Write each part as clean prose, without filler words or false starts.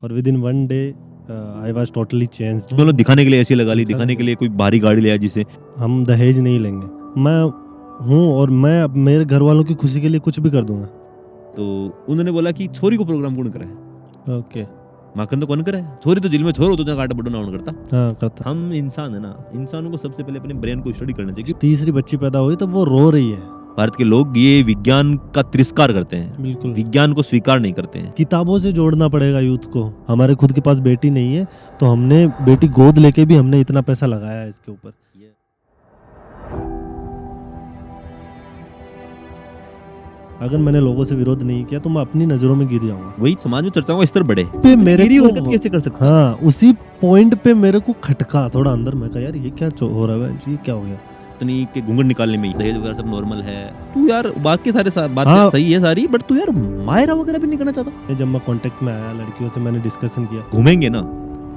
और with in one day I was totally changed. मतलब दिखाने के लिए ऐसी लगा ली, दिखाने के लिए कोई भारी गाड़ी ले आया जिसे हम दहेज नहीं लेंगे, मैं हूँ और मैं अब मेरे घर वालों की खुशी के लिए कुछ भी कर दूंगा। तो उन्होंने बोला कि छोरी को प्रोग्राम कौन कराए, ओके माखन तो कौन कराए, छोरी तो जेल में छोर हो तो काटा बड़ो ना करता। हाँ करता। हम इंसान है ना, इंसानों को सबसे पहले अपने ब्रेन को स्टडी करना चाहिए। तीसरी बच्ची पैदा हुई तब वो रो रही है। भारत के लोग ये विज्ञान का तिरस्कार करते हैं, बिल्कुल विज्ञान को स्वीकार नहीं करते हैं। किताबों से जोड़ना पड़ेगा यूथ को। हमारे खुद के पास बेटी नहीं है तो हमने बेटी गोद लेके भी हमने इतना पैसा लगाया है इसके ऊपर। अगर मैंने लोगों से विरोध नहीं किया तो मैं अपनी नजरों में गिर जाऊंगा। वही समाज में चर्चाओं का स्तर बढ़े पे मेरे मेरी को हरकत कैसे कर सकते हैं? हाँ उसी पॉइंट पे मेरे को खटका थोड़ा अंदर। मैं कहा यार ये क्या हो रहा है जी, क्या हो गया। इतनी के घूंघट निकालने में दहेज वगैरह सब नॉर्मल है। तू यार बाकी सारे बातें हाँ। सही है सारी, बट तू यार मायरा वगैरह भी नहीं करना चाहता। जब मैं कांटेक्ट में आया लड़कियों से मैंने डिस्कशन किया। घूमेंगे ना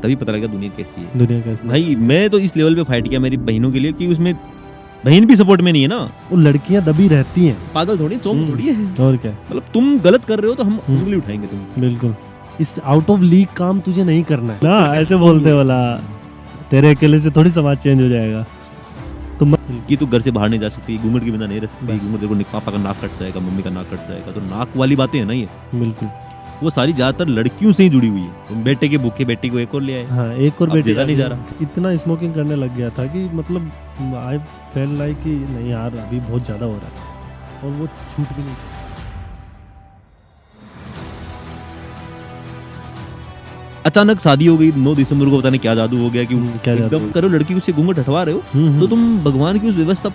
तभी पता लगेगा दुनिया कैसी है। दुनिया कैसी भाई मैं तो इस लेवल पे फाइट किया मेरी बहनों के लिए कि उसमें बहन भी सपोर्ट में नहीं है ना। वो लड़कियां दबी रहती हैं। पागल थोड़ी चौंक थोड़ी है। और क्या मतलब तुम गलत कर रहे हो तो हम उंगली उठाएंगे तुम। बिल्कुल इस आउट ऑफ लीग काम तुझे नहीं करना है ना। ऐसे बोलते वाला तेरे अकेले से थोड़ी समाज चेंज हो जाएगा। तो कि तू घर से बाहर नहीं जा सकती, घूंघट के बिना नहीं रह सकती, बस। घूंघट देखो पापा का नाक कट जाएगा, मम्मी का नाक कट जाएगा, तो नाक वाली बातें है ना ये, बिल्कुल वो सारी ज्यादातर लड़कियों से ही जुड़ी हुई है। तुम बेटे के भूखे बेटी को एक और ले आए। हाँ एक और अब बेटी देखा नहीं जा रहा। इतना स्मोकिंग करने लग गया था कि मतलब आई फेल लाइक कि नहीं यार अभी बहुत ज्यादा हो रहा है और वो छूट भी नहीं। अचानक शादी हो गई 9 दिसंबर को, पता नहीं क्या जादू हो गया कि क्या जादू एकदम करो लड़की से घूंघट हटवा रहे हो तो तुम भगवान की उस व्यवस्था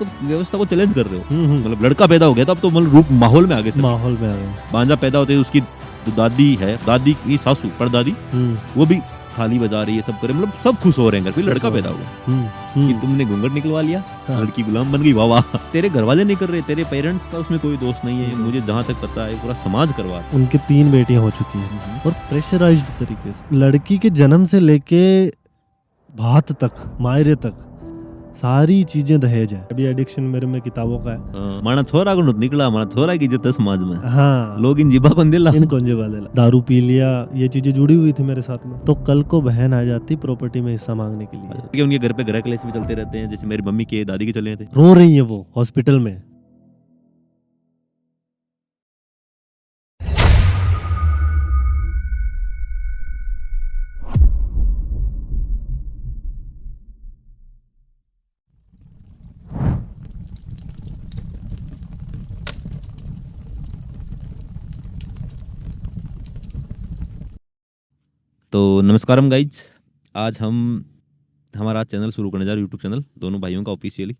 को चैलेंज कर रहे हो। मतलब लड़का पैदा हो गया तो अब तो मतलब रूप माहौल में आगे से माहौल में आ गए। भांजा पैदा होते उसकी जो दादी है, दादी की सासू परदादी, वो भी थाली बजा रही है, सब करे, मतलब सब खुश हो रहे हैं, फिर लड़का पैदा हुआ कि तुमने घूंघट निकलवा लिया, लड़की गुलाम बन गई, वाह वाह। तेरे घर वाले नहीं कर रहे, तेरे पेरेंट्स का उसमें कोई दोष नहीं है, मुझे जहाँ तक पता है पूरा समाज करवा। उनके 3 बेटियां हो चुकी हैं और प्रेशराइज्ड तरीके से लड़की के जन्म से लेके भात तक मायरे तक सारी चीजें दहेज है। अभी एडिक्शन मेरे में किताबों का है। माना छोरा को निकला, माना छोरा की इज्जत है समाज में। हाँ लोग इन जिबा कौन दिला, इन कौन जे वाले दारू पी लिया, ये चीजें जुड़ी हुई थी मेरे साथ में। तो कल को बहन आ जाती प्रॉपर्टी में हिस्सा मांगने के लिए। कि उनके घर पे गृह कलेश भी चलते रहते हैं, जैसे मेरी मम्मी के दादी के चले थे। रो रही है वो हॉस्पिटल में। तो नमस्कारम गाइज, आज हम हमारा चैनल शुरू करने जा रहे हैं, यूट्यूब चैनल दोनों भाइयों का ऑफिशियली।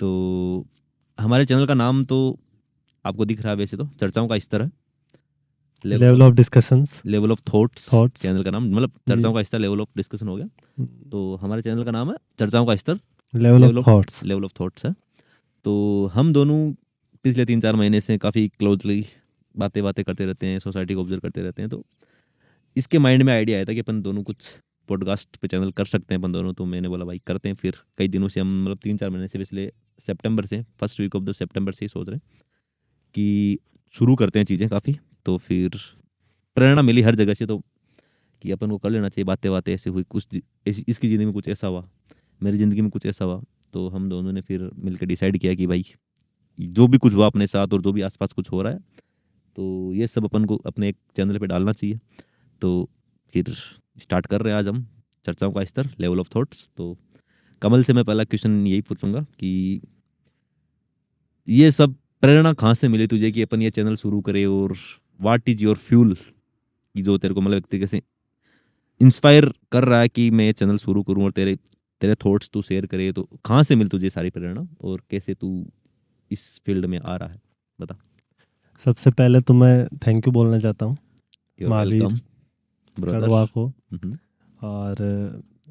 तो हमारे चैनल का नाम तो आपको दिख रहा है, वैसे तो चर्चाओं का स्तर है, level of discussions, level of thoughts thoughts channel का नाम, मतलब चर्चाओं का स्तर, लेवल ऑफ डिस्कशन हो गया। तो हमारे चैनल का नाम है चर्चाओं का स्तर, level of thoughts, level of thoughts है। तो हम दोनों पिछले 3-4 महीने से काफ़ी क्लोजली बातें करते रहते हैं, सोसाइटी को ऑब्जर्व करते रहते हैं। तो इसके माइंड में आइडिया आया था कि अपन दोनों कुछ पॉडकास्ट पे चैनल कर सकते हैं अपन दोनों। तो मैंने बोला भाई करते हैं। फिर कई दिनों से हम, मतलब 3-4 महीने से, पिछले सितंबर से, first week of the September से ही सोच रहे हैं कि शुरू करते हैं चीज़ें काफ़ी। तो फिर प्रेरणा मिली हर जगह से, तो कि अपन को कर लेना चाहिए। बातें ऐसे हुई, कुछ इसकी ज़िंदगी में कुछ ऐसा हुआ, मेरी ज़िंदगी में कुछ ऐसा हुआ, तो हम दोनों ने फिर मिलकर डिसाइड किया कि भाई जो भी कुछ हुआ अपने साथ और जो भी आसपास कुछ हो रहा है, तो ये सब अपन को अपने एक चैनल पे डालना चाहिए। तो फिर स्टार्ट कर रहे हैं आज हम चर्चाओं का स्तर, लेवल ऑफ थॉट्स। तो कमल से मैं पहला क्वेश्चन यही पूछूंगा कि ये सब प्रेरणा कहाँ से मिली तुझे कि अपन ये चैनल शुरू करे, और व्हाट इज योर फ्यूल कि जो तेरे को मतलब एक तरीके से इंस्पायर कर रहा है कि मैं ये चैनल शुरू करूं, और तेरे थॉट्स तू शेयर करे। तो कहाँ से मिली तुझे सारी प्रेरणा और कैसे तू इस फील्ड में आ रहा है, बता। सबसे पहले तो मैं थैंक यू बोलना चाहता हूँ महावीर ब्रदर कड़वा को। और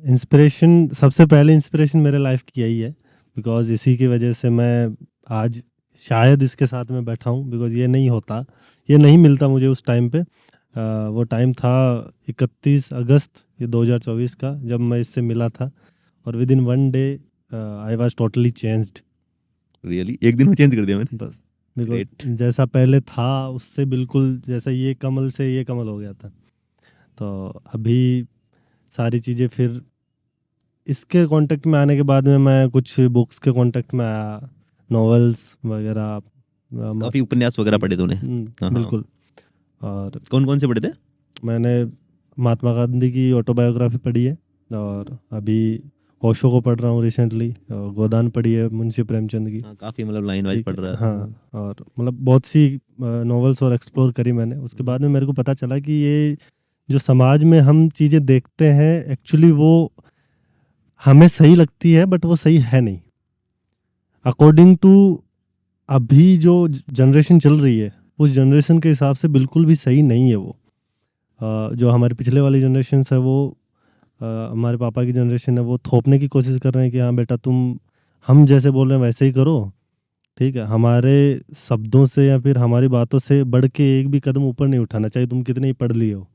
इंस्पिरेशन, सबसे पहले इंस्पिरेशन मेरे लाइफ की यही है, बिकॉज इसी की वजह से मैं आज शायद इसके साथ में बैठा हूँ। बिकॉज ये नहीं होता, ये नहीं मिलता मुझे उस टाइम पे। वो टाइम था 31 अगस्त 2024 का, जब मैं इससे मिला था। और with in one day I was totally changed. Really एक दिन में चेंज कर दिया मैंने बस बिकॉज जैसा पहले था उससे बिल्कुल, जैसा ये कमल से ये कमल हो गया था। तो अभी सारी चीज़ें फिर इसके कांटेक्ट में आने के बाद में मैं कुछ बुक्स के कांटेक्ट में आया, नॉवेल्स वगैरह। काफी उपन्यास वगैरह पढ़े तूने? हाँ। बिल्कुल। और कौन कौन से पढ़े थे? मैंने महात्मा गांधी की ऑटोबायोग्राफी पढ़ी है, और अभी ओशो को पढ़ रहा हूँ रिसेंटली, गोदान पढ़ी है मुंशी प्रेमचंद की। काफी मतलब लाइन वाइज ठीक पढ़ है, रहा है। हाँ। और मतलब बहुत सी नॉवेल्स और एक्सप्लोर करी मैंने। उसके बाद में मेरे को पता चला कि ये जो समाज में हम चीज़ें देखते हैं एक्चुअली वो हमें सही लगती है, बट वो सही है नहीं। अकॉर्डिंग टू अभी जो जनरेशन चल रही है, उस जनरेशन के हिसाब से बिल्कुल भी सही नहीं है वो। जो हमारे पिछले वाली जनरेशन है वो हमारे पापा की जनरेशन है, वो थोपने की कोशिश कर रहे हैं कि हाँ बेटा तुम हम जैसे बोल रहे हैं वैसे ही करो, ठीक है। हमारे शब्दों से या फिर हमारी बातों से बढ़ के एक भी कदम ऊपर नहीं उठाना चाहिए, तुम कितने ही पढ़ लिए हो।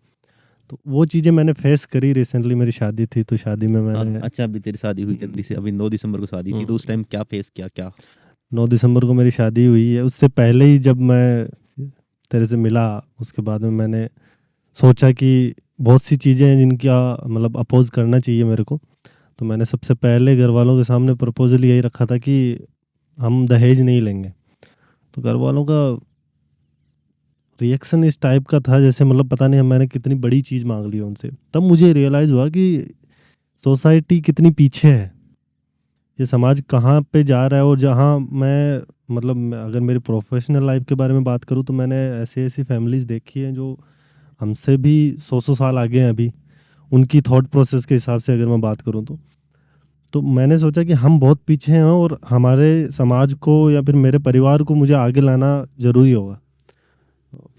तो वो चीज़ें मैंने फेस करी। रिसेंटली मेरी शादी थी, तो शादी में मैंने अच्छा, अभी तेरी शादी हुई जल्दी से, अभी 9 दिसंबर को शादी थी, तो उस टाइम क्या फेस किया? क्या 9 दिसंबर को मेरी शादी हुई है। उससे पहले ही जब मैं तेरे से मिला, उसके बाद में मैंने सोचा कि बहुत सी चीज़ें हैं जिनका मतलब अपोज करना चाहिए मेरे को। तो मैंने सबसे पहले घर वालों के सामने प्रपोजल यही रखा था कि हम दहेज नहीं लेंगे। तो घर वालों का रिएक्शन इस टाइप का था जैसे मतलब पता नहीं मैंने कितनी बड़ी चीज़ मांग ली उनसे। तब मुझे रियलाइज़ हुआ कि सोसाइटी कितनी पीछे है, ये समाज कहाँ पे जा रहा है। और जहाँ मैं मतलब अगर मेरी प्रोफेशनल लाइफ के बारे में बात करूँ तो मैंने ऐसी ऐसी फैमिलीज़ देखी हैं जो हमसे भी 100 साल आगे हैं अभी, उनकी थॉट प्रोसेस के हिसाब से अगर मैं बात करूँ तो मैंने सोचा कि हम बहुत पीछे हैं और हमारे समाज को या फिर मेरे परिवार को मुझे आगे लाना ज़रूरी होगा।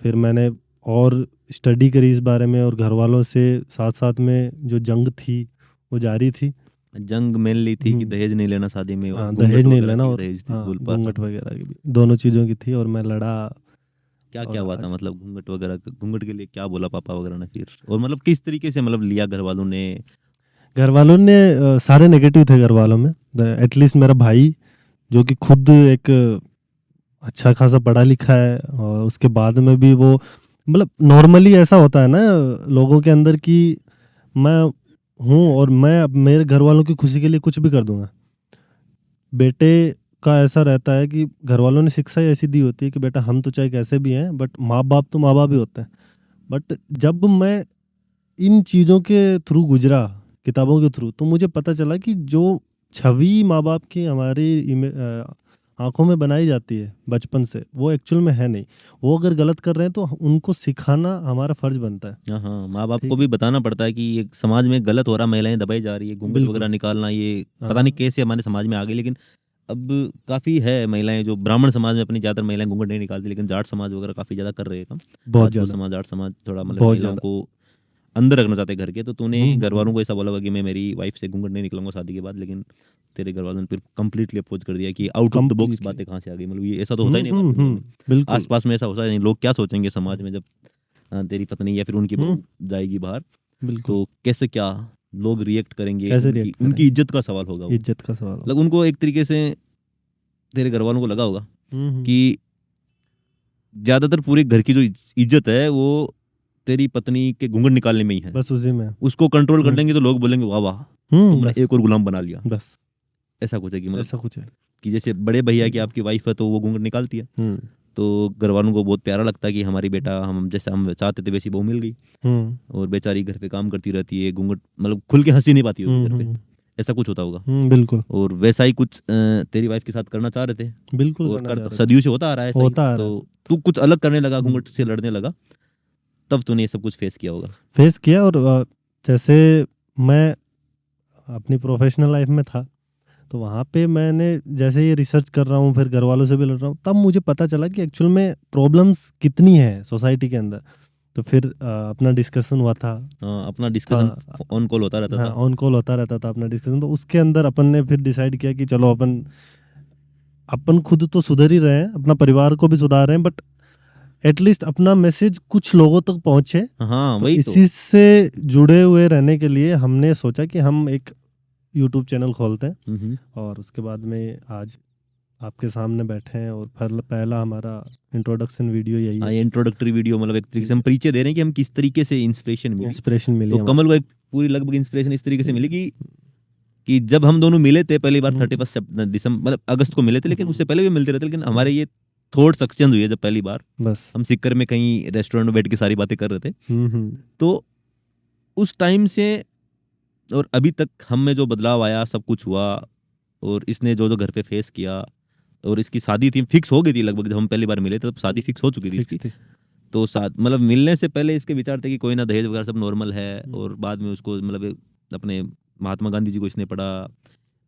फिर मैंने और स्टडी करी इस बारे में, और घर वालों से साथ साथ में जो जंग थी वो जारी थी। जंग मेनली थी कि दहेज नहीं लेना शादी में, और हाँ, घूंघट दहेज नहीं वगैरह लेना, की और दहेज थी, हाँ बोल पा घूंघट वगैरह की भी, दोनों चीज़ों की थी। और मैं लड़ा। क्या और क्या हुआ था? आज मतलब घूंघट वगैरह, घूंघट के लिए क्या बोला पापा वगैरह ने फिर? और मतलब किस तरीके से मतलब लिया घर वालों ने? घर वालों ने सारे नेगेटिव थे घर वालों में। एटलीस्ट मेरा भाई जो कि खुद एक अच्छा खासा पढ़ा लिखा है, और उसके बाद में भी वो मतलब नॉर्मली ऐसा होता है ना लोगों के अंदर कि मैं हूँ और मैं अब मेरे घर वालों की खुशी के लिए कुछ भी कर दूंगा। बेटे का ऐसा रहता है कि घर वालों ने शिक्षा ही ऐसी दी होती है कि बेटा हम तो चाहे कैसे भी हैं, बट माँ बाप तो माँ बाप ही होते हैं। बट जब मैं इन चीज़ों के थ्रू गुजरा, किताबों के थ्रू, तो मुझे पता चला कि जो छवि माँ बाप की हमारी आंखों में बनाई जाती है बचपन से, वो एक्चुअल में है नहीं। वो अगर गलत कर रहे हैं तो उनको सिखाना हमारा फर्ज बनता है। हाँ हाँ, माँ बाप को ठीक भी है, बताना पड़ता है कि ये समाज में गलत हो रहा, महिलाएं दबाई जा रही है, घूंघट बिल्कुल। वगैरह निकालना, ये पता हाँ, नहीं कैसे हमारे समाज में आ गई। लेकिन अब काफ़ी है महिलाएं, जो ब्राह्मण समाज में अपनी ज़्यादातर महिलाएं घूंघट नहीं निकालती, लेकिन जाट समाज वगैरह काफ़ी ज़्यादा कर रहे हैं काम। बहुत राजपूत ज़्यादा, समाज, जाट समाज थोड़ा मतलब बहुत महिलाओं ज़्यादा। को अंदर रखना चाहते हैं घर के। तो तूने घर वालों हम्म। को ऐसा बोला होगा कि मैं मेरी वाइफ से घूंघट नहीं निकलूंगा शादी के बाद, लेकिन तेरे घर वालों ने फिर कंप्लीटली अपोज कर दिया कि out of the box completely. बातें कहाँ से आ गई? मतलब ये ऐसा तो होता ही नहीं हमारी दुनिया में। बिल्कुल। आसपास में ऐसा होता नहीं, लोग क्या सोचेंगे समाज में जब तेरी पत्नी या फिर उनकी बहू जाएगी बाहर, बिल्कुल। तो कैसे क्या लोग रिएक्ट करेंगे? कैसे उनकी रिएक्ट उनकी करेंगे, इज्जत का सवाल होगा वो। इज्जत का सवाल मतलब होगा। उनको एक तरीके से, तेरे घर वालों को लगा होगा हम्म। कि ज्यादातर पूरे घर की जो इज्जत है वो तेरी पत्नी के घूंघट निकालने में ही है। बस उसी में। उसको कंट्रोल कर लेंगे तो लोग बोलेंगे वाह वाह, तुमने बस एक और गुलाम बना लिया। बस ऐसा कुछ है कि मतलब ऐसा कुछ है। कि जैसे बड़े भैया की आपकी वाइफ है तो वो घूंघट निकालती है, हम्म। तो घर वालों को बहुत प्यारा लगता है कि हमारी बेटा हम जैसे हम चाहते थे वैसी बहू मिल गई। और बेचारी घर पे काम करती रहती है, घूंघट मतलब खुल के हंसी नहीं पाती होगी घर पे। ऐसा कुछ होता होगा। बिल्कुल। और वैसा ही कुछ तेरी वाइफ के साथ करना चाह रहे थे, बिल्कुल और करना कर चाह तो रहे थे। सदियों से होता आ रहा है ऐसा ही। होता आ रहा है। तो तू कुछ अलग करने लगा, घूंघट से लड़ने लगा, तब तूने ये सब कुछ फेस किया होगा। फेस किया। और जैसे मैं अपनी प्रोफेशनल लाइफ में था, तो वहाँ पे मैंने जैसे ये रिसर्च कर रहा हूँ, फिर घर वालों से भी लड़ रहा हूँ, तब मुझे पता चला कि एक्चुअल में प्रॉब्लम्स कितनी है सोसाइटी के अंदर। तो फिर अपना डिस्कशन हुआ था। अपना डिस्कशन ऑन कॉल होता रहता हाँ, था। ऑन कॉल होता रहता था अपना डिस्कशन। तो उसके अंदर अपन ने फिर डिसाइड किया कि चलो अपन खुद तो सुधर ही रहे हैं, अपना परिवार को भी सुधार रहे हैं, बट एटलीस्ट अपना मैसेज कुछ लोगों तक पहुंचे। हाँ तो वही तो। इसी से जुड़े हुए रहने के लिए हमने सोचा कि हम एक यूट्यूब चैनल खोलते हैं। और उसके बाद में आज आपके सामने बैठे हैं और पहला हमारा इंट्रोडक्शन वीडियो यही हाँ, है, ये इंट्रोडक्टरी वीडियो मतलब एक तरीके से हम परिचय दे रहे हैं कि हम किस तरीके से इंस्पिरेशन मिली। इंस्पिरेशन मिली तो हमारे। कमल को एक पूरी लगभग इंस्पिरेशन इस तरीके से मिली कि जब हम दोनों मिले थे पहली बार 31 दिसंबर मतलब अगस्त को मिले थे, लेकिन उससे पहले भी मिलते रहते, लेकिन हमारे ये थॉट्स एक्सचेंज हुई है जब पहली बार बस हम सिक्कर में कहीं रेस्टोरेंट में बैठ के सारी बातें कर रहे थे। तो उस टाइम से और अभी तक हम में जो बदलाव आया, सब कुछ हुआ, और इसने जो जो घर पे फेस किया, और इसकी शादी थी फिक्स हो गई थी लगभग, जब हम पहली बार मिले थे तब शादी फिक्स हो चुकी थी इसकी। तो मतलब मिलने से पहले इसके विचार थे कि कोई ना दहेज वगैरह सब नॉर्मल है, और बाद में उसको मतलब अपने महात्मा गांधी जी को इसने पढ़ा,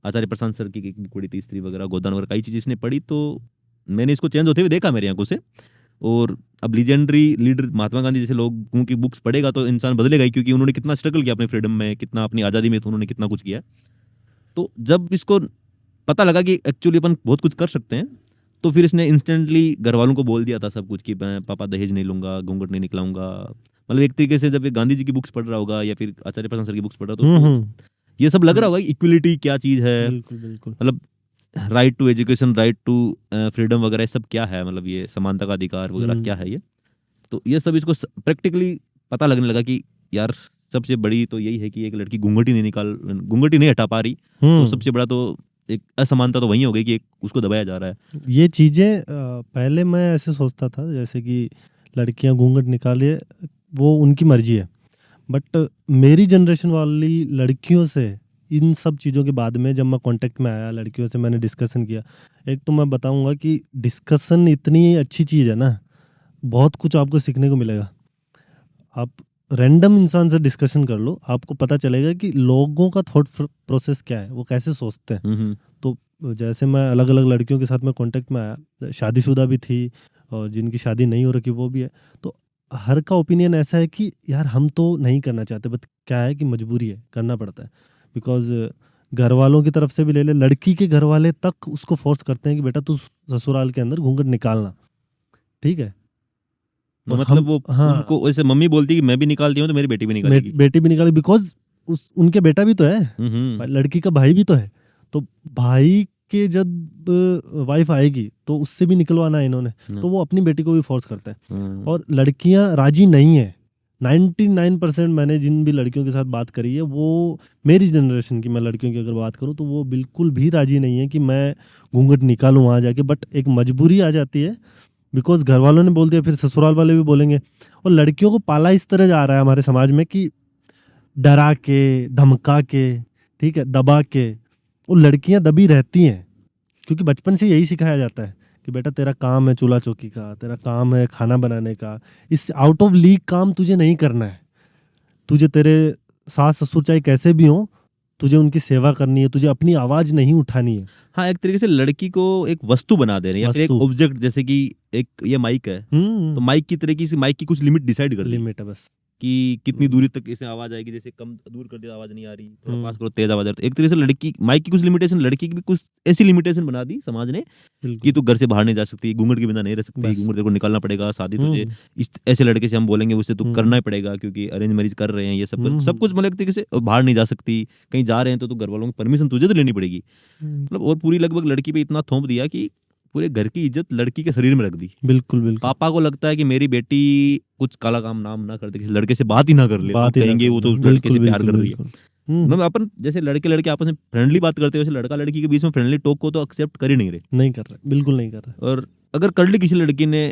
आचार्य प्रशांत सर की कुड़ी थी स्त्री वगैरह, गोदान वगैरह कई चीज़ इसने पढ़ी, तो मैंने इसको चेंज होते हुए देखा मेरी आंखों से। और अब लीजेंडरी लीडर महात्मा गांधी जैसे लोगों की बुक्स पढ़ेगा तो इंसान बदलेगा ही, क्योंकि उन्होंने कितना स्ट्रगल किया अपने फ्रीडम में, कितना अपनी आज़ादी में, तो उन्होंने कितना कुछ किया। तो जब इसको पता लगा कि एक्चुअली अपन बहुत कुछ कर सकते हैं, तो फिर इसने इंस्टेंटली घर वालों को बोल दिया था सब कुछ कि मैं पापा दहेज नहीं लूंगा, घूंघट नहीं निकलाऊंगा। मतलब एक तरीके से जब ये गांधी जी की बुक्स पढ़ रहा होगा या फिर आचार्य प्रशांत सर की बुक्स पढ़ रहा, तो उसको ये सब लग रहा होगा इक्वलिटी क्या चीज़ है, बिल्कुल बिल्कुल, मतलब right to education, right to freedom वगैरह, ये सब क्या है, मतलब ये समानता का अधिकार वगैरह क्या है ये। तो ये सब इसको प्रैक्टिकली पता लगने लगा कि यार सबसे बड़ी तो यही है कि एक लड़की घूंघट ही नहीं हटा पा रही, तो सबसे बड़ा तो एक असमानता तो वही हो गई कि उसको दबाया जा रहा है। ये चीज़ें पहले मैं ऐसे सोचता था जैसे कि लड़कियां घूंघट निकाले वो उनकी मर्जी है, बट मेरी जनरेशन वाली लड़कियों से इन सब चीज़ों के बाद में जब मैं कांटेक्ट में आया, लड़कियों से मैंने डिस्कशन किया, एक तो मैं बताऊंगा कि डिस्कशन इतनी अच्छी चीज़ है ना, बहुत कुछ आपको सीखने को मिलेगा। आप रैंडम इंसान से डिस्कशन कर लो, आपको पता चलेगा कि लोगों का थॉट प्रोसेस क्या है, वो कैसे सोचते हैं। तो जैसे मैं अलग अलग लड़कियों के साथ में कांटेक्ट में आया, शादीशुदा भी थी और जिनकी शादी नहीं हो रखी वो भी है, तो हर का ओपिनियन ऐसा है कि यार हम तो नहीं करना चाहते, बट क्या है कि मजबूरी है, करना पड़ता है। बिकॉज घर वालों की तरफ से भी ले ले, लड़की के घर वाले तक उसको फोर्स करते हैं कि बेटा तू ससुराल के अंदर घूंघट निकालना, ठीक है। तो मतलब वो उनको वैसे मम्मी बोलती कि मैं भी निकालती हूँ तो मेरी बेटी भी निकालेगी, बेटी भी निकाली, बिकॉज उनके बेटा भी तो है, लड़की का भाई भी तो है, तो भाई के जब वाइफ आएगी तो उससे भी निकलवाना है इन्होंने, तो वो अपनी बेटी को भी फोर्स करते हैं। और लड़कियां राजी नहीं है, 99% मैंने जिन भी लड़कियों के साथ बात करी है, वो मेरी जनरेशन की मैं लड़कियों की अगर बात करूं तो वो बिल्कुल भी राजी नहीं है कि मैं घूंघट निकालूं वहां जाके, बट एक मजबूरी आ जाती है, बिकॉज घर वालों ने बोल दिया, फिर ससुराल वाले भी बोलेंगे। और लड़कियों को पाला इस तरह जा रहा है हमारे समाज में कि डरा के, धमका के, ठीक है, दबा के, वो लड़कियां दबी रहती हैं, क्योंकि बचपन से यही सिखाया जाता है कि बेटा तेरा काम है चूल्हा चौकी का, तेरा काम है खाना बनाने का, इस आउट ऑफ लीग काम तुझे नहीं करना है। तुझे तेरे सास ससुर चाहे कैसे भी हो, तुझे उनकी सेवा करनी है, तुझे अपनी आवाज नहीं उठानी है। हाँ, एक तरीके से लड़की को एक वस्तु बना दे रहे हैं या फिर एक ऑब्जेक्ट, जैसे कि एक ये माइक है, तो माइक की तरीके से माइक की कुछ लिमिट डिसाइड कर दी, लिमिट है बस कि कितनी दूरी तक इसे आवाज आएगी, जैसे कम दूर कर दिया आवाज नहीं आ रही, थोड़ा पास करो तेज आवाज आ रही। तो एक तरीके से लड़की माइक की कुछ लिमिटेशन, लड़की की भी कुछ ऐसी लिमिटेशन बना दी समाज ने कि तू घर से बाहर नहीं जा सकती, घूंघट के बिना नहीं रह सकती, घूंघट तेरे को निकालना पड़ेगा, शादी तुझे इस ऐसे लड़के से हम बोलेंगे उससे तू करना ही पड़ेगा, क्योंकि अरेंज मैरिज कर रहे हैं, ये सब कुछ मतलब एक तरीके से बाहर नहीं जा सकती, कहीं जा रहे हैं तो घर वालों की परमिशन तुझे तो लेनी पड़ेगी, मतलब। और पूरी लगभग लड़की पे इतना थोप दिया कि पूरे घर की इज्जत लड़की के शरीर में रख दी। बिल्कुल बिल्कुल। पापा को लगता है कि मेरी बेटी कुछ काला काम नाम ना करते, किसी लड़के से बात ही ना कर ले, बात कहेंगे वो तो उस लड़के से प्यार कर रही है। मतलब अपन जैसे लड़के लड़के आपस में फ्रेंडली बात करते हैं, वैसे लड़का लड़की के बीच में फ्रेंडली टॉक को तो एक्सेप्ट कर ही नहीं रहे, नहीं कर रहे, बिल्कुल नहीं कर रहे। और अगर कर ली किसी लड़की ने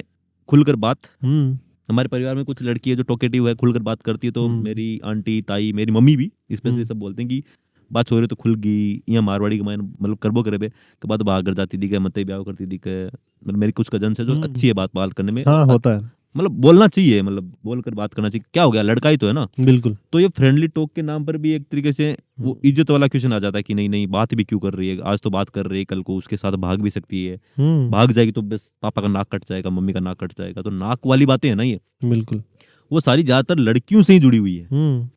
खुलकर बात, हमारे परिवार में कुछ लड़की है जो टॉकेटिव है, खुलकर बात करती है, तो मेरी आंटी, ताई, मेरी मम्मी भी स्पेशली सब बोलते हैं कि बात हो रही तो खुल गई, या मारवाड़ी के मतलब करबो करे के बाद बाहर कर जाती थी, मत ब्याह करती थी, मतलब मेरी कुछ कजन है जो अच्छी है बात करने में, हाँ होता है, मतलब बोलना चाहिए, मतलब बोलकर बात करना चाहिए, क्या हो गया, लड़का ही तो है ना। बिल्कुल। तो ये फ्रेंडली टॉक के नाम पर भी एक तरीके से वो इज्जत वाला क्वेश्चन आ जाता है कि नहीं नहीं बात भी क्यों कर रही है, आज तो बात कर रही है, कल को उसके साथ भाग भी सकती है, भाग जाएगी तो बस पापा का नाक कट जाएगा, मम्मी का नाक कट जाएगा, तो नाक वाली बातें है ना ये, बिल्कुल, वो सारी ज्यादातर लड़कियों से ही जुड़ी हुई है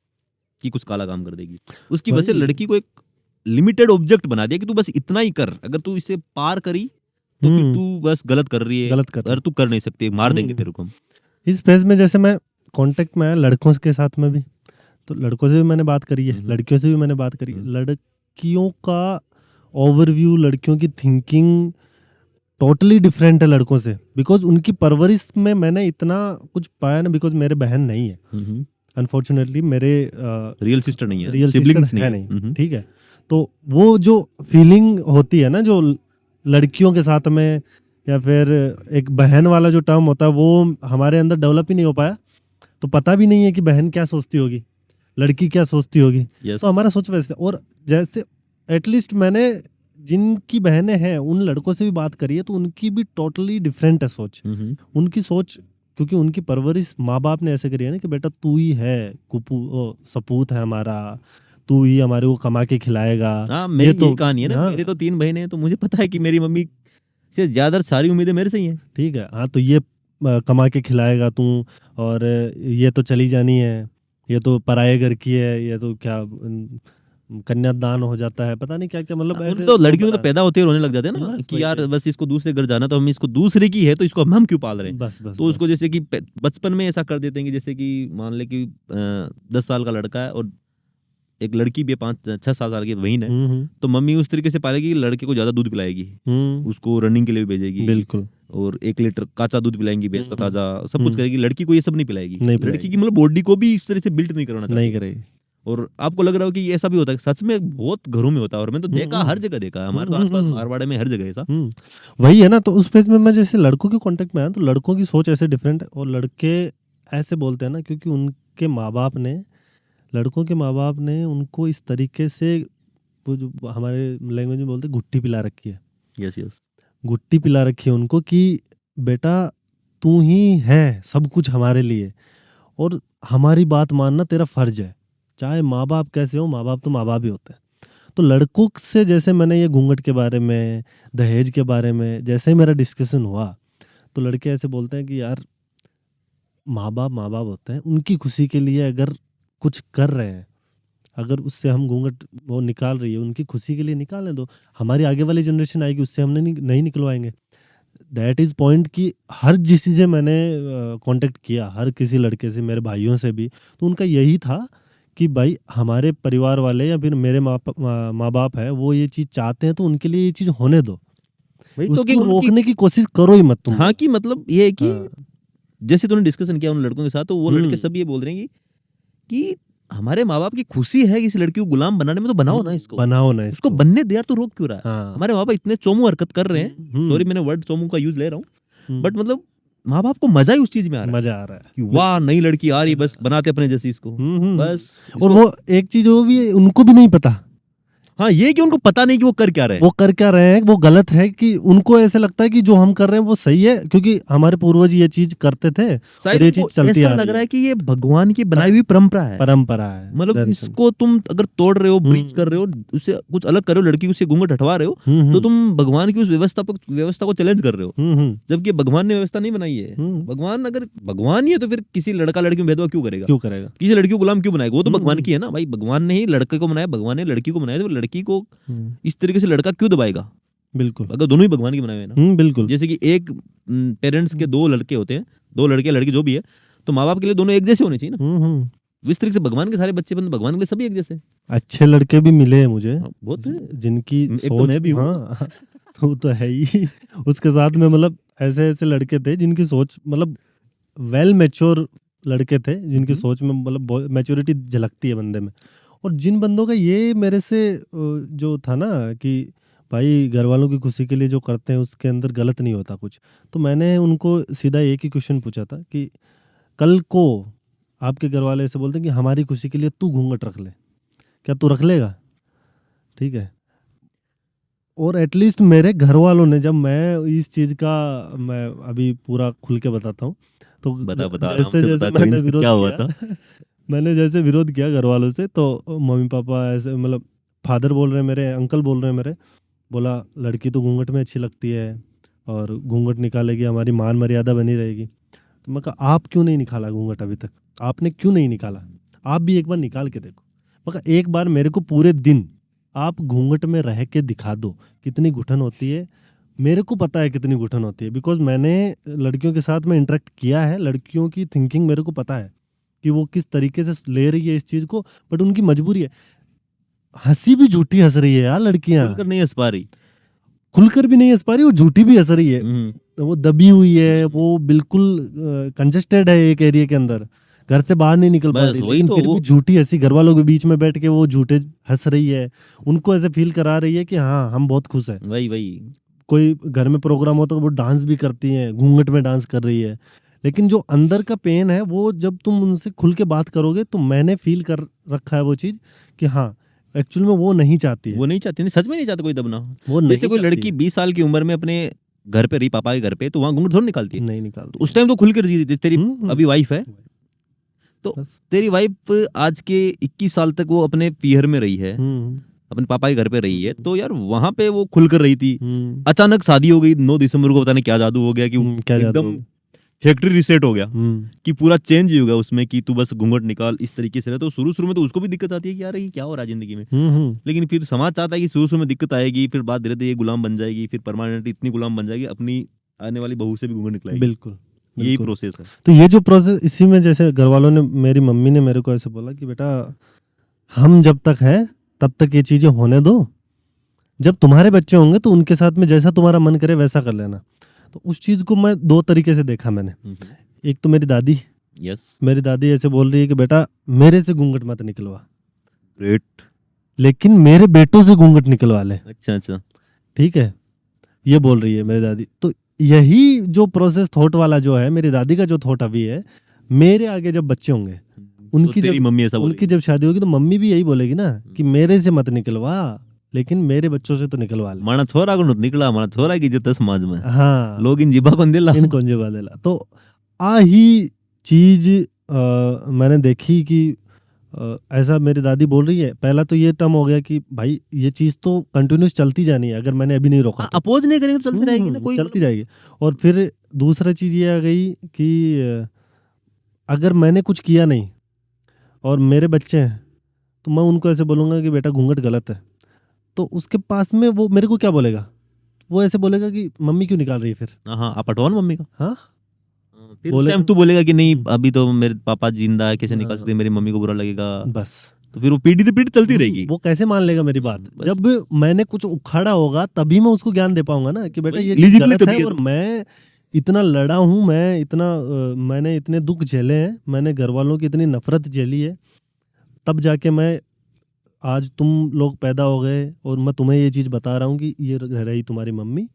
कि कुछ काला काम कर देगी। उसकी वजह से लड़की को एक लिमिटेड ऑब्जेक्ट बना दिया कि तू बस इतना ही कर, अगर तू इसे पार करी तो फिर तू बस गलत कर रही है, अगर तू कर नहीं सकती मार देंगे तेरे को। इस फेज में जैसे मैं कांटेक्ट में आया लड़कों के साथ में भी, तो लड़कों से भी मैंने बात करी है, लड़कियों से भी मैंने बात करी है। लड़कियों का ओवरव्यू, लड़कियों की थिंकिंग टोटली डिफरेंट है लड़कों से, बिकॉज उनकी परवरिश में मैंने इतना कुछ पाया ना, बिकॉज मेरे बहन नहीं है अनफॉर्चुनेटली, मेरे रियल सिस्टर नहीं है, रियल सिबलिंग्स है नहीं नहीं, ठीक है। तो वो जो फीलिंग होती है ना, जो लड़कियों के साथ में, या फिर एक बहन वाला जो टर्म होता है, वो हमारे अंदर डेवलप ही नहीं हो पाया। तो पता भी नहीं है कि बहन क्या सोचती होगी, लड़की क्या सोचती होगी। यस तो हमारा सोच वैसे, और जैसे एटलीस्ट मैंने जिनकी बहनें हैं उन लड़कों से भी बात करी है, तो उनकी भी टोटली डिफरेंट है सोच। उनकी सोच, क्योंकि उनकी परवरिश माँ बाप ने ऐसे करी है ना कि बेटा तू ही है सपूत है हमारा, तू ही हमारे को कमा के खिलाएगा। हाँ, मेरी ये तो यही कहानी है ना, हाँ, मेरे तो 3 बहनें हैं, तो मुझे पता है कि मेरी मम्मी से ज्यादा सारी उम्मीदें मेरे से ही हैं। ठीक है। हाँ, तो ये कमा के खिलाएगा तू, और ये तो चली जानी है, ये तो पराये घर की है, ये तो क्या कन्यादान हो जाता है, पता नहीं क्या क्या, मतलब उन ऐसे तो वो लड़कियों को तो बता। पैदा होते ही रोने लग जाते हैं ना बस कि वही यार है। बस इसको दूसरे घर जाना, तो हम इसको दूसरे की है तो इसको हम क्यों पाल रहे हैं। बस बस तो उसको जैसे कि बचपन में ऐसा कर देते हैं कि जैसे कि मान ले कि 10 साल का लड़का है और एक लड़की भी 5-6-7 साल की बहन है, तो मम्मी उस तरीके से पालेगी कि लड़के को ज्यादा दूध पिलाएगी, उसको रनिंग के लिए भी भेजेगी, बिल्कुल और 1 लीटर काचा दूध पिलाएंगी भैंस का ताजा, सब कुछ हम्म। करेगी। लड़की को ये सब नहीं पिलाएगी, नहीं लड़की पिलाएगी। की मतलब बॉडी को भी इस तरह से बिल्ड नहीं करवाना नहीं चाहती। करेगी। और आपको लग रहा हो कि ये ऐसा भी होता है, सच में बहुत घरों में होता है, और मैं तो देखा, हर जगह देखा है, हमारे तो आसपास मारवाड़ में हर जगह ऐसा। वही है ना। तो उस फेज में मैं जैसे लड़कों के कांटेक्ट में आया, तो लड़कों की सोच ऐसे डिफरेंट है, और लड़के ऐसे बोलते हैं ना, क्योंकि उनके माँ बाप ने, लड़कों के माँ बाप ने उनको इस तरीके से, वो जो हमारे लैंग्वेज में बोलते हैं, गुट्टी पिला रखी है। यस यस, गुट्टी पिला रखी है उनको कि बेटा तू ही है सब कुछ हमारे लिए, और हमारी बात मानना तेरा फर्ज है, चाहे माँ बाप कैसे हो, माँ बाप तो माँ बाप ही होते हैं। तो लड़कों से जैसे मैंने ये घूंघट के बारे में, दहेज के बारे में जैसे ही मेरा डिस्कशन हुआ, तो लड़के ऐसे बोलते हैं कि यार माँ बाप होते हैं, उनकी खुशी के लिए अगर कुछ कर रहे हैं, अगर उससे हम घूंघट वो निकाल रही है, उनकी खुशी के लिए निकालने दो, हमारी आगे वाली जनरेशन आएगी, उससे हमने नहीं निकलवाएंगे। दैट इज़ पॉइंट कि हर किसी से मैंने कांटेक्ट किया, हर किसी लड़के से, मेरे भाइयों से भी, तो उनका यही था कि भाई हमारे परिवार वाले या फिर मेरे माँ बाप है, वो ये चीज़ चाहते हैं, तो उनके लिए ये चीज़ होने दो, वही तो कि उसको रोकने की कोशिश करो ही मत तुम। हाँ, कि मतलब ये है कि हाँ। जैसे तूने डिस्कशन किया उन लड़कों के साथ, तो वो लड़के सब ये बोल रहे हैं कि हमारे माँ बाप की खुशी है कि इस लड़की को गुलाम बनाने में, तो बनाओ ना इसको, बनाओ ना इसको बनने दे यार, तो रोक क्यों रहा है। हाँ। हमारे माँ बाप इतने चोमू हरकत कर रहे हैं, सॉरी मैंने वर्ड चोमू का यूज ले रहा हूँ, बट मतलब माँ बाप को मजा ही उस चीज में आ रहा है, मजा आ रहा है कि वाह नई लड़की आ रही, बस बनाते अपने जैसी इसको, बस। और वो एक चीज वो भी उनको भी नहीं पता, हाँ, ये कि उनको पता नहीं कि वो कर क्या रहे हैं, वो कर क्या रहे हैं, वो गलत है, कि उनको ऐसे लगता है कि जो हम कर रहे हैं वो सही है, क्योंकि हमारे पूर्वज ये चीज करते थे, और ये चीज चलती ऐसा लग रहा है कि ये भगवान की बनाई हुई परंपरा है, मतलब इसको तुम अगर तोड़ रहे हो, ब्रीच कर रहे हो, उससे कुछ अलग कर रहे हो, लड़की उससे घूंघट हटवा रहे हो, तो तुम भगवान की उस व्यवस्था को चैलेंज कर रहे हो, जबकि भगवान ने व्यवस्था नहीं बनाई है। भगवान अगर भगवान ही है तो फिर किसी लड़का लड़की में भेदभाव क्यों करेगा, किसी लड़की को गुलाम क्यों बनाएगा, वो तो भगवान की है ना भाई, भगवान ने ही लड़के को बनाया, भगवान ने लड़की को बनाया, तो लड़की को इस तरीके से लड़का क्यों दबाएगा। बिल्कुल, अगर दोनों ही भगवान की बनाए हुए ना, बिल्कुल, जैसे कि एक पेरेंट्स के 2 लड़के होते हैं, 2 लड़के लड़की जो भी है, तो माँ बाप के लिए दोनों एक जैसे होने चाहिए ना। इस तरीके से भगवान के सारे बच्चे बन, भगवान के लिए सभी एक जैसे। अच्छे लड़के भी मिले हैं मुझे, बहुत जिनकी एक तो मैं भी हूँ। हाँ, तो है ही। उसके साथ में मतलब ऐसे ऐसे लड़के थे जिनकी सोच मतलब वेल मैच्योर लड़के थे, जिनकी सोच में मतलब मैच्योरिटी झलकती है बंदे में। और जिन बंदों का ये मेरे से जो था ना कि भाई घर वालों की खुशी के लिए जो करते हैं उसके अंदर गलत नहीं होता कुछ, तो मैंने उनको सीधा एक ही क्वेश्चन पूछा था कि कल को आपके घर वाले ऐसे बोलते हैं कि हमारी खुशी के लिए तू घूंघट रख ले, क्या तू रख लेगा? ठीक है। और एटलीस्ट मेरे घर वालों ने, जब मैं इस चीज़ का, मैं अभी पूरा खुल के बताता हूँ, तो बता जैसे जैसे मैंने विरोध क्या हुआ किया था। मैंने जैसे विरोध किया घर वालों से, तो मम्मी पापा ऐसे मतलब फादर बोल रहे हैं, मेरे अंकल बोल रहे हैं मेरे, बोला लड़की तो घूंघट में अच्छी लगती है, और घूंघट निकालेगी हमारी मान मर्यादा बनी रहेगी। तो मैं कहा आप क्यों नहीं निकाला घूंघट अभी तक, आपने क्यों नहीं निकाला, आप भी एक बार निकाल के देखो। मैं कहा एक बार मेरे को पूरे दिन आप घूंघट में रह के दिखा दो कितनी घुटन होती है, मेरे को पता है कितनी घुटन होती है, बिकॉज मैंने लड़कियों के साथ में इंटरेक्ट किया है, लड़कियों की थिंकिंग मेरे को पता है कि वो किस तरीके से ले रही है इस चीज़ को, बट उनकी मजबूरी है। हंसी भी झूठी हंस रही है यार लड़कियां, नहीं हंस पा रही, खुलकर भी नहीं हंस पा रही, वो झूठी भी हंस रही है, वो दबी हुई है, वो बिल्कुल कंजेस्टेड है एक एरिया के अंदर, घर से बाहर नहीं निकल पा बस रही, वही लेकिन तो फिर वो भी झूठी हंसी, घर वालों के बीच में बैठ के वो झूठे हंस रही है, उनको ऐसे फील करा रही है कि हाँ हम बहुत खुश हैं। वही कोई घर में प्रोग्राम हो तो वो डांस भी करती हैं, घूंघट में डांस कर रही है, लेकिन जो अंदर का पेन है वो जब तुम उनसे खुल के बात करोगे तो मैंने फील कर रखा है वो चीज़ कि हाँ एक्चुअल में वो नहीं चाहती है, वो नहीं चाहती, नहीं, सच में नहीं चाहता कोई दबना। वो जैसे नहीं कोई चाहती लड़की है, 20 साल की उम्र में अपने घर पे रही, पापा के घर पे, तो वहाँ घूंघट थोड़ी निकालती है। नहीं तो निकालती उस टाइम तो खुल कर जी रही थी। तेरी हम्म। अभी वाइफ है, तो बस तेरी वाइफ आज के 21 साल तक वो अपने पीहर में रही है, हम्म अपने पापा के घर पे रही है, तो यार वहां पे वो खुल कर रही थी। हम्म अचानक शादी हो गई 9 दिसंबर को, पता नहीं क्या जादू हो गया कि वो क्या जादू हो एकदम गया? फैक्ट्री रीसेट हो गया, हम्म कि पूरा चेंज ही हो गया उसमें, कि तू बस घूंघट निकाल इस तरीके से रहे। तो शुरू में तो उसको भी दिक्कत आती है कि यार ये क्या हो रहा है जिंदगी में, लेकिन फिर समाज चाहता है कि शुरू में दिक्कत आएगी, फिर बाद धीरे धीरे ये गुलाम बन जाएगी, फिर परमानेंट इतनी गुलाम बन जाएगी अपनी आने वाली बहू से भी घूंघट निकलाएगी। बिल्कुल यही बिल्कुल। प्रोसेस है। तो ये जो प्रोसेस, इसी में जैसे घर वालों ने, मेरी मम्मी ने मेरे को ऐसे बोला कि बेटा हम जब तक हैं तब तक ये चीजें होने दो, जब तुम्हारे बच्चे होंगे तो उनके साथ में जैसा तुम्हारा मन करे वैसा कर लेना। तो उस चीज को मैं दो तरीके से देखा मैंने। एक तो मेरी दादी, यस, मेरी दादी ऐसे बोल रही है कि बेटा मेरे से घूंघट मत निकलवा, ग्रेट, लेकिन मेरे बेटों से घूंघट निकलवा ले, अच्छा, ठीक है, ये बोल रही है मेरी दादी। तो यही जो प्रोसेस थॉट वाला जो है, मेरी दादी का जो थॉट अभी है, मेरे आगे जब बच्चे होंगे, उनकी तो तेरी मम्मी ऐसा उनकी बोलेगी। जब शादी होगी तो मम्मी भी यही बोलेगी ना कि मेरे से मत निकलवा, लेकिन मेरे बच्चों से तो निकलवा ले। माना छोरा को नत निकला, माना छोरा की इज्जत है समाज में, हाँ, लोग इन जिबा को दिला। इनको जेबा देला। तो आ ही चीज मैंने देखी कि ऐसा मेरी दादी बोल रही है। पहला तो ये टर्म हो गया कि भाई ये चीज तो कंटिन्यूस चलती जानी है, अगर मैंने अभी नहीं रोका तो अपोज नहीं करेंगे तो चलती रहेगी ना, कोई चलती जाएगी। और फिर दूसरा चीज ये आ गई कि अगर मैंने कुछ किया नहीं और मेरे बच्चे हैं तो मैं उनको ऐसे बोलूंगा कि बेटा घूंघट गलत है, तो उसके पास में वो मेरे को क्या बोलेगा, वो ऐसे बोलेगा कि मम्मी क्यों निकाल रही है फिर। हाँ, आप हटवाओ ना मम्मी का। हाँ, फिर उस बोले टाइम तो- तू बोलेगा कि नहीं अभी तो मेरे पापा जिंदा है, कैसे निकाल हाँ। सकते, मेरी मम्मी को बुरा लगेगा, बस तो फिर वो पीढ़ी तो पीढ़ी चलती रहेगी। वो कैसे मान लेगा मेरी बात, बस। जब मैंने कुछ उखाड़ा होगा तभी मैं उसको ज्ञान दे पाऊंगा ना कि बेटा वही, ये चीज eligible गलत तभी है, है और तो। मैं इतना लड़ा हूँ, मैं इतना मैंने इतने दुख झेले हैं, मैंने घर वालों की इतनी नफरत झेली है, तब जाके मैं आज तुम लोग पैदा हो गए और मैं तुम्हें ये चीज बता रहा हूँ कि ये रह रही तुम्हारी मम्मी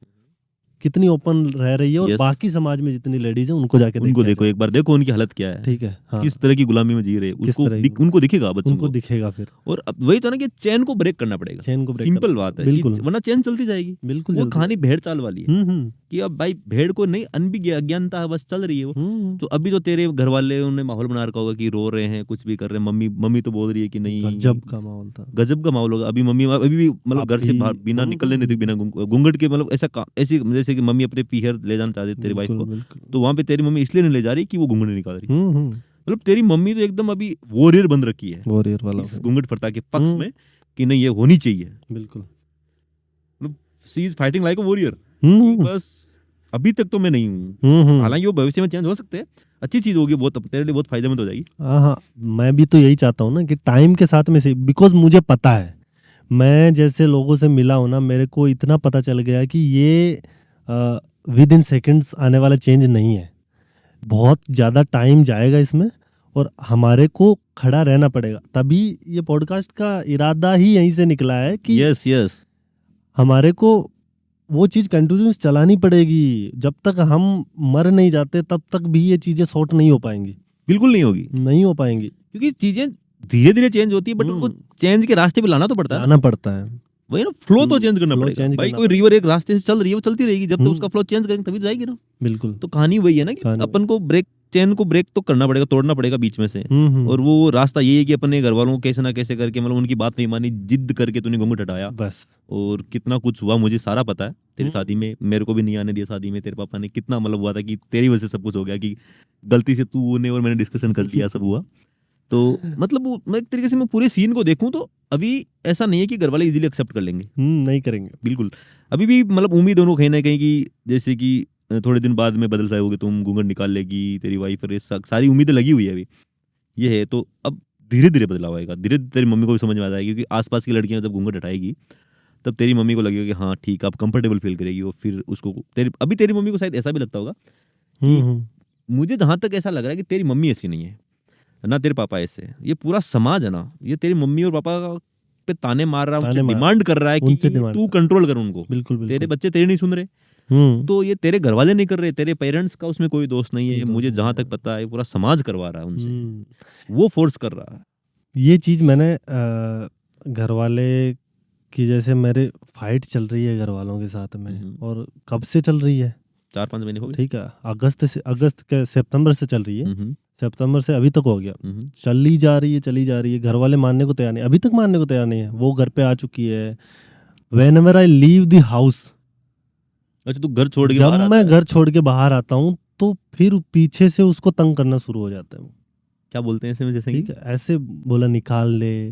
कितनी ओपन रह रही है, और Yes. बाकी समाज में जितनी लेडीज हैं उनको जाके उनको देख के आ देखो, एक बार देखो उनकी हालत क्या जाओ। है, ठीक है, हाँ, किस तरह की गुलामी में जी रहे हैं, किस उसको तरह की- उनको दिखेगा बच्चों उनको को। दिखेगा फिर और अब वही तो ना कि चैन को ब्रेक करना पड़ेगा, चैन को ब्रेक सिंपल करना बात है पड़ेगा। कि बिल्कुल वरना चैन चलती जाएगी। बिल्कुल वो जल्दी। कहानी भेड़ चाल वाली है हम्म कि अब भाई भेड़ को नहीं अनभिज्ञ अज्ञानता है, बस चल रही है वो। हम्म तो अभी तो तेरे घर वाले उन्होंने माहौल बना रखा होगा कि रो रहे हैं, कुछ भी कर रहे हैं, मम्मी तो बोल रही है कि नहीं, गजब का माहौल था। गजब का माहौल होगा। अभी मम्मी अभी भी मतलब घर से अभी- बाहर बिना निकलने नहीं दी, बिना घूंघट के, मतलब ऐसी जैसे कि मम्मी अपने पीहर ले जाना चाहती है तेरी वाइफ बिल्कुल को, बिल्कुल। तो वहां पे तेरी मम्मी इसलिए नहीं ले जा रही कि वो घूंघट नहीं निकाल रही। हम्म, मतलब तेरी मम्मी तो एकदम अभी वॉरियर बन रखी है वॉरियर वाला इस हो। घूंघट प्रथा के पक्ष हम्म। में, कि नहीं ये होनी चाहिए। बिल्कुल। मतलब she is fighting like a warrior. हम्म बस अभी तक तो मैं नहीं हूँ, हम्म। हालांकि वो भविष्य में चेंज हो सकते हैं, अच्छी चीज होगी, बहुत तेरे लिए बहुत फायदेमंद हो जाएगी। हाँ, मैं भी तो यही चाहता हूँ ना कि टाइम के साथ में से, बिकॉज मुझे पता है, मैं जैसे लोगों से मिला हूँ ना, मेरे को इतना पता चल गया कि ये विद इन सेकेंड्स आने वाला चेंज नहीं है, बहुत ज़्यादा टाइम जाएगा इसमें, और हमारे को खड़ा रहना पड़ेगा। तभी ये पॉडकास्ट का इरादा ही यहीं से निकला है कि यस यस, हमारे को वो चीज़ कंटिन्यूस चलानी पड़ेगी, जब तक हम मर नहीं जाते तब तक भी ये चीज़ें सॉर्ट नहीं हो पाएंगी, बिल्कुल नहीं होगी, नहीं हो पाएंगी, क्योंकि चीजें धीरे धीरे चेंज होती है, बट उनको चेंज के रास्ते पे लाना तो पड़ता है। आना पड़ता है। वही ना, फ्लो तो चेंज करना flow पड़ेगा change भाई। करना कोई रिवर एक रास्ते से चल रही है, वो चलती रहेगी, जब तक उसका फ्लो चेंज करेंगे तभी तो जाएगी ना। बिल्कुल। तो कहानी वही है ना कि कहानी अपन को चेन को ब्रेक तो करना पड़ेगा, तोड़ना पड़ेगा बीच में से। और वो रास्ता यही है कि अपने घर वालों को कैसे ना कैसे करके, मतलब उनकी बात नहीं मानी, जिद करके तूने घूंघट हटाया, बस। और कितना कुछ हुआ मुझे सारा पता है। तेरी शादी में मेरे को भी नहीं आने दिया, शादी में तेरे पापा ने कितना मतलब हुआ था कि तेरी वजह से सब कुछ हो गया, कि गलती से तूने और मैंने डिस्कशन कर लिया, सब हुआ। तो मतलब मैं एक तरीके से मैं पूरे सीन को देखूं तो अभी ऐसा नहीं है कि घर वाले इजीली एक्सेप्ट कर लेंगे, नहीं करेंगे बिल्कुल। अभी भी मतलब उम्मीद दोनों कहीं ना कहीं की, जैसे कि थोड़े दिन बाद में बदल जाओगे तुम, घूंघट निकाल लेगी तेरी वाइफ, और सारी उम्मीदें लगी हुई है अभी ये है। तो अब धीरे धीरे बदलाव आएगा, धीरे धीरे तेरी मम्मी को भी समझ में आ जाएगी, क्योंकि आसपास की लड़कियां जब घूंघट हटाएगी तब तेरी मम्मी को लगेगा कि हाँ ठीक, आप कंफर्टेबल फील करेगी वो। फिर उसको अभी तेरी मम्मी को शायद ऐसा भी लगता होगा, मुझे जहाँ तक ऐसा लग रहा है कि तेरी मम्मी ऐसी नहीं है ना, तेरे पापा ऐसे हैं, ये पूरा समाज है ना, ये तेरी मम्मी और पापा पे ताने मार रहा है, उनसे डिमांड कर रहा है कि तू कंट्रोल कर उनको। बिल्कुल तेरे बच्चे तेरे नहीं सुन रहे, तो ये तेरे घर वाले नहीं कर रहे, तेरे पेरेंट्स का उसमें कोई दोष नहीं है। मुझे जहां तक पता है पूरा समाज करवा रहा है उनसे, वो फोर्स कर रहा है। ये चीज मैंने घर वाले की, जैसे मेरे फाइट चल रही है घर वालों के साथ में, और कब से चल रही है, 4-5 महीने हो गए। ठीक है, अगस्त के सितंबर से चल रही है, सितंबर से अभी तक हो गया, चली जा रही है। घर वाले मानने को तैयार नहीं, अभी तक मानने को तैयार नहीं है। वो घर पे आ चुकी है। Whenever I leave the house, अच्छा तू घर छोड़ के जब बाहर मैं घर छोड़ के बाहर आता हूँ तो फिर पीछे से उसको तंग करना शुरू हो जाता है। क्या बोलते हैं ऐसे में, जैसे ठीक है, ऐसे बोला निकाल ले,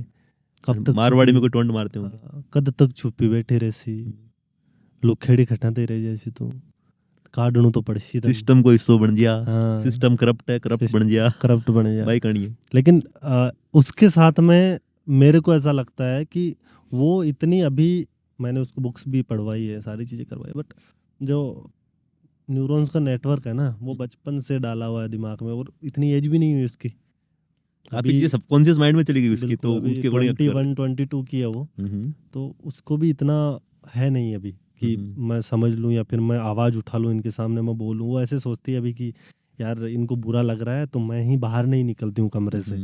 कब तक मारवाड़ी में कोई टोंट मारते होंगे, कद तक छुपी बैठे रहसी, लुखेड़ी खटाते रह जैसी तू, काटणू तो पड़सी, सिस्टम को हिस्सो बन गया, सिस्टम करप्ट है, करप्ट बन गया भाई करनी है। लेकिन उसके साथ में मेरे को ऐसा लगता है कि वो इतनी, अभी मैंने उसको बुक्स भी पढ़वाई है, सारी चीज़ें करवाई, बट जो न्यूरॉन्स का नेटवर्क है ना, वो बचपन से डाला हुआ है दिमाग में, और इतनी एज भी नहीं हुई उसकी, अभी सबकॉन्शियस माइंड में चली गई उसकी, तो उसके अकॉर्डिंग 21-22 की है वो, तो उसको भी इतना है नहीं अभी कि मैं समझ लूँ या फिर मैं आवाज़ उठा लूँ इनके सामने, मैं बोलूँ। वो ऐसे सोचती है अभी कि यार इनको बुरा लग रहा है तो मैं ही बाहर नहीं निकलती हूँ कमरे से,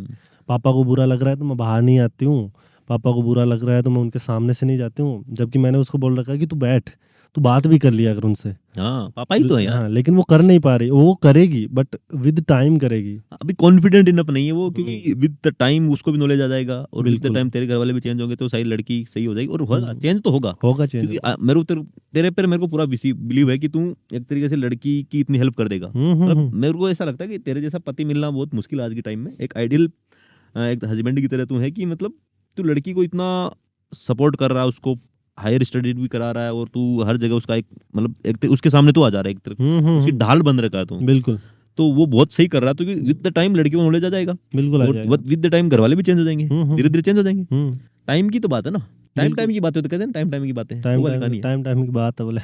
पापा को बुरा लग रहा है तो मैं बाहर नहीं आती हूँ, पापा को बुरा लग रहा है तो मैं उनके सामने से नहीं जाती हूँ। जबकि मैंने उसको बोल रखा है कि तू बैठ, तू बात भी कर लिया अगर उनसे, हाँ पापा ही तो है यार। हाँ, लेकिन वो कर नहीं पा रही, वो करेगी बट विद टाइम करेगी। अभी कॉन्फिडेंट इनफ नहीं है वो, क्योंकि विद द टाइम उसको भी नॉलेज आ जाएगा, और विद द टाइम तेरे घर वाले भी चेंज होंगे, तो सही लड़की सही हो जाएगी, और होगा चेंज तो होगा चेंज। क्योंकि तेरे पर मेरे को पूरा बिलीव है कि तू एक तरीके से लड़की की इतनी हेल्प कर देगा। मतलब मेरे को ऐसा लगता है कि तेरे जैसा पति मिलना बहुत मुश्किल आज के टाइम में, एक आइडियल एक हस्बैंड की तरह तू है, कि मतलब तू लड़की को इतना सपोर्ट कर रहा है, उसको हायर स्टडी भी करा रहा है, और तू हर जगह उसका एक मतलब एक उसके सामने तू आ जा रहा है, एक तरह उसकी ढाल बन रखा है तू। बिल्कुल, तो वो बहुत सही कर रहा है, क्योंकि विद द टाइम लड़की को नॉलेज आ जाएगा, बिल्कुल आ जाएगा, विद द टाइम घर वाले भी चेंज हो जाएंगे, धीरे धीरे चेंज हो जाएंगे। टाइम की तो बात है ना, टाइम की बात है, तो कहते हैं टाइम की बातें, टाइम की बात है, बोले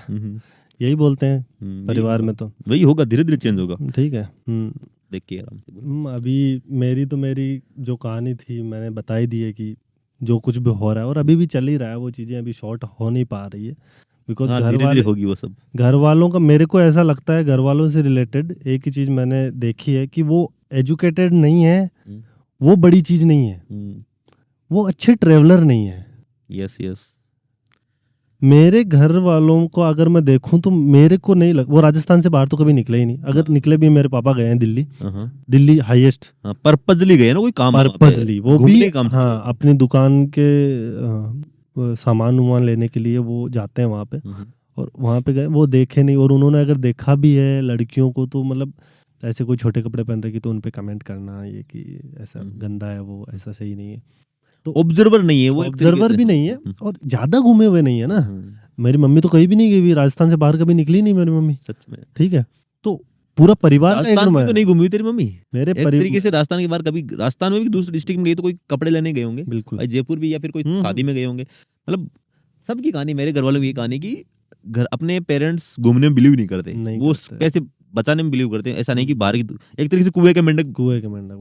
यही बोलते हैं परिवार में, तो वही होगा, धीरे धीरे चेंज होगा। ठीक है, देख के आराम से। अभी मेरी जो कहानी थी मैंने बताई दी है कि जो कुछ भी हो रहा है और अभी भी चल ही रहा है, वो चीज़ें अभी शॉर्ट हो नहीं पा रही है, बिकॉज धीरे-धीरे होगी वो सब। घर वालों का, मेरे को ऐसा लगता है घर वालों से रिलेटेड एक ही चीज़ मैंने देखी है कि वो एजुकेटेड नहीं है, वो बड़ी चीज़ नहीं है, वो अच्छे ट्रेवलर नहीं है। यस मेरे घर वालों को अगर मैं देखूं तो मेरे को नहीं वो राजस्थान से बाहर तो कभी निकले ही नहीं, अगर निकले भी मेरे पापा गए हैं दिल्ली हाईएस्ट, पर्पजली गए ना, कोई काम पर्पजली, वो भी हाँ अपनी दुकान के सामान लेने के लिए वो जाते हैं वहाँ पे, और वहाँ पे गए, वो देखे नहीं, और उन्होंने अगर देखा भी है लड़कियों को तो मतलब ऐसे कोई छोटे कपड़े पहन रहे कि तो उन पे कमेंट करना ये कि ऐसा गंदा है, वो ऐसा सही नहीं है, तो ऑब्जर्वर नहीं है वो, ऑब्जर्वर भी नहीं है, और ज्यादा घूमे हुए नहीं है ना। मेरी मम्मी तो कहीं भी नहीं गई, राजस्थान से बाहर कभी निकली नहीं मेरी मम्मी, सच में, ठीक है, तो पूरा परिवार राजस्थान में तो नहीं घूमी तेरी मम्मी, मेरे तरीके से राजस्थान के बाहर कभी, राजस्थान में भी दूसरे डिस्ट्रिक्ट में गई तो कोई कपड़े लेने गए होंगे, बिल्कुल, जयपुर भी, या फिर कोई शादी में गए होंगे, मतलब सबकी कहानी, मेरे घर वालों की कहानी की घर अपने पेरेंट्स घूमने में बिलीव नहीं करते, वो पैसे बचाने में बिलीव करते हैं। ऐसा नहीं कि बाहर की, एक तरीके से कुएं के मेंढक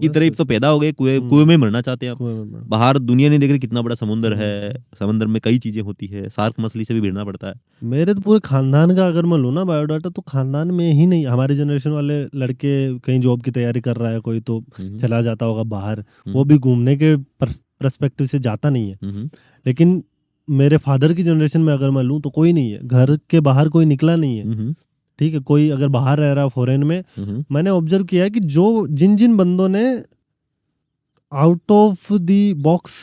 की तरह तो पैदा हो गए, कुएं में मरना चाहते हैं आप। बाहर दुनिया नहीं देख रही कितना बड़ा समुद्र है, समुद्र में कई चीजें होती है, शार्क मछली से भी भिड़ना पड़ता है। मेरे तो पूरे खानदान का अगर मैं लूँ ना बायोडाटा, तो खानदान में ही नहीं, हमारे जनरेशन वाले लड़के कहीं जॉब की तैयारी कर रहा है, कोई तो चला जाता होगा बाहर, वो भी घूमने के पर्सपेक्टिव से जाता नहीं है, लेकिन मेरे फादर की जनरेशन में अगर मैं लूँ तो कोई नहीं है, घर के बाहर कोई निकला नहीं है, ठीक है, कोई अगर बाहर रह रहा फॉरेन में, मैंने ऑब्जर्व किया है कि जिन बंदों ने आउट ऑफ द बॉक्स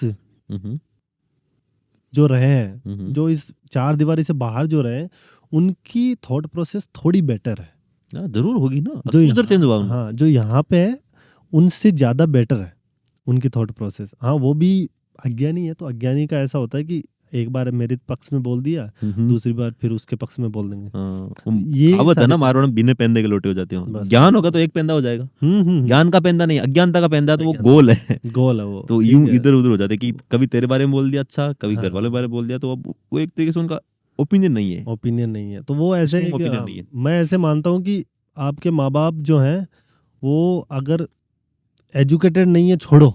जो रहे हैं, जो इस चार दीवारी से बाहर जो रहे हैं, उनकी थॉट प्रोसेस थोड़ी बेटर है। जरूर होगी ना, जो उधर चेंज हुआ, हाँ, जो यहाँ पे है उनसे ज्यादा बेटर है उनकी थॉट प्रोसेस। हाँ, वो भी अज्ञानी है, तो अज्ञानी का ऐसा होता है कि एक बार मेरे पक्ष में बोल दिया, दूसरी बार फिर उसके पक्ष में बोल देंगे। ये कहावत है ना, मारवाड़ में बिना पेंदे के लोटे हो जाते हो। बस, ज्ञान बस। होगा तो एक पेंदा हो जाएगा, हम्म। ज्ञान का पेंदा नहीं, अज्ञानता का पेंदा है, तो वो अज्ञानता। गोल है। गोल है वो, तो ठीक यूं है। इधर उधर हो जाते कि कभी तेरे बारे में बोल दिया अच्छा, कभी हाँ। घर वालों के बारे में बोल दिया, तो अब वो एक तरीके से उनका ओपिनियन नहीं है, ओपिनियन नहीं है। तो वो ऐसे है स्ट्रॉन्ग कि ओपिनियन नहीं है। मैं ऐसे मानता हूँ कि आपके माँ बाप जो हैं वो अगर एजुकेटेड नहीं है, छोड़ो,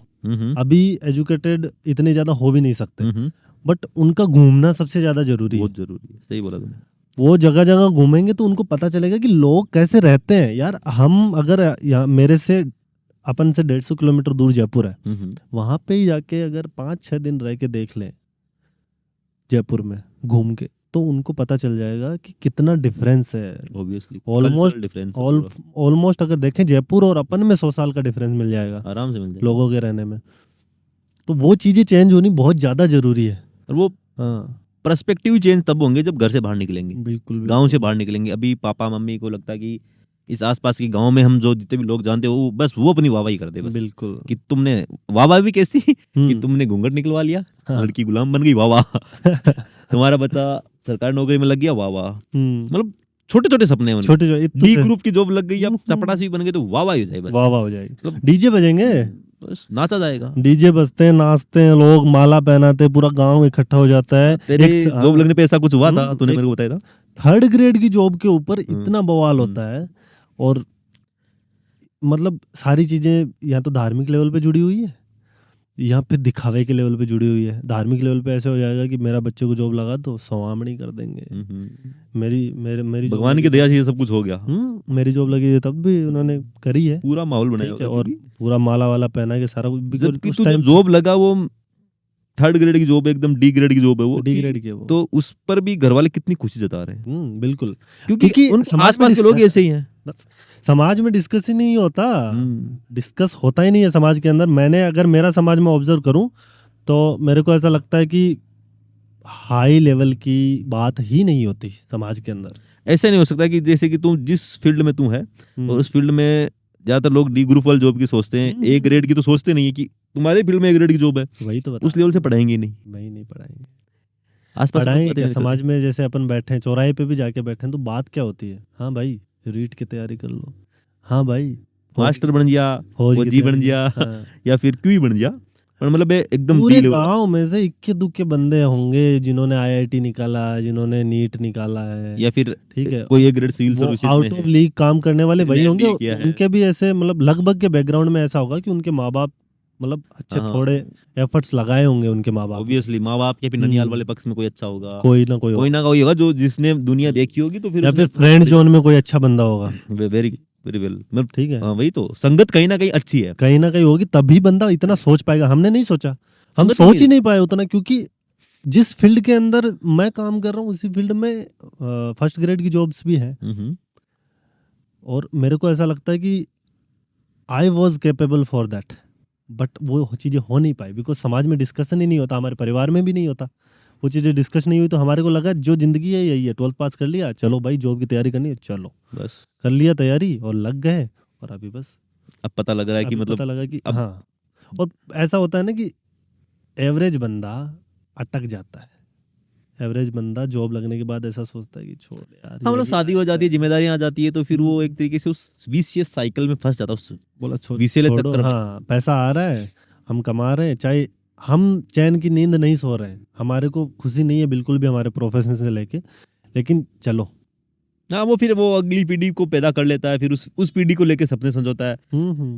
अभी एजुकेटेड इतने ज्यादा हो भी नहीं सकते, बट उनका घूमना सबसे ज्यादा जरूरी है। बहुत जरूरी है, सही बोला तुमने। वो जगह जगह घूमेंगे तो उनको पता चलेगा कि लोग कैसे रहते हैं। यार हम अगर यहाँ मेरे से अपन से 150 किलोमीटर दूर जयपुर है, वहां पे ही जाके अगर 5-6 दिन रह के देख लें जयपुर में घूम के, तो उनको पता चल जाएगा कि कितना डिफरेंस है। ऑब्वियसली ऑलमोस्ट डिफरेंस ऑलमोस्ट अगर देखें जयपुर और अपन में 100 साल का डिफरेंस मिल जाएगा आराम से मिल जाएगा लोगों के रहने में। तो वो चीजें चेंज होनी बहुत ज्यादा जरूरी है। और वो हाँ, पर्सपेक्टिव चेंज तब होंगे जब घर से बाहर निकलेंगे, बिल्कुल गांव से बाहर निकलेंगे। अभी पापा मम्मी को लगता है कि इस आसपास के गांव में हम जो जितने भी लोग जानते हो वो बस वो अपनी वाहवाही करते बस, बिल्कुल कि तुमने वाहवाही भी कैसी कि हम्म, तुमने घूंघट निकलवा लिया, हाँ। लड़की गुलाम बन गई, वाह वाह। तुम्हारा बच्चा सरकारी नौकरी में लग गया, वाह वाह। मतलब छोटे छोटे सपने हैं उनके। छोटे छोटे डी ग्रुप की जॉब लग गई या चपड़ासी बन गए तो वाह वाह हो जाए बस, वाह वाह हो जाएगी। मतलब डीजे बजेंगे, बस नाचा जाएगा। डीजे बजते हैं, नाचते हैं लोग, माला पहनाते हैं, पूरा गांव इकट्ठा हो जाता है। तेरे हाँ, जॉब लगने पे ऐसा कुछ हुआ था, हम्म, तूने मेरे को बताया था। 3rd ग्रेड की जॉब के ऊपर इतना बवाल होता है। और मतलब सारी चीजें यहाँ तो धार्मिक लेवल पे जुड़ी हुई है, यहाँ फिर दिखावे के लेवल पे जुड़ी हुई है। धार्मिक लेवल पे ऐसे हो जाएगा कि मेरा बच्चे को जॉब लगा तो सवामणी कर देंगे। मेरी job भगवान लगी की दया से ये सब कुछ हो गया, मेरी जॉब लगी थी तब भी उन्होंने करी है, पूरा माहौल बनाया ठीक है। होगा, और क्योंकि पूरा माला वाला पहना के सारा कुछ जबकि उस तू टाइम जॉब लगा वो 3rd ग्रेड की जॉब है, एकदम डी ग्रेड की जॉब है वो, डी ग्रेड की है वो। तो उस पर भी घर वाले कितनी खुशी जता रहे हैं, बिल्कुल, क्योंकि उन समाज में आसपास के लोग ऐसे ही हैं। समाज में डिस्कस ही नहीं होता, डिस्कस होता ही नहीं है समाज के अंदर। मैंने अगर मेरा समाज में ऑब्जर्व करूं तो मेरे को ऐसा लगता है कि हाई लेवल की बात ही नहीं होती समाज के अंदर। ऐसा नहीं हो सकता कि जैसे कि तुम जिस फील्ड में तू है और उस फील्ड में ज्यादातर लोग डी ग्रुप वाली जॉब की सोचते हैं, ए ग्रेड की तो सोचते नहीं है कि तुम्हारे फील्ड में ए ग्रेड की जॉब है, वही तो बता, उस लेवल से पढ़ाएंगे नहीं, वही नहीं पढ़ाएंगे। आसपास पढ़ाएंगे क्या? समाज में जैसे अपन बैठे हैं, चौराहे पे भी जाके बैठे हैं, तो बात क्या होती है? हाँ भाई रीट की तैयारी कर लो, हाँ भाई मास्टर बन जा, फौजी बन जा, हाँ। या फिर क्यों बन जा, पर मतलब एकदम पूरे गांव में से इक्के दुक्के बंदे होंगे जिन्होंने IIT निकाला, जिन्होंने नीट निकाला है, या फिर ठीक है, कोई एक ग्रेड सिविल सर्विसेज में आउट ऑफ लीग काम करने वाले वही जिन्होंने होंगे। MBA किया है। उनके भी ऐसे मतलब लगभग के बैकग्राउंड में ऐसा होगा कि उनके माँ बाप मतलब अच्छे हाँ। थोड़े एफर्ट्स लगाए होंगे उनके माँ बाप। ऑब्वियसली माँ बाप के, फिर ननियाल वाले पक्ष में कोई अच्छा होगा, कोई ना कोई होगा जो जिसने दुनिया देखी होगी, तो फिर या फिर फ्रेंड जोन में कोई अच्छा बंदा होगा, वेरी वेरी वेल, मतलब ठीक है। हाँ, वही तो संगत कहीं ना कहीं अच्छी है, कहीं ना कहीं होगी, तभी बंदा इतना सोच पाएगा। हमने नहीं सोचा, हम संगत सोच नहीं- ही नहीं पाए उतना, क्योंकि जिस फील्ड के अंदर मैं काम कर रहा हूँ उसी फील्ड में 1st ग्रेड की जॉब्स भी हैं, और मेरे को ऐसा लगता है कि I was capable for that, but वो चीज़ें हो नहीं पाई बिकॉज समाज में डिस्कशन ही नहीं होता, हमारे परिवार में भी नहीं होता, वो चीज़ें डिस्कस नहीं हुई। तो हमारे को लगा जो जिंदगी है यही है, 12th पास कर लिया, चलो भाई जॉब की तैयारी करनी है, चलो बस कर लिया तैयारी और लग गए। और अभी बस अब पता लग रहा है कि अभी मतलब पता लगा कि अब- हाँ। और ऐसा होता है ना कि एवरेज बंदा अटक जाता है, एवरेज बंदा जॉब लगने के बाद ऐसा सोचता है कि छोड़ यार, हाँ, मतलब यही शादी हो life जाती है, जिम्मेदारियां आ जाती है, तो फिर वो एक तरीके से उस विशियस साइकिल में फंस जाता है, उस बोला विषैले छोड़ो, चक्कर में। हाँ पैसा आ रहा है, हम कमा रहे हैं, चाहे हम चैन की नींद नहीं सो रहे हैं, हमारे को खुशी नहीं है बिल्कुल भी हमारे प्रोफेशन से लेके, लेकिन चलो। हाँ, वो फिर वो अगली पीढ़ी को पैदा कर लेता है, फिर उस पीढ़ी को लेके सपने संजोता है,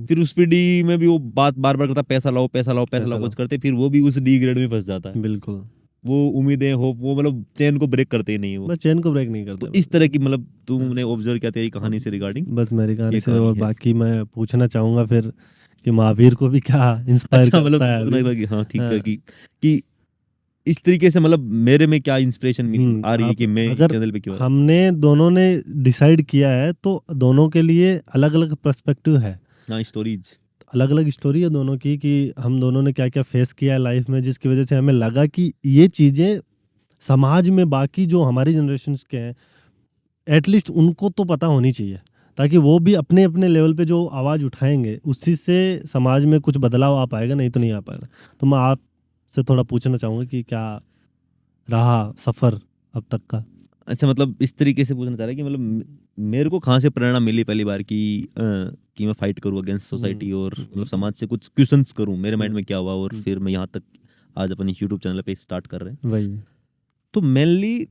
फिर उस पीढ़ी में भी वो बात बार बार करता है, पैसा लाओ पैसा लाओ पैसा लाओ, कुछ करते, फिर वो भी उस डी ग्रेड में फंस जाता है। बिल्कुल, वो उम्मीदें होप वो मतलब चैन को ब्रेक करते ही नहीं वो। बस चैन को ब्रेक नहीं करते। तो इस तरह की मतलब तुमने ऑब्जर्व किया तेरी कहानी से रिगार्डिंग? बस मेरी कहानी ये से। कहानी और है। बाकी मैं पूछना चाहूंगा फिर कि महावीर को भी क्या इंस्पायर अच्छा, मतलब करता है सुना अभी? था कि हाँ ठीक है हाँ। कि इस तरीके से मतलब मेरे में क्या इंस्पिरेशन आ रही है आप कि मैं इस अगर चैनल पे क्यों आया? हमने दोनों ने डिसाइड किया है तो दोनों के लिए अलग अलग पर्सपेक्टिव है, हाँ, स्टोरीज अलग अलग स्टोरी है दोनों की, कि हम दोनों ने क्या क्या फेस किया है लाइफ में, जिसकी वजह से हमें लगा कि ये चीज़ें समाज में बाकी जो हमारी जनरेशन के हैं एटलीस्ट उनको तो पता होनी चाहिए, ताकि वो भी अपने अपने लेवल पे जो आवाज़ उठाएंगे उसी से समाज में कुछ बदलाव आ पाएगा, नहीं तो नहीं आ पाएगा। तो मैं आपसे थोड़ा पूछना चाहूँगा कि क्या रहा सफ़र अब तक का। अच्छा, मतलब इस तरीके से पूछना चाह रहा है कि मतलब मेरे को कहाँ से प्रेरणा मिली पहली बार कि मैं फाइट करूँ अगेंस्ट सोसाइटी और मतलब समाज से कुछ क्वेश्चंस करूँ, मेरे माइंड में क्या हुआ और फिर मैं यहाँ तक आज अपनी यूट्यूब चैनल पे स्टार्ट कर रहे हैं। वही। तो मेनली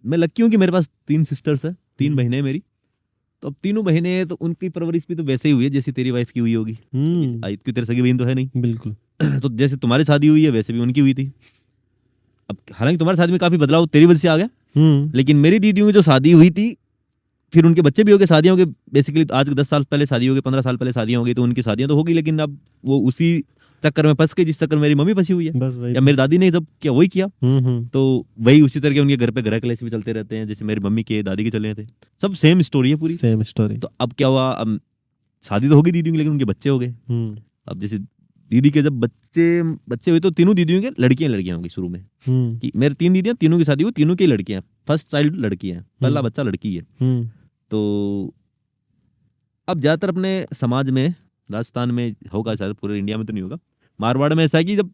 मैं लकी हूँ कि मेरे पास 3 सिस्टर्स है, 3 बहनें हैं मेरी। तो अब तीनों बहनें हैं तो उनकी परवरिश भी तो वैसे ही हुई है जैसे तेरी वाइफ की हुई होगी। क्योंकि तेरे सगी बहन तो है नहीं। बिल्कुल। तो जैसे तुम्हारी शादी हुई है वैसे भी उनकी हुई थी। अब हालांकि तुम्हारी शादी में काफी बदलाव तेरी वजह से आ गया, लेकिन मेरी दीदियों की जो शादी हुई थी फिर उनके बच्चे भी हो गए, शादियां हो गई। बेसिकली आज 10 साल पहले शादी हो गई, 15 साल पहले शादियां हो गई, तो उनकी शादियां तो हो गई, लेकिन अब वो उसी चक्कर में फंस गई जिस चक्कर में मेरी मम्मी फंसी हुई है बस वही। या मेरी दादी ने जब क्या वही किया। तो वही उसी तरह के उनके घर पे गृह कलेश भी चलते रहते हैं जैसे मेरी मम्मी के दादी के चले थे। सब सेम स्टोरी है पूरी। Same story. तो अब क्या हुआ, अब शादी तो हो गई दीदियों की, लेकिन उनके बच्चे हो गए। अब जैसे दीदी के जब बच्चे हुए तो तीनों दीदियों के लड़कियां होंगी शुरू में। कि मेरे 3 दीदियां, तीनों की शादी हुई, तीनों की लड़कियां, फर्स्ट चाइल्ड लड़की है, पहला बच्चा लड़की है। तो अब ज्यादातर अपने समाज में, राजस्थान में होगा शायद, पूरे इंडिया में तो नहीं होगा, मारवाड़ में ऐसा है कि जब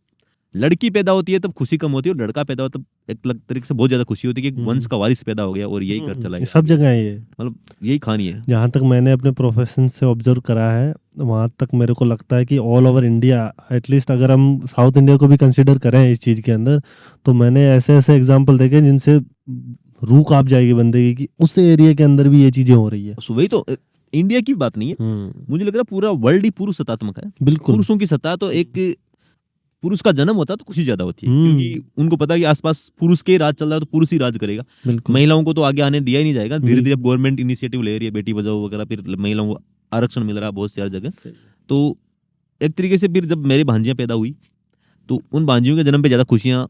लड़की पैदा होती है तब खुशी कम होती है और लड़का पैदा होता है तब एक अलग तरीके से बहुत ज्यादा खुशी होती है कि वंश का वारिस पैदा हो गया और यही घर चला गया। सब जगह है ये, मतलब यही कहानी है। जहाँ तक मैंने अपने प्रोफेशन से ऑब्जर्व करा है वहाँ तक मेरे को लगता है कि ऑल ओवर इंडिया, एटलीस्ट अगर हम साउथ इंडिया को भी कंसिडर करें इस चीज़ के अंदर, तो मैंने ऐसे ऐसे एग्जांपल देखे जिनसे रूह कांप जाएगी बंदे की कि उस एरिया के अंदर भी ये चीज़ें हो रही है। वही तो, इंडिया की बात नहीं है, मुझे लग रहा है पूरा वर्ल्ड ही पुरुष सत्तात्मक है। बिल्कुल। पुरुषों की सत्ता, तो एक पुरुष का जन्म होता है तो खुशी ज्यादा होती है क्योंकि उनको पता है कि आसपास पुरुष के राज चल रहा है तो पुरुष ही राज करेगा। महिलाओं को तो आगे आने दिया ही नहीं जाएगा। धीरे धीरे अब गवर्नमेंट इनिशिएटिव ले रही है, बेटी बचाओ वगैरह, फिर महिलाओं को आरक्षण मिल रहा है बहुत सारी जगह। तो एक तरीके से फिर जब मेरी भांजियां पैदा हुई तो उन भांजियों के जन्म पे ज्यादा खुशियां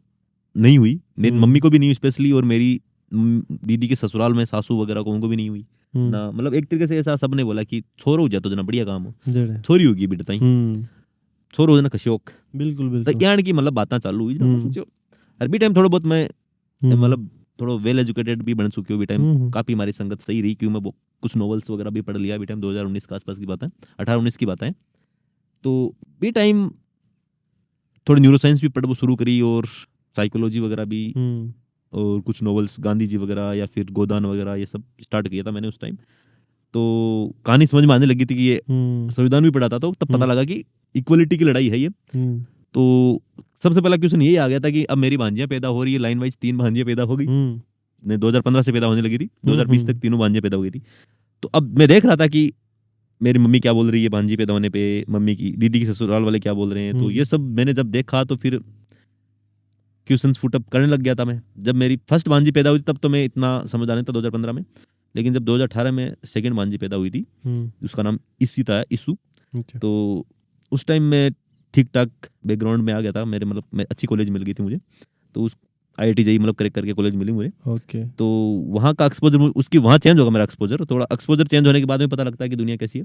नहीं हुई, मेरी मम्मी को भी नहीं हुई स्पेशली, और मेरी दीदी के ससुराल में सासू वगैरह को उनको भी नहीं हुई ना। मतलब एक तरीके से ऐसा सबने बोला कि छोरो हो जाए तो जना बढ़िया काम हो, छोरी होगी बेटा छोरो हो जाना कशोक। बिल्कुल तो बिल्कुल। यान की मतलब बातें चालू हुई जो हर भी टाइम थोड़ा बहुत मैं मतलब थोड़ा वेल एजुकेटेड भी बन चुकी हूँ भी टाइम, काफी हमारी संगत सही रही क्यों, मैं कुछ नॉवेल्स वगैरह भी पढ़ लिया भी टाइम। 2019 के आसपास की बात है, 18-19 की बात है। तो भी टाइम थोड़ी न्यूरोसाइंस भी पढ़ शुरू करी और साइकोलॉजी वगैरह भी, और कुछ नॉवेल्स गांधी जी वगैरह या फिर गोदान वगैरह ये सब स्टार्ट किया था मैंने उस टाइम। तो कहानी समझ में आने लगी थी कि ये संविधान भी पढ़ा था, तो तब पता लगा कि इक्वलिटी की लड़ाई है ये। तो सबसे पहला क्वेश्चन यही आ गया था कि अब मेरी भांजियां पैदा हो रही है, लाइन वाइज 3 भांजियां पैदा हो गई। 2015 से पैदा होने लगी थी, 2020 तक तीनों भांजियां पैदा हो गई थी। तो अब मैं देख रहा था कि मेरी मम्मी क्या बोल रही है भांजी पैदा होने पे, मम्मी की दीदी की ससुराल वाले क्या बोल रहे हैं। तो ये सब मैंने जब देखा तो फिर क्वेश्चंस फुट अप करने लग गया था मैं। जब मेरी फर्स्ट भांजी पैदा हुई तब तो मैं इतना समझदार नहीं था 2015 में, लेकिन जब 2018 में सेकंड भांजी पैदा हुई थी, उसका नाम इसी था, इशू। तो उस टाइम मैं ठीक ठाक बैकग्राउंड में आ गया था मेरे, मतलब मैं अच्छी कॉलेज मिल गई थी मुझे। तो उस IIT JEE मतलब क्रैक करके कॉलेज मिली मुझे। ओके। तो वहाँ का एक्सपोजर उसकी वहाँ चेंज होगा मेरा एक्सपोजर, थोड़ा एक्सपोजर चेंज होने के बाद में पता लगता है कि दुनिया कैसी है।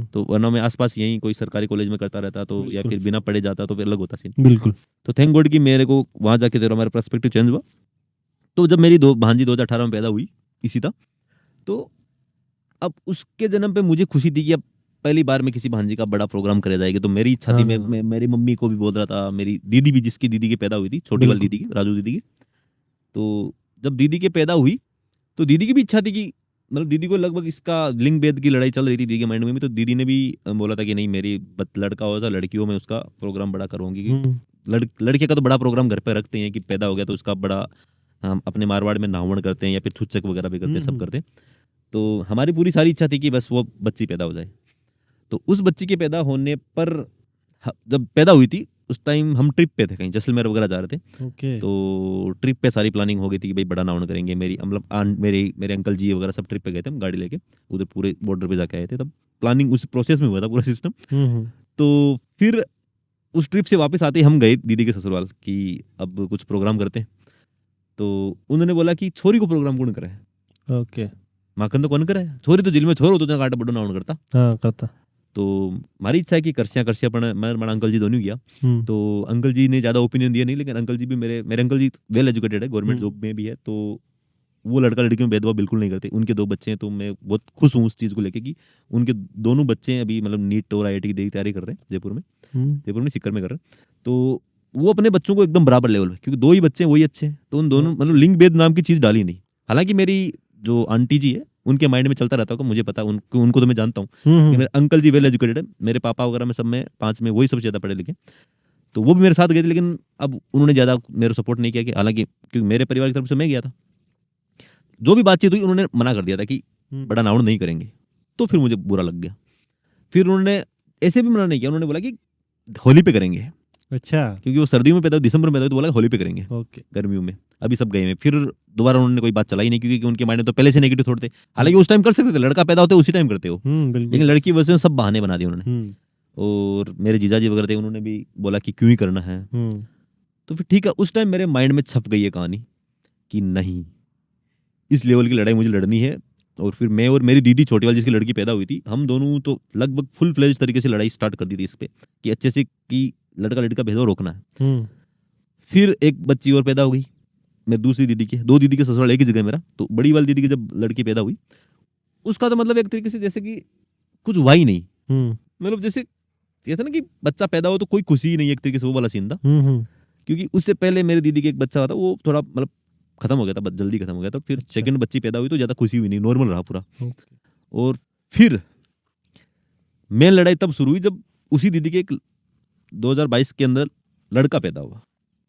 तो वरना मैं आसपास यहीं कोई सरकारी कॉलेज में करता रहता तो या फिर बिना पढ़े जाता तो फिर अलग होता सीन। बिल्कुल। तो थैंक गॉड कि मेरे को वहाँ जाके तेरा मेरा पर्सपेक्टिव चेंज हुआ। तो जब मेरी भांजी 2018 में पैदा हुई इसी था, तो अब उसके जन्म पे मुझे खुशी थी कि अब पहली बार में किसी भांजी का बड़ा प्रोग्राम करे जाएगी। तो मेरी इच्छा थी, मैं मेरी मम्मी को भी बोल रहा था, मेरी दीदी भी, जिसकी दीदी की पैदा हुई थी, छोटी वाली दीदी की, राजू दीदी की। तो जब दीदी की पैदा हुई तो दीदी की भी इच्छा थी कि मतलब दीदी को लगभग इसका लिंग भेद की लड़ाई चल रही थी दीदी के माइंड में भी। तो दीदी ने भी बोला था कि नहीं, मेरी लड़का हो था लड़कियों में उसका प्रोग्राम बड़ा करूँगी। लड़के का तो बड़ा प्रोग्राम घर पे रखते हैं कि पैदा हो गया तो उसका बड़ा, हम अपने मारवाड़ में नावण करते हैं या फिर छुच्चक वगैरह भी करते हैं, सब करते हैं। तो हमारी पूरी सारी इच्छा थी कि बस वो बच्ची पैदा हो जाए। तो उस बच्ची के पैदा होने पर जब पैदा हुई थी उस टाइम हम ट्रिप पे थे, कहीं जैसलमेर वगैरह जा रहे थे। ओके। तो ट्रिप पे सारी प्लानिंग हो गई थी कि भाई बड़ा नावण करेंगे। मेरी मतलब मेरे अंकल जी वगैरह सब ट्रिप पे गए थे, हम गाड़ी लेके उधर पूरे बॉर्डर पे जाके आए थे। तब प्लानिंग उस प्रोसेस में हुआ था पूरा सिस्टम। तो फिर उस ट्रिप से वापस आते ही हम गए दीदी के ससुराल कि अब कुछ प्रोग्राम करते हैं। तो उन्होंने बोला कि छोरी को प्रोग्राम कौन करे। ओके। माखन तो कौन करे, छोरी तो जेल में छोरो तो काटा बड़ो नावण करता। हाँ करता। तो हमारी इच्छा है कि करसिया पण मैं बड़ा अंकल जी दोनों गया। तो अंकल जी ने ज़्यादा ओपिनियन दिया नहीं, लेकिन अंकल जी भी मेरे अंकल जी वेल एजुकेटेड है, गवर्नमेंट जॉब में भी है। तो वो लड़का लड़की में भेदभाव बिल्कुल नहीं करते। उनके 2 बच्चे हैं, तो मैं बहुत खुश हूँ उस चीज़ को लेके कि उनके दोनों बच्चे अभी मतलब नीट और IIT की तैयारी कर रहे हैं जयपुर में सीकर में कर रहे हैं। तो वो अपने बच्चों को एकदम बराबर लेवल पे, क्योंकि 2 ही बच्चे हैं वही अच्छे हैं, तो उन दोनों मतलब लिंग भेद नाम की चीज़ डाली नहीं। हालांकि मेरी जो आंटी जी है उनके माइंड में चलता रहता होगा, मुझे पता, उनको तो मैं जानता हूँ कि मेरे अंकल जी वेल एजुकेटेड है, मेरे पापा वगैरह में सब में 5 में वही सबसे ज़्यादा पढ़े लिखे, तो वो भी मेरे साथ गए थे, लेकिन अब उन्होंने ज़्यादा मेरे सपोर्ट नहीं किया, कि हालांकि क्योंकि मेरे परिवार की तरफ से मैं गया था, जो भी बातचीत हुई उन्होंने मना कर दिया था कि बड़ा नाउन नहीं करेंगे, तो फिर मुझे बुरा लग गया। फिर उन्होंने ऐसे भी मना नहीं किया, उन्होंने बोला कि होली पे करेंगे, अच्छा, क्योंकि वो सर्दियों में पैदा हुए, दिसंबर में पैदा हुए, तो बोला होली पे करेंगे, ओके, गर्मियों में अभी सब गए हैं। फिर दोबारा उन्होंने कोई बात चलाई नहीं, क्योंकि उनके माइंड में तो पहले से नेगेटिव थोड़े थे। हालांकि उस टाइम कर सकते थे, लड़का पैदा होते उसी टाइम करते हो, बिल्कुल, लेकिन लड़की वजह से सब बहाने बना दिए उन्होंने। हम्म, और मेरे जीजाजी वगैरह थे, उन्होंने भी बोला कि क्यों ही करना है। तो फिर ठीक है, उस टाइम मेरे माइंड में छप गई है कहानी कि नहीं, इस लेवल की लड़ाई मुझे लड़नी है। और फिर मैं और मेरी दीदी छोटी वाली जिसकी लड़की पैदा हुई थी, हम दोनों तो लगभग फुल फ्लेज तरीके से लड़ाई स्टार्ट कर दी थी इस पे, कि अच्छे से कि लड़का लड़की का भेदभाव रोकना है। फिर एक बच्ची और पैदा हो गई मेरी दूसरी दीदी की, 2 दीदी के ससुराल एक ही जगह मेरा, तो बड़ी वाली दीदी की जब लड़की पैदा हुई, उसका तो मतलब एक तरीके से जैसे कि कुछ हुआ ही नहीं, मतलब जैसे कहते ना कि बच्चा पैदा हो तो कोई खुशी ही नहीं, एक तरीके से वो वाला सीन था। क्योंकि उससे पहले मेरी दीदी के एक बच्चा हुआ था, वो थोड़ा मतलब खत्म हो गया था, जल्दी खत्म हो गया था। फिर सेकंड बच्ची पैदा हुई तो ज्यादा खुशी हुई नहीं, नॉर्मल रहा पूरा। और फिर मेन लड़ाई तब शुरू हुई जब उसी दीदी के 2022 के अंदर लड़का पैदा हुआ,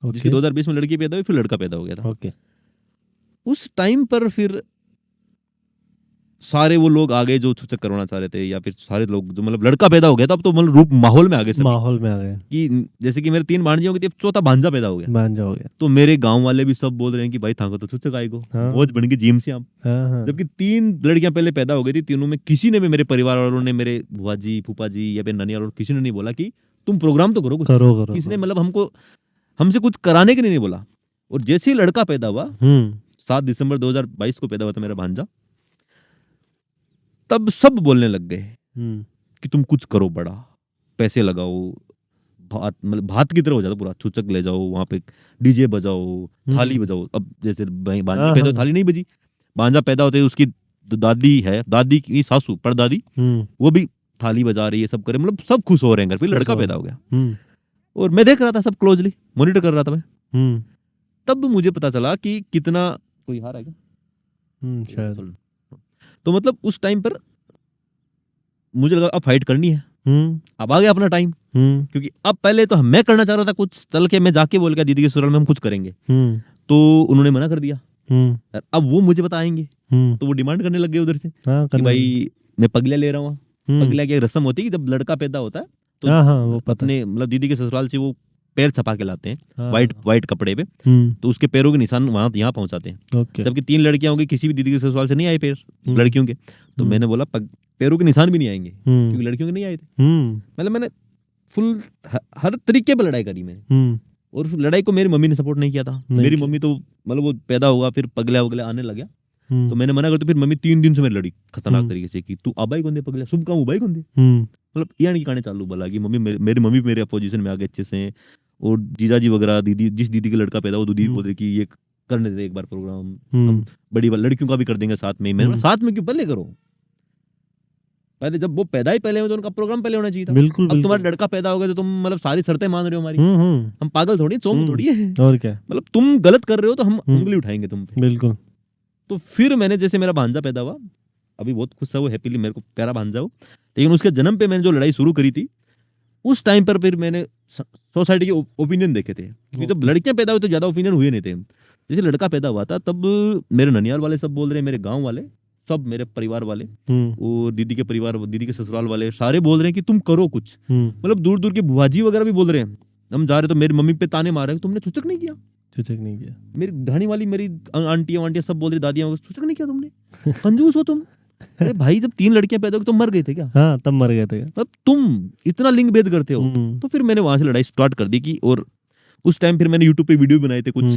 जिसकी 2020 में लड़की पैदा हुई, फिर लड़का पैदा हो गया था। उस टाइम पर फिर सारे वो लोग आ गए जो छुचक करवाना चाह रहे थे, या फिर सारे लोग जो मतलब लड़का पैदा हो गया था, अब तो मतलब रूप माहौल में आ गए, माहौल में आ गए कि जैसे कि मेरे 3 भांजियों की, अब चौथा भांजा पैदा हो गया, भांजा हो गया, तो मेरे गांव वाले भी सब बोल रहे हैं कि भाई थाको तो छुचक आएगो, मौज बन गई जीम से आप। जबकि 3 लड़कियां पहले पैदा हो गई थी, तीनों में किसी ने भी, मेरे परिवार वालों ने, मेरे बुआ जी, फूफा जी या फिर नानी वालों, किसी ने नहीं बोला कि तुम प्रोग्राम तो करो कुछ, करो किसी ने मतलब हमसे कुछ कराने के लिए नहीं बोला। और जैसे ही लड़का पैदा हुआ, 7 दिसंबर 2022 को पैदा हुआ था मेरा भांजा, तब सब बोलने लग गए कि तुम कुछ करो बड़ा, पैसे लगाओ, भात मतलब भात की तरह हो जाता पूरा, छुचक ले जाओ वहां पे, डीजे बजाओ, थाली बजाओ। अब जैसे भांजा पैदा, थाली नहीं बजी, भांजा पैदा होते उसकी दादी है, दादी की सासू परदादी, वो भी थाली बजा रही है, सब करे, मतलब सब खुश हो रहे हैं घर पे, लड़का पैदा हो गया। और मैं देख रहा था सब क्लोजली मॉनिटर कर रहा था मैं। तब मुझे पता चला कि कितना, कोई हार है क्या शायद, तो मतलब उस टाइम पर मुझे लगा अब फाइट करनी है, अब आ गया अपना टाइम। क्योंकि अब पहले तो मैं करना चाह रहा था कुछ, चल के मैं जाके बोल गया दीदी के ससुराल में हम कुछ करेंगे, तो उन्होंने मना कर दिया। अब वो मुझे बताएंगे, तो वो डिमांड करने लग गए उधर से कि भाई मैं पगलिया ले रहा हूँ। पगलिया की एक रस्म होती है कि जब लड़का पैदा होता है तो वो अपने मतलब दीदी के ससुराल से वो पैर छपा के लाते हैं, वाइट कपड़े पे, तो उसके पैरों के निशान वहां यहाँ पहुंचाते हैं। जबकि 3 लड़कियां होंगी, किसी भी दीदी के ससुराल से नहीं आए पैर लड़कियों के, तो मैंने बोला पैरों के निशान भी नहीं आएंगे, क्योंकि लड़कियों के नहीं आए थे। मतलब मैंने फुल हर तरीके पर लड़ाई करी मैंने, और उस लड़ाई को मेरी मम्मी ने सपोर्ट नहीं किया था। मेरी मम्मी तो मतलब वो पैदा हुआ, फिर पगला वगला आने लगा, तो मैंने मना कर, तो फिर मम्मी 3 दिन से मेरी लड़ी खतरनाक तरीके से कि तू आबाई कौन दे पगला, शुभ काम उबाई कौन दे, मतलब यानी की कहने चालू बोला कि मम्मी मेरी मम्मी मेरे अपोजिशन में आ गए अच्छे से। और जीजाजी वगैरह, दीदी जिस दीदी का लड़का पैदा हुआ, दीदी बोल रही कि ये करने दे एक बार प्रोग्राम, हम बड़ी लड़कियों का भी कर देंगे साथ में। मैंने साथ में क्यों, पहले करो, पहले जब वो पैदा ही पहले में तो उनका प्रोग्राम पहले होना चाहिए था। बिल्कुल, अब तुम्हारा लड़का पैदा हो गया तो तुम मतलब सारी शर्तें मान रहे हो हमारी, हम पागल थोड़ी, चौंक थोड़ी है, और क्या, मतलब तुम गलत कर रहे हो तो हम उंगली उठाएंगे तुम पे। बिल्कुल। तो फिर मैंने, जैसे मेरा भांजा पैदा हुआ, अभी बहुत खुश है वो, हैप्पीली, मेरे को प्यारा भांजा हो, लेकिन उसके जन्म पे मैंने जो लड़ाई शुरू करी थी, उस टाइम पर फिर मैंने सोसाइटी के ओपिनियन देखे थे, क्योंकि जब लड़कियां पैदा हुई तो ज्यादा ओपिनियन हुए नहीं थे। जैसे लड़का पैदा हुआ था तब मेरे ननियाल वाले सब बोल रहे हैं, मेरे गांव वाले सब, मेरे परिवार वाले, और दीदी के परिवार, दीदी के ससुराल वाले सारे बोल रहे हैं कि तुम करो कुछ। मतलब दूर दूर के बुआजी वगैरह भी बोल रहे हैं, हम जा रहे तो मेरी मम्मी पे ताने मार रहे हैं, तुमने छुचक नहीं किया, छुचक नहीं किया। मेरी ढाणी वाली मेरी आंटियां सब बोल रही, दादियां, छुचक नहीं किया तुमने, कंजूस हो तुम। अरे भाई, जब 3 लड़कियां पैदा हुई तो मर गए थे क्या? हाँ, तब मर गए थे। अब तुम इतना लिंग भेद करते हो। तो फिर मैंने वहां से लड़ाई स्टार्ट कर दी की, और उस टाइम फिर मैंने यूट्यूब पे वीडियो बनाए थे कुछ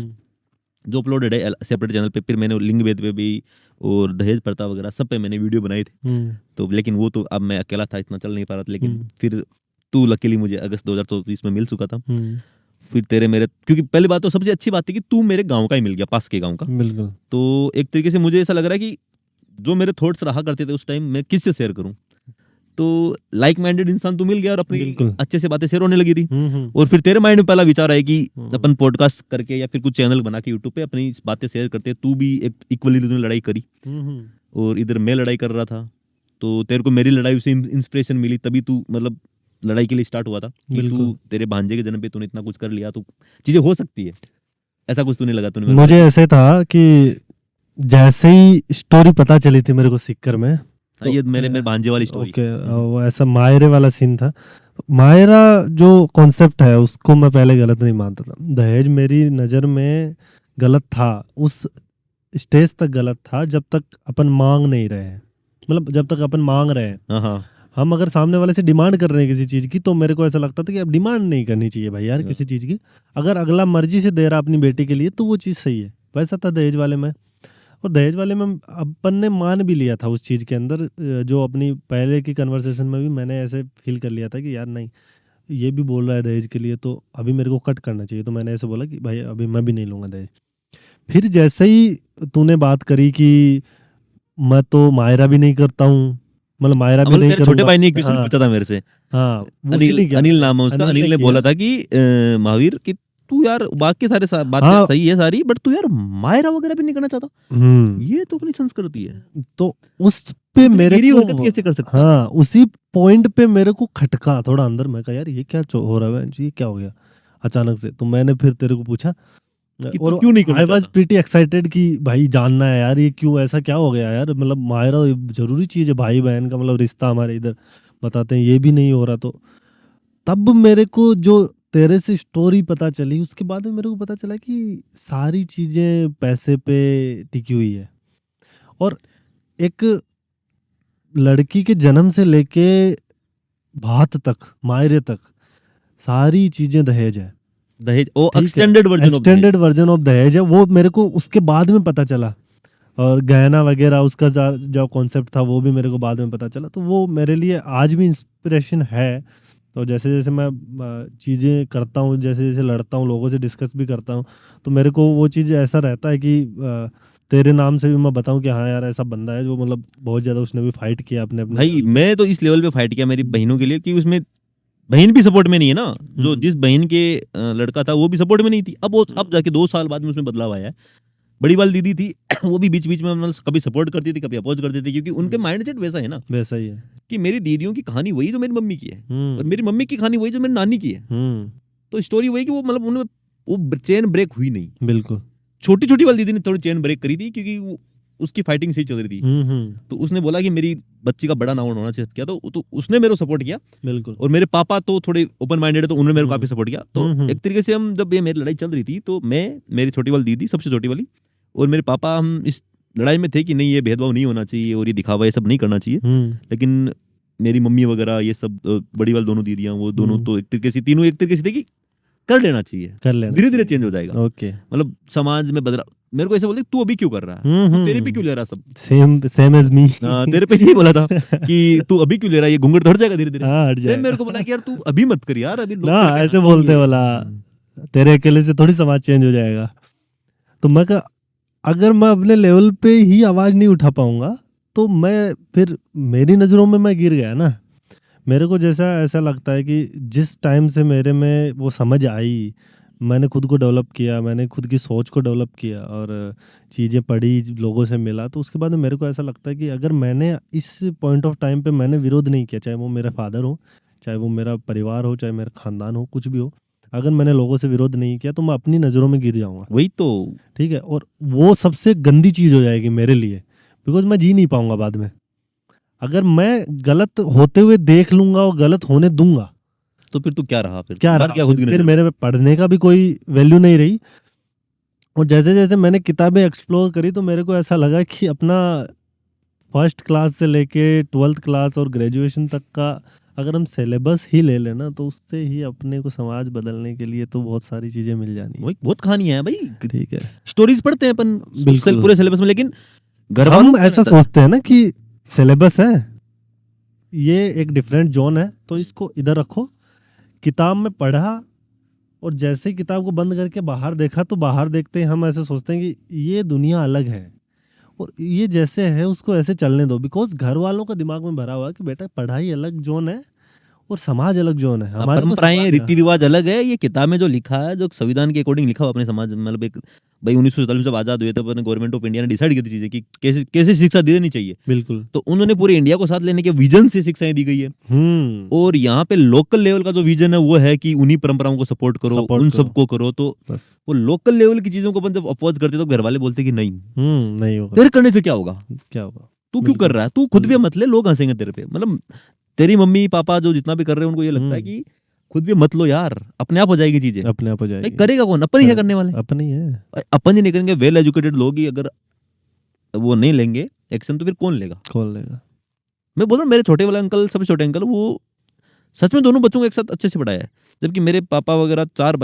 जो अपलोडेड है सेपरेट चैनल पे। फिर मैंने लिंग भेद पे भी और दहेज प्रथा वगैरह सब पे मैंने वीडियो बनाए थे। तो लेकिन वो तो अब मैं अकेला था, इतना चल नहीं पा रहा था। लेकिन फिर तू लकीली मुझे अगस्त 2024 में मिल चुका था। फिर तेरे मेरे, क्योंकि पहली बात तो सबसे अच्छी बात है कि तू मेरे गांव का ही मिल गया, पास के गांव का। बिल्कुल। तो एक तरीके से मुझे ऐसा लग रहा है कि जो मेरे थॉट्स रहा करते थे उस टाइम, मैं किससे शेयर करूं। तो लाइक माइंडेड इंसान तो मिल गया और अपनी बिल्कुल। अच्छे से बातें शेयर होने लगी थी। हम्म। और फिर तेरे माइंड में पहला विचार आया कि हम्म। अपन पॉडकास्ट करके या फिर कुछ चैनल बना के यूट्यूब पे अपनी बातें शेयर करते, तू भी एक इक्वली तूने लड़ाई करी और इधर मैं लड़ाई कर रहा था, तो तेरे को मेरी लड़ाई से इंस्पिरेशन मिली, तभी तू मतलब लड़ाई के लिए स्टार्ट हुआ था कि तू बिल्कुल। तेरे भांजे के जन्म पे तूने इतना कुछ कर लिया तो चीजें हो सकती है, ऐसा कुछ तूने लगा तूने मुझे ऐसे था कि जैसे ही स्टोरी पता चली थी मेरे को सिक्कर में, तो ये मेरे भांजे वाली स्टोरी। ओके, वो ऐसा मायरे वाला सीन था। मायरा जो कॉन्सेप्ट है उसको मैं पहले गलत नहीं मानता था। दहेज मेरी नज़र में गलत था, उस स्टेज तक गलत था जब तक अपन मांग नहीं रहे हैं। मतलब जब तक अपन मांग रहे हैं, हाँ हाँ हम अगर सामने वाले से डिमांड कर रहे हैं किसी चीज़ की, तो मेरे को ऐसा लगता था कि अब डिमांड नहीं करनी चाहिए भाई यार किसी चीज़ की। अगर अगला मर्जी से दे रहा अपनी बेटी के लिए तो वो चीज़ सही है। वैसा था दहेज वाले में। और दहेज वाले में अपन ने मान भी लिया था उस चीज़ के अंदर, जो अपनी पहले की कन्वर्सेशन में भी मैंने ऐसे फील कर लिया था कि यार नहीं, ये भी बोल रहा है दहेज के लिए तो अभी मेरे को कट करना चाहिए। तो मैंने ऐसे बोला कि भाई अभी मैं भी नहीं लूँगा दहेज। फिर जैसे ही तूने बात करी कि मैं तो मायरा भी नहीं करता हूँ, मतलब मायरा भी नहीं तेरे छोटे करूँगा। भाई ने एक क्वेश्चन हाँ, पूछा था मेरे से, हाँ, उसी ने किया। अनिल नाम है उसका। अनिल अनिल ने ने किया। बोला था कि महावीर कि तू यार बाकी सारे बातें हाँ। सही है सारी, बट तू यार मायरा वगैरह भी नहीं करना चाहता, ये तो अपनी संस्कृति है, तो उस पे मेरे मेरी को हरकत कैसे कर सकता है? हाँ, उसी पॉइंट पे मेरे को खटका थोड़ा अंदर। मैं कहा यार ये क्या हो रहा है, ये क्या हो गया अचानक से। तो मैंने फिर तेरे को पूछा कि तू और क्यों नहीं करना आई वाज चाहता? प्रीटी एक्साइटेड कि भाई जानना है यार ये क्यों ऐसा क्या हो गया यार। मतलब मायरा जरूरी चीज है, भाई बहन का मतलब रिश्ता हमारे इधर बताते हैं, ये भी नहीं हो रहा। तो तब मेरे को जो तेरे से स्टोरी पता चली, उसके बाद में मेरे को पता चला कि सारी चीजें पैसे पे टिकी हुई है। और एक लड़की के जन्म से लेके भात तक, मायरे तक, सारी चीजें दहेज है। दहेज ओ ठीक है, एक्सटेंडेड वर्जन ऑफ दहेज। एक्सटेंडेड वर्जन ऑफ दहेज है। वो मेरे को उसके बाद में पता चला। और गहना वगैरह उसका जो कॉन्सेप्ट था वो भी मेरे को बाद में पता चला। तो वो मेरे लिए आज भी इंस्पिरेशन है। तो जैसे जैसे मैं चीज़ें करता हूँ, जैसे जैसे लड़ता हूँ, लोगों से डिस्कस भी करता हूँ, तो मेरे को वो चीज़ ऐसा रहता है कि तेरे नाम से भी मैं बताऊं कि हाँ यार ऐसा बंदा है जो मतलब बहुत ज़्यादा उसने भी फाइट किया अपने अपने भाई मैं तो इस लेवल पे फाइट किया मेरी बहनों के लिए कि उसमें बहन भी सपोर्ट में नहीं है ना, जो जिस बहन के लड़का था वो भी सपोर्ट में नहीं थी। अब जाके 2 साल बाद में उसमें बदलाव आया है। बड़ी वाली दीदी थी वो भी बीच बीच में मतलब कभी सपोर्ट करती थी कभी अपोज करती थी, क्योंकि उनके माइंडसेट वैसा है ना, वैसा ही है कि मेरी दीदियों की कहानी वही जो मेरी मम्मी की है और मेरी मम्मी की कहानी वही जो मेरी नानी की है। तो स्टोरी वही कि वो मतलब उनमें वो चेन ब्रेक हुई नहीं। बिल्कुल। छोटी छोटी वाली दीदी ने थोड़ी चेन ब्रेक करी थी क्योंकि वो उसकी फाइटिंग सही चल रही थी। तो उसने बोला कि मेरी बच्ची का बड़ा नाम होना चाहिए क्या, तो उसने मेरे को सपोर्ट किया। बिल्कुल। और मेरे पापा तो थोड़े ओपन माइंडेड है, तो उन्होंने मेरे को काफी सपोर्ट किया। तो एक तरीके से हम जब ये मेरी लड़ाई चल रही थी तो मैं, मेरी छोटी वाली दीदी सबसे छोटी वाली और मेरे पापा, हम इस लड़ाई में थे कि नहीं ये भेदभाव नहीं होना चाहिए और ये दिखावा ये सब नहीं करना चाहिए। लेकिन मेरी मम्मी वगैरह ये सब बड़ी वाली दोनों दीदियां, वो दोनों तो एक तरीके से तीनों एक तरीके से थे कि कर लेना चाहिए, कर लेना धीरे धीरे चेंज हो जाएगा। ओके। मतलब समाज में बदला। मेरे को ऐसे बोलते तू अभी क्यों कर रहा है, तू तेरे पे क्यों ले रहा सब, सेम एज मी। तेरे पे नहीं बोला था कि तू अभी क्यों ले रहा है, ये घूंघट तो हट जाएगा धीरे धीरे। हाँ, हट सेम जाएगा। मेरे को बोला कि यार तू अभी मत कर यार, अभी लोग ना करके ऐसे हंसेंगे। बोलते वाला तेरे अकेले से थोड़ी समाज चेंज हो जाएगा। तो मैं कहा अगर मैं अपने लेवल पे ही आवाज नहीं उठा पाऊंगा तो मैं फिर मेरी नजरों में मैं गिर गया ना। मेरे को जैसा ऐसा लगता है कि जिस टाइम से मेरे में वो समझ आई, मैंने खुद को डेवलप किया, मैंने खुद की सोच को डेवलप किया और चीज़ें पढ़ी, लोगों से मिला, तो उसके बाद में मेरे को ऐसा लगता है कि अगर मैंने इस पॉइंट ऑफ टाइम पे मैंने विरोध नहीं किया, चाहे वो मेरा फादर हो, चाहे वो मेरा परिवार हो, चाहे मेरा खानदान हो, कुछ भी हो, अगर मैंने लोगों से विरोध नहीं किया तो मैं अपनी नज़रों में गिर जाऊँगा। वही तो ठीक है, और वो सबसे गंदी चीज़ हो जाएगी मेरे लिए, बिकॉज मैं जी नहीं पाऊंगा बाद में। अगर मैं गलत होते हुए देख लूंगा और गलत होने दूंगा तो फिर तू क्या रहा, फिर क्या बात रहा, क्या खुद की फिर नजर में? मेरे में पढ़ने का भी कोई वैल्यू नहीं रही। और जैसे जैसे मैंने किताबें एक्सप्लोर करी तो मेरे को ऐसा लगा कि अपना फर्स्ट क्लास से लेके 12th क्लास और ग्रेजुएशन तक का अगर हम सिलेबस ही ले लेना तो उससे ही अपने को समाज बदलने के लिए तो बहुत सारी चीजें मिल जानी है। वही बहुत कहानियां हैं भाई, ठीक है, स्टोरीज पढ़ते हैं अपन बिल्कुल। पूरे सिलेबस में, लेकिन घर हम वालों को ऐसा सोचते हैं ना कि सिलेबस है, ये एक डिफरेंट जोन है तो इसको इधर रखो। किताब में पढ़ा और जैसे ही किताब को बंद करके बाहर देखा तो बाहर देखते ही हम ऐसे सोचते हैं कि ये दुनिया अलग है। और ये जैसे है उसको ऐसे चलने दो, बिकॉज घर वालों का दिमाग में भरा हुआ है कि बेटा पढ़ाई अलग जोन है और समाज अलग जोन है। हमारे को परंपराएं समाज रीति रिवाज अलग है। ये किताब में जो लिखा है, जो संविधान के अकॉर्डिंग लिखा हुआ अपने समाज में, मतलब एक भाई 1947 में जब आजाद हुए तब अपने गवर्नमेंट ऑफ इंडिया ने डिसाइड की थी चीजें कि कैसे कैसे शिक्षा देनी चाहिए। बिल्कुल। तो उन्होंने पूरे इंडिया को साथ लेने के विजन से शिक्षाएं दी गई है। और यहाँ पे लोकल लेवल का जो विजन है वो है कि उन्हीं परंपराओं को सपोर्ट करो, Support उन करो। सबको करो। तो बस वो लोकल लेवल की चीजों को अपन जब अपोज करते तो घर वाले बोलते कि नहीं, नहीं होगा। तेरे करने से क्या होगा, क्या होगा, तू क्यों कर रहा है, तू खुद भी मत ले, लोग हंसेंगे तेरे पे। मतलब तेरी मम्मी पापा जो जितना भी कर रहे हैं उनको ये लगता है कि खुद भी मत लो यार, अपने आप हो जाएगी चीजें। अपने आप हो भाई जाएगी। करेगा कौन, अपन ही है करने वाले। अपन ही है। अपन ही नहीं करेंगे, वेल एजुकेटेड लोग ही अगर वो नहीं लेंगे एक्शन तो फिर कौन लेगा। कौन लेगा। मैं बोल रहा हूँ मेरे छोटे वाले अंकल, सबसे छोटे अंकल, वो सच में दोनों बच्चों को एक साथ अच्छे से पढ़ाया है। जबकि मेरे पापा वगैरह 5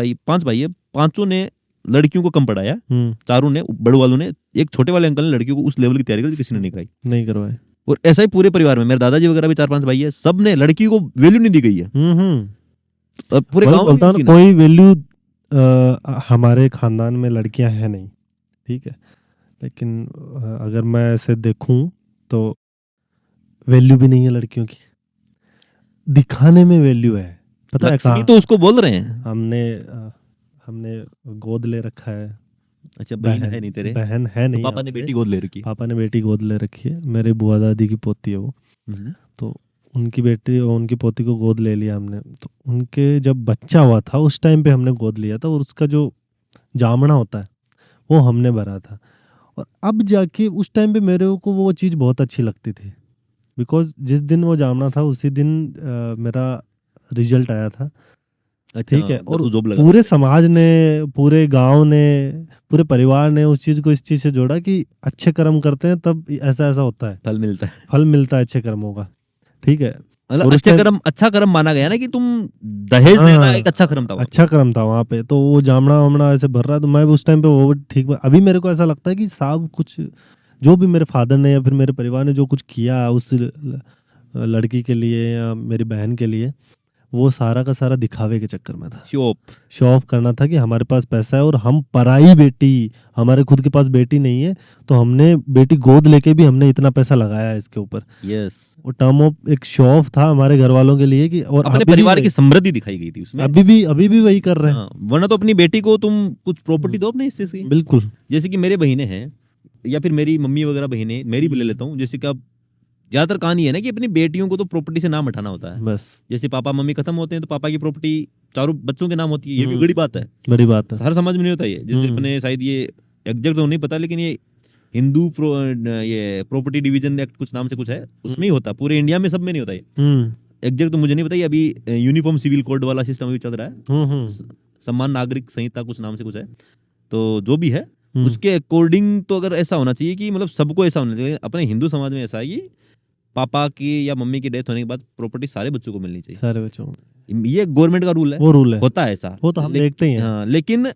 भाई है, 5 ने लड़कियों को कम पढ़ाया, 4 ने, बड़े वालों ने। एक छोटे वाले अंकल ने लड़कियों को उस लेवल की तैयारी करी किसी ने नहीं कराई, नहीं करवाए। और ऐसा ही पूरे परिवार में मेरे दादाजी वगैरह भी 4-5 भाई है, सब ने लड़की को वैल्यू नहीं दी गई है। और पूरे गांव में बोलता हूँ कोई वैल्यू हमारे खानदान में लड़कियां हैं नहीं, ठीक है, लेकिन अगर मैं ऐसे देखूं तो वैल्यू भी नहीं है लड़कियों की, दिखाने में वैल्यू है। पता है लक्ष्मी तो उसको बोल रहे हैं। हमने गोद ले रखा है। अच्छा, बहन है नहीं तेरे? बहन है नहीं। तो पापा ने बेटी गोद ले रखी है। पापा ने बेटी गोद ले रखी है, मेरे बुआ दादी की पोती है वो। तो उनकी बेटी और उनकी पोती को गोद ले लिया हमने। तो उनके जब बच्चा हुआ था उस टाइम पे हमने गोद लिया था, और उसका जो जामना होता है वो हमने भरा था। और अब जाके उस टाइम पे मेरे को वो चीज़ बहुत अच्छी लगती थी, बिकॉज जिस दिन वो जामना था उसी दिन मेरा रिजल्ट आया था। ठीक है, और पूरे समाज ने, पूरे गांव ने, पूरे परिवार ने उस चीज को इस चीज से जोड़ा कि अच्छे कर्म करते हैं तब ऐसा ऐसा होता है, फल मिलता है अच्छे कर्मों का। ठीक है, और अच्छा कर्म माना गया ना कि तुम दहेज देना एक अच्छा कर्म था। अच्छा कर्म था वहाँ पे। तो वो जामना वामना ऐसे भर रहा है, तो मैं उस टाइम पे वो ठीक। अभी मेरे को ऐसा लगता है कि साहब कुछ जो भी मेरे फादर ने या फिर मेरे परिवार ने जो कुछ किया उस लड़की के लिए या मेरी बहन के लिए, वो सारा का सारा दिखावे के चक्कर में था। शो ऑफ करना था कि हमारे पास पैसा है, और हम पराई बेटी, हमारे खुद के पास बेटी नहीं है तो हमने बेटी गोद लेके भी हमने इतना पैसा लगाया इसके ऊपर। वो टर्म ऑफ एक शो ऑफ था हमारे घर वालों के लिए कि, और अपने परिवार की समृद्धि दिखाई गई थी उसमें। अभी भी वही कर रहे हैं। वरना तो अपनी बेटी को तुम कुछ प्रॉपर्टी दो अपने हिस्से से। बिल्कुल। जैसे कि मेरे बहनें हैं या फिर मेरी मम्मी वगैरह बहनें, मेरी भी ले लेता हूँ। जैसे कि अब ज्यादातर कहानी है ना कि अपनी बेटियों को तो प्रॉपर्टी से नाम हटाना होता है। बस जैसे पापा मम्मी खत्म होते हैं तो पापा की प्रॉपर्टी चारों बच्चों के नाम होती है। ये भी बड़ी बात है, बड़ी बात है। हर समाज में नहीं होता ये। जैसे अपने शायद ये एग्जैक्ट तो नहीं पता, लेकिन ये हिंदू ये प्रॉपर्टी डिवीजन एक्ट कुछ नाम से कुछ है, उसमें ही होता। पूरे इंडिया में सब में नहीं होता ये। एग्जैक्ट तो मुझे नहीं पता। ये अभी यूनिफॉर्म सिविल कोड वाला सिस्टम अभी चल रहा है, सम्मान नागरिक संहिता कुछ नाम से कुछ है। तो जो भी है उसके अकॉर्डिंग तो अगर ऐसा होना चाहिए कि मतलब सबको ऐसा होना चाहिए। अपने हिंदू समाज में ऐसा है कि पापा की या मम्मी की डेथ होने के बाद प्रॉपर्टी सारे बच्चों को मिलनी चाहिए। सारे बच्चों को। ये गवर्नमेंट का रूल है, वो रूल है, होता है ऐसा, वो तो हम देखते ही हैं। हाँ, लेकिन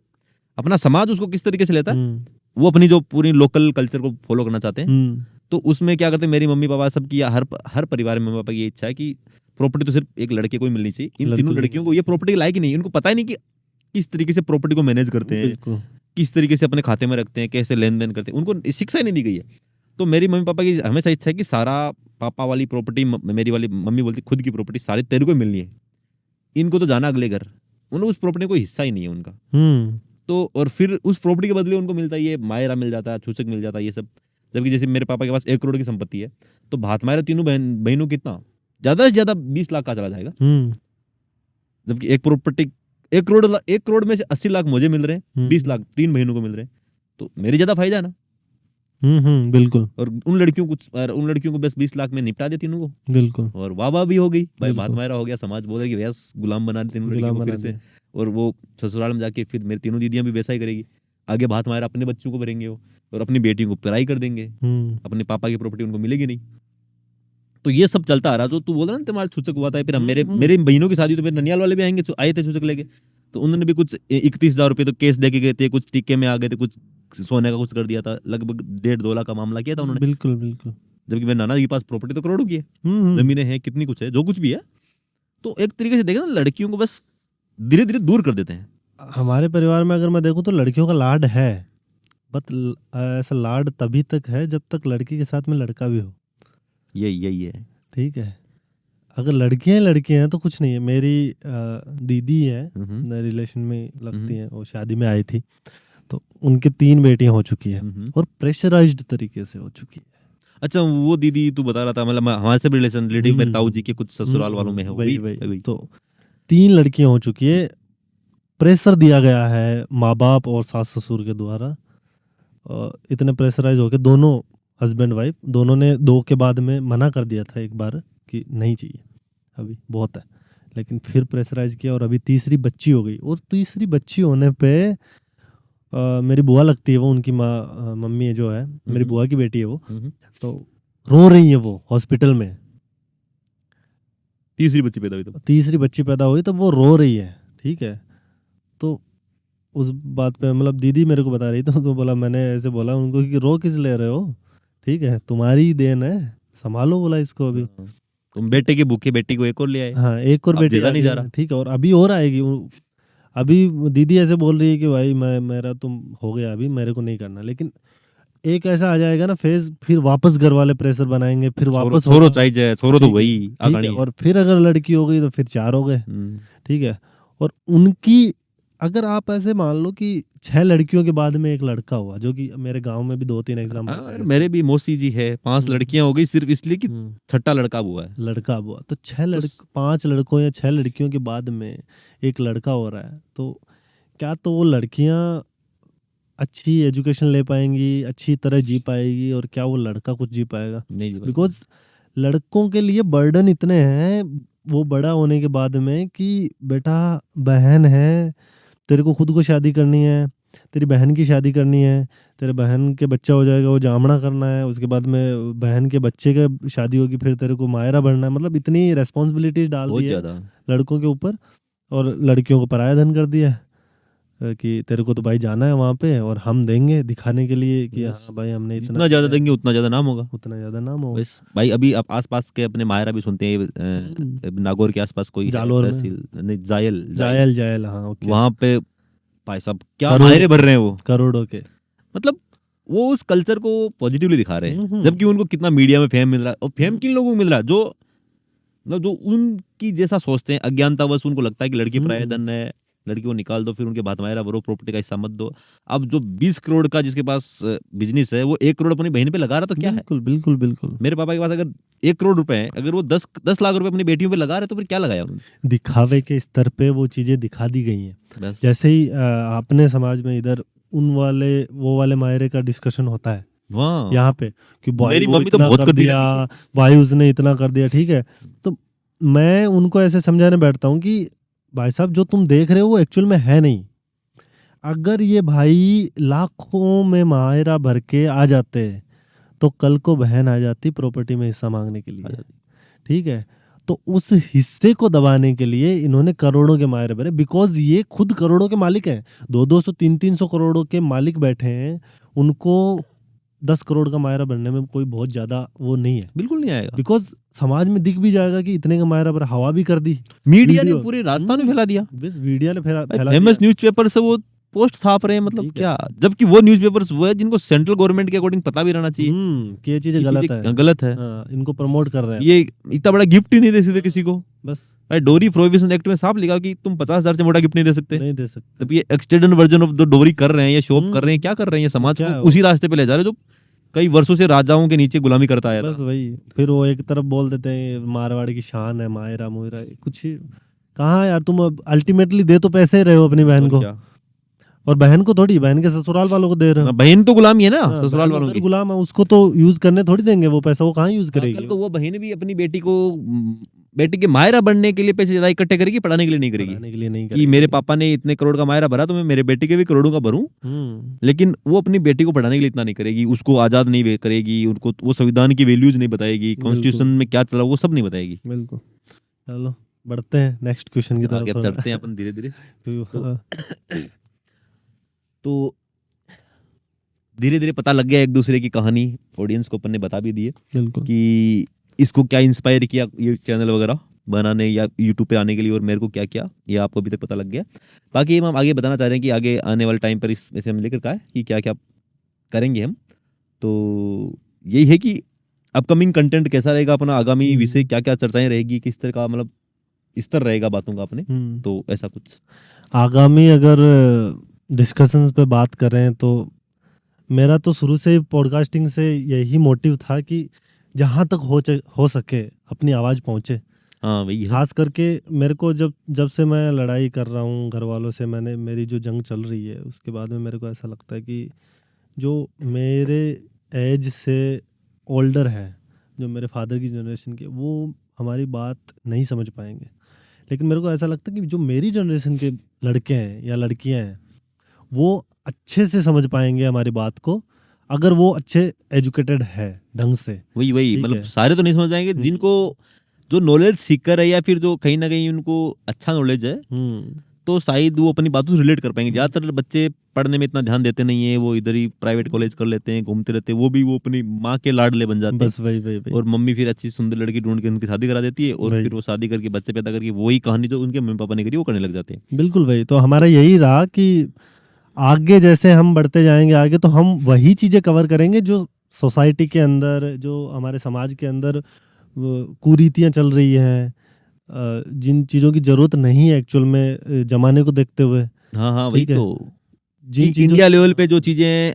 अपना समाज उसको किस तरीके से लेता है, वो अपनी जो पूरी लोकल कल्चर को फॉलो करना चाहते हैं। तो उसमें क्या करते हैं, मेरी मम्मी पापा सबकी, हर परिवार में मम्मी पापा की ये इच्छा है कि प्रॉपर्टी तो सिर्फ एक लड़के को ही मिलनी चाहिए। इन तीनों लड़कियों को ये प्रॉपर्टी लायक ही नहीं, इनको पता ही नहीं कि किस तरीके से प्रॉपर्टी को मैनेज करते हैं, किस तरीके से अपने खाते में रखते हैं, कैसे लेन देन करते हैं, उनको शिक्षा ही नहीं दी गई है। तो मेरी मम्मी पापा की हमेशा इच्छा है कि सारा पापा वाली प्रॉपर्टी, मेरी वाली मम्मी बोलती खुद की प्रॉपर्टी सारी तेरे को मिलनी है, इनको तो जाना अगले घर, उन्हें उस प्रॉपर्टी को हिस्सा ही नहीं है उनका। तो और फिर उस प्रॉपर्टी के बदले उनको मिलता है ये मायरा मिल जाता है, छूचक मिल जाता है, ये सब। जबकि जैसे मेरे पापा के पास 1 करोड़ की संपत्ति है, तो भात मायरा तीनों बहनों कितना ज्यादा से ज्यादा 20 लाख का चला जाएगा। जबकि एक प्रॉपर्टी 1 करोड़ में से 80 लाख मुझे मिल रहे हैं, 20 लाख 3 बहनों को मिल रहे हैं, तो मेरी ज्यादा फायदा है ना। बिल्कुल। और उन लड़कियों को बस 20 लाख में निपटा दे तीनों को, बिल्कुल। और वाह भी हो गई भाई, भात मायरा हो गया। समाज बोले कि बस गुलाम बना दे तीनों लड़कियों को फिर से, और वो ससुराल में जाके फिर मेरी तीनों दीदियां भी वैसा ही करेगी। आगे भात मायरा अपने बच्चों को भरेंगे वो, और अपनी बेटियों को पढ़ाई कर देंगे, अपने पापा की प्रॉपर्टी उनको मिलेगी नहीं। तो ये सब चलता आ रहा। जो तू बोल रहा ना तुम्हारा छूचक हुआ था, फिर मेरे बहनों की शादी तो फिर ननियाल वाले भी आए थे छूचक लेके, तो उन्होंने भी कुछ 31,000 रुपये तो केस दे के गए थे, कुछ टीके में आ गए थे, कुछ सोने का कुछ कर दिया था, लगभग 1.5-2 लाख का मामला किया था उन्होंने। बिल्कुल बिल्कुल। जबकि मेरे नाना के पास प्रॉपर्टी तो करोड़ों की है, जमीनें हैं, कितनी कुछ है, जो कुछ भी है। तो एक तरीके से देखे ना, लड़कियों को बस धीरे धीरे दूर कर देते हैं। हमारे परिवार में अगर मैं देखूं तो लड़कियों का लाड है, बट ऐसा लाड तभी तक है जब तक लड़की के साथ में लड़का भी हो। यही है। ठीक है, अगर लड़कियां हैं तो कुछ नहीं है। मेरी दीदी है, रिलेशन में लगती हैं, वो शादी में आई थी, तो उनके 3 बेटियां हो चुकी है और प्रेशराइज्ड तरीके से हो चुकी है। अच्छा, वो दीदी तू बता रहा था, मतलब हमारे से भी रिलेशन रिलेटिव मेरे ताऊ जी के कुछ ससुराल वालों में है, वही तो 3 लड़कियां हो चुकी है। प्रेशर दिया गया है माँ बाप और सास ससुर के द्वारा। इतने प्रेशराइज होके दोनों हस्बैंड वाइफ दोनों ने 2 के बाद में मना कर दिया था एक बार कि नहीं चाहिए, अभी बहुत है, लेकिन फिर प्रेशराइज किया और अभी तीसरी बच्ची हो गई। और तीसरी बच्ची होने पे मेरी बुआ लगती है वो, उनकी माँ मम्मी जो है मेरी बुआ की बेटी है वो, तो रो रही है वो हॉस्पिटल में। तीसरी बच्ची पैदा हुई तो तीसरी बच्ची पैदा हुई तो वो रो रही है। ठीक है, तो उस बात पे मतलब दीदी मेरे को बता रही थी, तो बोला, मैंने ऐसे बोला उनको कि रो किस ले रहे हो, ठीक है तुम्हारी देन है, संभालो बोला इसको अभी। तुम बेटे के भूखे बेटी को एक और ले आए। हाँ, एक और बेटी नहीं जा रहा। ठीक है, और अभी और आएगी। अभी दीदी ऐसे बोल रही है कि भाई मेरा तुम हो गया, अभी मेरे को नहीं करना। लेकिन एक ऐसा आ जाएगा ना फेज, फिर वापस घर वाले प्रेशर बनाएंगे, फिर वापस सोरो चाहिए, सोरो तो वही ठीक है, और फिर अगर लड़की हो गई तो फिर 4 हो गए। ठीक है, और उनकी अगर आप ऐसे मान लो कि 6 लड़कियों के बाद में एक लड़का हुआ, जो कि मेरे गांव में भी 2-3 एग्जाम्पल, मेरे भी मौसी जी है, 5 लड़कियां हो गई सिर्फ इसलिए कि छठा लड़का हुआ है। लड़का हुआ तो 5 लड़कों या 6 लड़कियों के बाद में एक लड़का हो रहा है, तो क्या तो वो लड़कियां अच्छी एजुकेशन ले पाएंगी, अच्छी तरह जी पाएगी, और क्या वो लड़का कुछ जी पाएगा? नहीं, बिकॉज लड़कों के लिए बर्डन इतने हैं वो बड़ा होने के बाद में कि बेटा बहन है, तेरे को खुद को शादी करनी है, तेरी बहन की शादी करनी है, तेरे बहन के बच्चा हो जाएगा वो जामना करना है, उसके बाद में बहन के बच्चे के शादी होगी, फिर तेरे को मायरा बनना है। मतलब इतनी रेस्पॉन्सिबिलिटीज डाल दी है लड़कों के ऊपर, और लड़कियों को पराया धन कर दिया है कि तेरे को तो भाई जाना है वहाँ पे, और हम देंगे दिखाने के लिए कि हाँ भाई हमने जितना ज्यादा देंगे उतना ज्यादा नाम होगा, उतना ज्यादा नाम होगा। बस भाई अभी आप आसपास के अपने मायरा भी सुनते हैं, नागौर के आसपास कोई जालोर नहीं, जायल जायल हाँ, ओके, वहाँ पे भाई साहब क्या मायरे भर रहे हैं वो करोड़ों के। मतलब वो उस कल्चर को पॉजिटिवली दिखा रहे हैं, जबकि उनको कितना मीडिया में फेम मिल रहा है, और फेम किन लोगों को मिल रहा है, जो उनकी जैसा सोचते हैं, अज्ञानतावश उनको लगता है कि लड़की पराया धन है, लड़की को निकाल दो, फिर उनके बाद मायरा भरो, प्रॉपर्टी का हिस्सा मत दो। अब जो 20 करोड़ का जिसके पास बिजनेस है वो 1 करोड़ अपनी बहन पे लगा रहा, तो क्या है? बिल्कुल बिल्कुल। मेरे पापा के पास अगर 1 करोड़ रुपए है, अगर वो 10 लाख रुपए अपनी बेटियों पे लगा रहे, तो फिर क्या लगाया उन्होंने? दिखावे के स्तर पे वो चीजें दिखा दी गई हैं। जैसे ही अपने समाज में इधर वो वाले मायरे का डिस्कशन होता है यहाँ पे कि मेरी मम्मी तो बहुत कर दिया, भाई उसने इतना कर दिया, ठीक है, तो मैं उनको ऐसे समझाने बैठता हूँ कि भाई साहब जो तुम देख रहे हो वो एक्चुअल में है नहीं। अगर ये भाई लाखों में मायरा भर के आ जाते तो कल को बहन आ जाती प्रॉपर्टी में हिस्सा मांगने के लिए, ठीक है, तो उस हिस्से को दबाने के लिए इन्होंने करोड़ों के मायरे भरे, बिकॉज ये खुद करोड़ों के मालिक हैं, 200 300 करोड़ों के मालिक बैठे हैं, उनको 10 करोड़ का मायरा बनने में कोई बहुत ज्यादा वो नहीं है, बिल्कुल नहीं आएगा, बिकॉज समाज में दिख भी जाएगा कि इतने का मायरा पर हवा भी कर दी, मीडिया ने पूरे राजस्थान में फैला दिया, मीडिया ने फैला फेमस न्यूज़पेपर से वो पोस्ट छाप रहे हैं, मतलब क्या, जबकि वो न्यूज़पेपर्स वो है जिनको सेंट्रल गवर्नमेंट के अकॉर्डिंग पता भी रहना चाहिए कि ये चीजें गलत है, इनको प्रमोट कर रहे हैं। ये इतना बड़ा गिफ्ट ही नहीं दे सकते किसी को, बस भाई डोरी प्रोहिबिशन एक्ट में साफ लिखा कि तुम 50,000 से मोटा गिफ्ट नहीं दे सकते, तब ये एक्सटेंडेड वर्जन ऑफ द डोरी कर रहे हैं, ये शॉप कर रहे हैं, क्या कर रहे हैं, समाज को उसी रास्ते पे ले जा रहे हैं जो कई वर्षों से राजाओं के नीचे गुलामी करता है। बस वही, फिर वो एक तरफ बोल देते हैं मारवाड़ी की शान है मायरा मोयरा, कुछ कहाँ यार, तुम अल्टीमेटली दे तो पैसे रहे हो अपनी बहन को, और बहन को थोड़ी, बहन के ससुराल वालों को दे रहे हो, बहन तो गुलाम है ना, ससुराल वालों की गुलाम है, उसको तो यूज करने थोड़ी देंगे, वो पैसा वो कहाँ यूज करेगी? कल को वो बहन भी अपनी बेटी के मायरा बनने के लिए पैसे ज्यादा इकट्ठे करेगी, पढ़ाने के लिए नहीं करेगी, कि मेरे पापा ने इतने करोड़ का मायरा भरा तो मैं मेरे बेटे के भी करोड़ों का भरूं, लेकिन वो अपनी बेटी को पढ़ाने के लिए इतना नहीं करेगी, उसको आजाद नहीं करेगी, उनको वो संविधान की वैल्यूज नहीं बताएगी, कॉन्स्टिट्यूशन में क्या चला वो सब नहीं बताएगी। बिल्कुल, चलो बढ़ते हैं नेक्स्ट क्वेश्चन की तरफ, चढ़ते हैं अपन धीरे धीरे। तो धीरे धीरे पता लग गया एक दूसरे की कहानी, ऑडियंस को अपन ने बता भी दी है कि इसको क्या इंस्पायर किया ये चैनल वगैरह बनाने या यूट्यूब पे आने के लिए, और मेरे को क्या क्या, ये आपको अभी तक पता लग गया। बाकी हम आगे बताना चाह रहे हैं कि आगे आने वाले टाइम पर इसमें हम लेकर का है कि क्या क्या करेंगे हम। तो यही है कि अपकमिंग कंटेंट कैसा रहेगा अपना, आगामी विषय क्या क्या चर्चाएं रहेगी, किस तरह का मतलब स्तर रहेगा बातों का अपने, तो ऐसा कुछ आगामी अगर डिस्कशंस पे बात करें तो मेरा तो शुरू से ही पॉडकास्टिंग से यही मोटिव था कि जहाँ तक हो सके अपनी आवाज़ पहुँचे। हाँ वही है। खास करके मेरे को जब से मैं लड़ाई कर रहा हूँ घर वालों से, मेरी जो जंग चल रही है उसके बाद में मेरे को ऐसा लगता है कि जो मेरे एज से ओल्डर है, जो मेरे फादर की जनरेशन के, वो हमारी बात नहीं समझ पाएंगे। लेकिन मेरे को ऐसा लगता है कि जो मेरी जनरेशन के लड़के हैं या लड़कियां हैं वो अच्छे से समझ पाएंगे हमारी बात को, अगर वो अच्छे एजुकेटेड है ढंग से। वही ठीक मतलब है। सारे तो नहीं समझ पाएंगे, जिनको जो नॉलेज सीकर है या फिर जो कहीं ना कहीं उनको अच्छा नॉलेज है, तो शायद वो अपनी बातों से रिलेट कर पाएंगे। ज्यादातर बच्चे पढ़ने में इतना ध्यान देते नहीं है, वो इधर ही प्राइवेट कॉलेज कर लेते हैं, घूमते रहते हैं, वो भी वो अपनी माँ के लाडले बन जाते हैं। बस वही और मम्मी फिर अच्छी सुंदर लड़की ढूंढ के उनकी शादी करा देती है, और वही। फिर वो शादी करके बच्चे पैदा करके वही कहानी जो उनके मम्मी पापा ने करी वो करने लग जाते हैं। बिल्कुल भाई। तो हमारा यही रहा कि आगे जैसे हम बढ़ते जाएंगे आगे, तो हम वही चीज़ें कवर करेंगे जो सोसाइटी के अंदर, जो हमारे समाज के अंदर कुरीतियाँ चल रही हैं, जिन चीज़ों की ज़रूरत नहीं है एक्चुअल में ज़माने को देखते हुए। हाँ हाँ वही ठीक है। तो, जिन कि चीज़ों इंडिया लेवल पे जो चीजें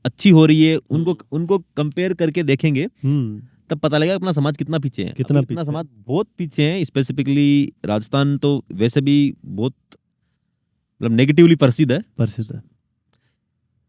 अच्छी हो रही है उनको उनको कंपेयर करके देखेंगे, तब पता लगेगा अपना समाज कितना पीछे है। कितना अभी अपना पीछे है। समाज बहुत पीछे है। स्पेसिफिकली राजस्थान तो वैसे भी बहुत मतलब नेगेटिवली प्रसिद्ध है प्रसिद्ध है।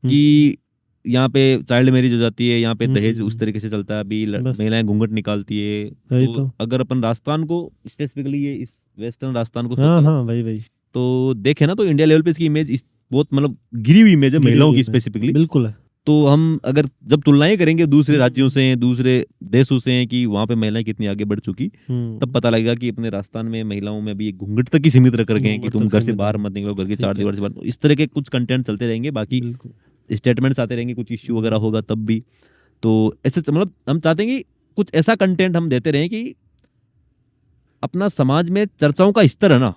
कि यहाँ पे चाइल्ड मैरिज हो जाती है, यहाँ पे दहेज उस हम्म, तरीके से चलता है। अभी बस महिलाएं घूंघट निकालती है। वही तो तो। अगर अपन राजस्थान को स्पेसिफिकली ये इस वेस्टर्न राजस्थान को हाँ सोचे ना, हाँ वही तो देखे ना, तो इंडिया लेवल पे इसकी इमेज बहुत मतलब गिरी हुई इमेज है गिरी महिलाओं हुई की है। स्पेसिफिकली। बिल्कुल है। तो हम अगर जब तुलनाएं करेंगे दूसरे राज्यों से, दूसरे देशों से, कि वहाँ पे महिलाएं कितनी आगे बढ़ चुकी, तब पता लगेगा कि अपने राजस्थान में महिलाओं में अभी घूंघट तक ही सीमित रख रखे हैं कि घूंघट तुम तक घर से सीमित बाहर है। मत निकलो, घर की ठीक चार है। दीवार से बाहर। इस तरह के कुछ कंटेंट चलते रहेंगे, बाकी बिल्कुल। स्टेटमेंट्स आते रहेंगे, कुछ इश्यू वगैरह होगा तब भी। तो ऐसे मतलब हम चाहते हैं कि कुछ ऐसा कंटेंट हम देते रहें कि अपना समाज में चर्चाओं का स्तर है ना,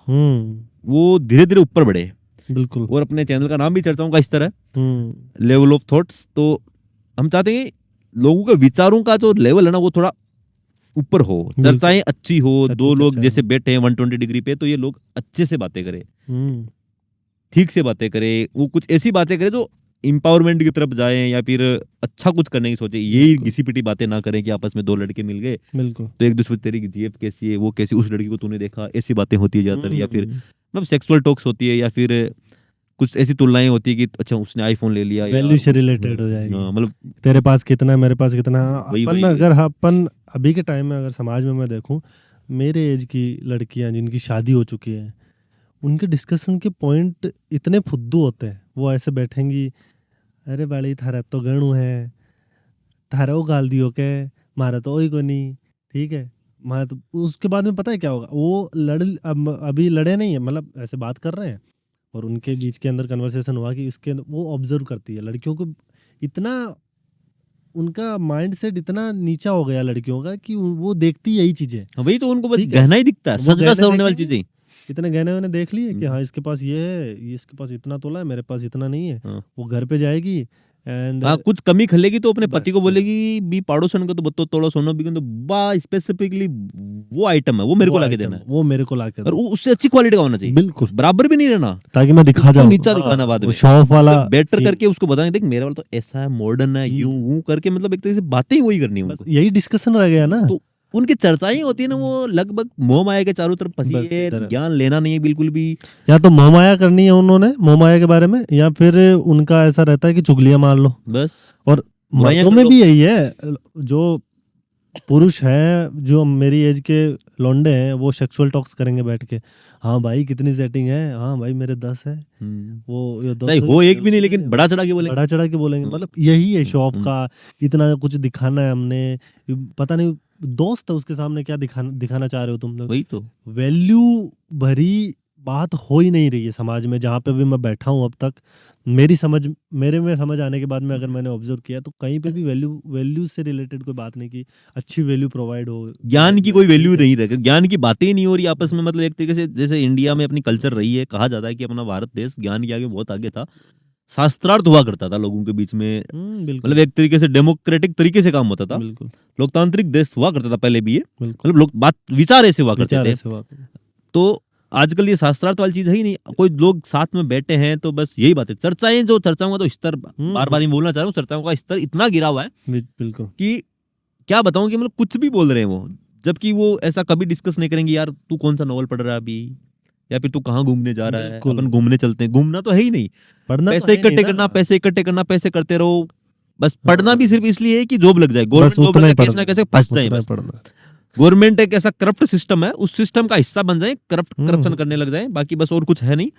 वो धीरे धीरे ऊपर बढ़े। बिल्कुल। और अपने चैनल का नाम भी चर्चाओं का स्तर है, हम्म, लेवल ऑफ थॉट्स। तो हम चाहते हैं कि लोगों के विचारों का जो लेवल है ना वो थोड़ा ऊपर हो, बिल्कुल। चर्चाएं अच्छी हो। अच्छी दो लोग चर्चा जैसे है। बैठे हैं 120 डिग्री पे, तो ये लोग अच्छे से बातें करें, हम्म, ठीक से बातें करें, वो कुछ ऐसी बातें करें जो इंपावरमेंट की तरफ जाए, या फिर अच्छा कुछ करने की सोचे। यही बिल्कुल। घिसी पिटी बातें ना करें कि आपस में दो लड़के मिल गए बिल्कुल। तो एक दूसरे तेरी जेब कैसी है, वो कैसी, उस लड़की को तूने देखा, ऐसी बातें होती है ज्यादातर। या फिर मतलब सेक्सुअल टॉक्स होती है, या फिर कुछ ऐसी तुलनाएं होती है कि अच्छा उसने आईफोन ले लिया, या वैल्यू से रिलेटेड हो जाएगी। मतलब तेरे पास कितना है, मेरे पास कितना है। वही अपन वही अगर अपन अभी के टाइम में अगर समाज में मैं देखूं, मेरे एज की लड़कियां जिनकी शादी हो चुकी है, उनके डिस्कशन के पॉइंट इतने फुद्दू होते हैं। वो ऐसे बैठेंगी, अरे बाड़ी थारा तो गणु है, थारा वो गाल दियो के, मारा तो वही को नहीं। ठीक है। मारा तो उसके बाद में पता है क्या होगा, वो अभी लड़े नहीं है, मतलब ऐसे बात कर रहे हैं और उनके बीच के अंदर कन्वर्सेशन हुआ कि इसके वो ऑब्जर्व करती है लड़कियों को। इतना उनका माइंडसेट इतना नीचा हो गया लड़कियों का कि वो देखती यही चीजें। वही तो, उनको बस ठीक है। गहना ही दिखता है, वो सजदा गहने सवरने वाली देखेंगे, चीजें। इतने गहने वहने देख लिए कि हाँ इसके पास ये है, ये इसके पास इतना तोला है, मेरे पास इतना नहीं है। हाँ। वो घर पे जाएगी एंड हाँ, कुछ कमी खलेगी तो अपने बस पति को बोलेगी बी पड़ोसन को तो बत्तो तोड़ो सोनो भी, तो बा स्पेसिफिकली वो आइटम है वो मेरे को लाके देना है, वो मेरे को लाके और दो। उससे अच्छी क्वालिटी का होना चाहिए, बिल्कुल। बराबर भी नहीं रहना, ताकि मैं दिखा उसको जाऊं। नीचा हाँ, दिखाना बाद वो में, शो ऑफ वाला बेटर सीन। करके उसको बताना, देख मेरा वाला तो ऐसा है, मॉडर्न है, यूं वूं करके, मतलब एक तरह से बातें ही वही करनी है बस उनको। यही डिस्कशन रह गया ना। तो उनकी चर्चाएं होती है ना, वो लगभग मोह माया के चारों तरफ फंसी बस है, इधर है। ज्ञान लेना नहीं है बिल्कुल भी। या तो मोहमाया करनी है उन्होंने, मोहमाया के बारे में, या फिर उनका ऐसा रहता है कि चुगलियां मार लो। बस और बुराइयां मर्दों कर में लो। भी यही है। जो पुरुष हैं, जो मेरी एज के लौंडे हैं, वो सेक्सुअल टॉक्स करेंगे बैठ के। हाँ भाई कितनी सेटिंग है, हाँ भाई मेरे 10 है, वो ये 10 चाहे हो एक भी नहीं, लेकिन बड़ा चढ़ा के बोले। बढ़ा चढ़ा के बोलेंगे। मतलब यही है शो ऑफ का। इतना कुछ दिखाना है हमने, पता नहीं दोस्त है उसके सामने क्या दिखाना चाह रहे हो तुम लोग। वही तो, वैल्यू भरी बात हो ही नहीं रही है समाज में, जहाँ पे भी मैं बैठा हूँ अब तक। मेरे में समझ आने के बाद में अगर मैंने ऑब्जर्व किया तो कहीं पे भी वैल्यू से रिलेटेड कोई बात नहीं की। अच्छी वैल्यू प्रोवाइड हो, ज्ञान की कोई वैल्यू नहीं रह, ज्ञान की बातें ही नहीं हो रही आपस में। मतलब एक तरीके से जैसे इंडिया में अपनी कल्चर रही है, कहा जाता है कि अपना भारत देश ज्ञान के आगे बहुत आगे था, शास्त्रार्थ हुआ करता था लोगों के बीच में, बिल्कुल मतलब एक तरीके से डेमोक्रेटिक तरीके से काम होता था, बिल्कुल लोकतांत्रिक देश हुआ करता था पहले भी ये, बिल्कुल मतलब लोग बात विचार ऐसे हुआ करते विचार थे। ऐसे हुआ करते। तो आजकल ये शास्त्रार्थ वाली चीज है ही नहीं, कोई लोग साथ में बैठे हैं तो बस यही बात है, चर्चाएं, जो चर्चाओं का तो स्तर बार बार ही बोलना चाह रहा हूँ, चर्चाओं का स्तर इतना गिरा हुआ है बिल्कुल कि क्या बताऊं, कि मतलब कुछ भी बोल रहे हैं वो, जबकि वो ऐसा कभी डिस्कस नहीं करेंगे यार तू कौन सा नॉवल पढ़ रहा है अभी, या फिर तू कहाँ घूमने जा रहा है, बिल्कुल। अपन घूमने चलते हैं, घूमना तो है ही नहीं, पढ़ना तो पैसे है नहीं इकट्ठे ना। करना, पैसे इकट्ठे करना, पैसे करते रहो, बस पढ़ना भी सिर्फ इसलिए है कि जॉब लग जाए, गवर्नमेंट बस जॉब उतना लग ही जाए, कैसे ना पढ़ना, कैसे फंस जाए, उतना ही बस पढ़ना। गवर्नमेंट एक ऐसा करप्ट सिस्टम है, उस सिस्टम का हिस्सा बन जाए, करप्शन हम्म। करने लग जाए, बाकी बस और कुछ है नहीं।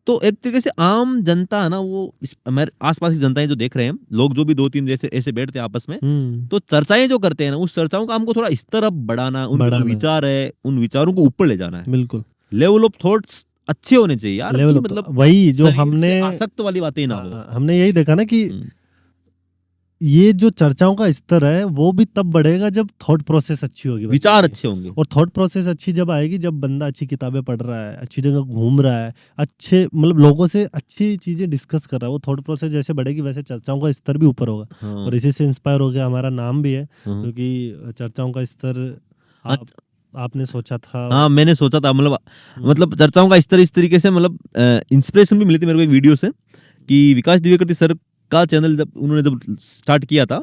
तो एक तरीके से आम जनता है ना, वो हमारे आसपास की जनताएं जो देख रहे हैं, लोग जो भी दो तीन जैसे ऐसे बैठते हैं आपस में, तो चर्चाएं जो करते हैं ना, उस चर्चाओं का हमको थोड़ा इस तरफ बढ़ाना, उनके जो बढ़ाना है। विचार है उन विचारों को ऊपर ले जाना है, बिल्कुल लेवल ऑफ थॉट्स अच्छे होने चाहिए यार, लेवल कि ऑफ मतलब वही जो शरीर से हमने आसक्त वाली बातें ना हो। हमने यही देखा ना कि हम्म, ये जो चर्चाओं का स्तर है वो भी तब बढ़ेगा जब थॉट प्रोसेस अच्छी होगी बच्चे विचार की। अच्छे होंगे। और थॉट प्रोसेस अच्छी जब आएगी जब बंदा अच्छी किताबें पढ़ रहा है, अच्छी जगह घूम रहा है, अच्छे मतलब लोगों से अच्छी चीजें डिस्कस कर रहा है, वो थॉट प्रोसेस जैसे बढ़ेगी वैसे चर्चाओं का स्तर भी ऊपर होगा। हाँ, और इसी से इंस्पायर हो गया हमारा नाम भी है, हाँ, क्योंकि चर्चाओं का स्तर आपने सोचा था। हाँ, मैंने सोचा था, मतलब हम्म, चर्चाओं का स्तर इस तरीके से, मतलब इंस्पिरेशन भी मिली थी मेरे को एक वीडियो से, कि विकास दिव्यकृति सर का चैनल जब उन्होंने स्टार्ट किया था,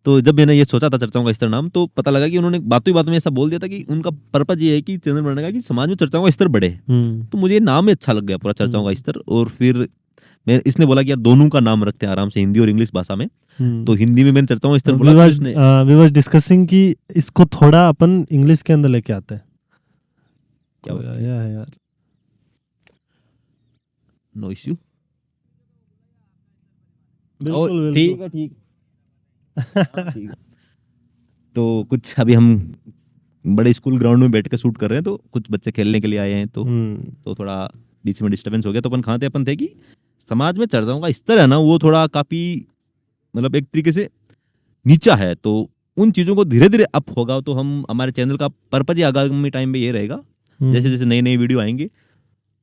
तो जब मैंने ये सोचा था चर्चाओं का स्तर नाम, तो पता लगा कि उन्होंने बातों ही बातों में ऐसा बोल दिया था कि उनका पर्पज ये है कि चैनल बनाने का कि समाज में चर्चाओं का स्तर बढ़े। तो मुझे ये नाम ही अच्छा लग गया पूरा, चर्चाओं का स्तर। और फिर मैं इसने बोला कि यार दोनों का नाम रखते हैं आराम से, हिंदी और इंग्लिश भाषा में। तो हिंदी में मैंने चर्चाओं का स्तर बोला, फिर उसने वी वाज डिस्कसिंग कि इसको थोड़ा अपन इंग्लिश के अंदर लेके आते हैं। क्या कोई आया है यार? नो इश्यू, बिल्कुल ठीक है, ठीक है। तो कुछ अभी हम बड़े स्कूल ग्राउंड में बैठ के शूट कर रहे हैं, तो कुछ बच्चे खेलने के लिए आए हैं, तो थोड़ा बीच में डिस्टरबेंस हो गया। तो अपन थे कि समाज में चर्चाओं का स्तर है ना, वो थोड़ा काफी मतलब एक तरीके से नीचा है, तो उन चीजों को धीरे धीरे अप होगा। तो हम हमारे चैनल का पर्पज ही आगामी टाइम में ये रहेगा, जैसे जैसे नई नई वीडियो आएंगे,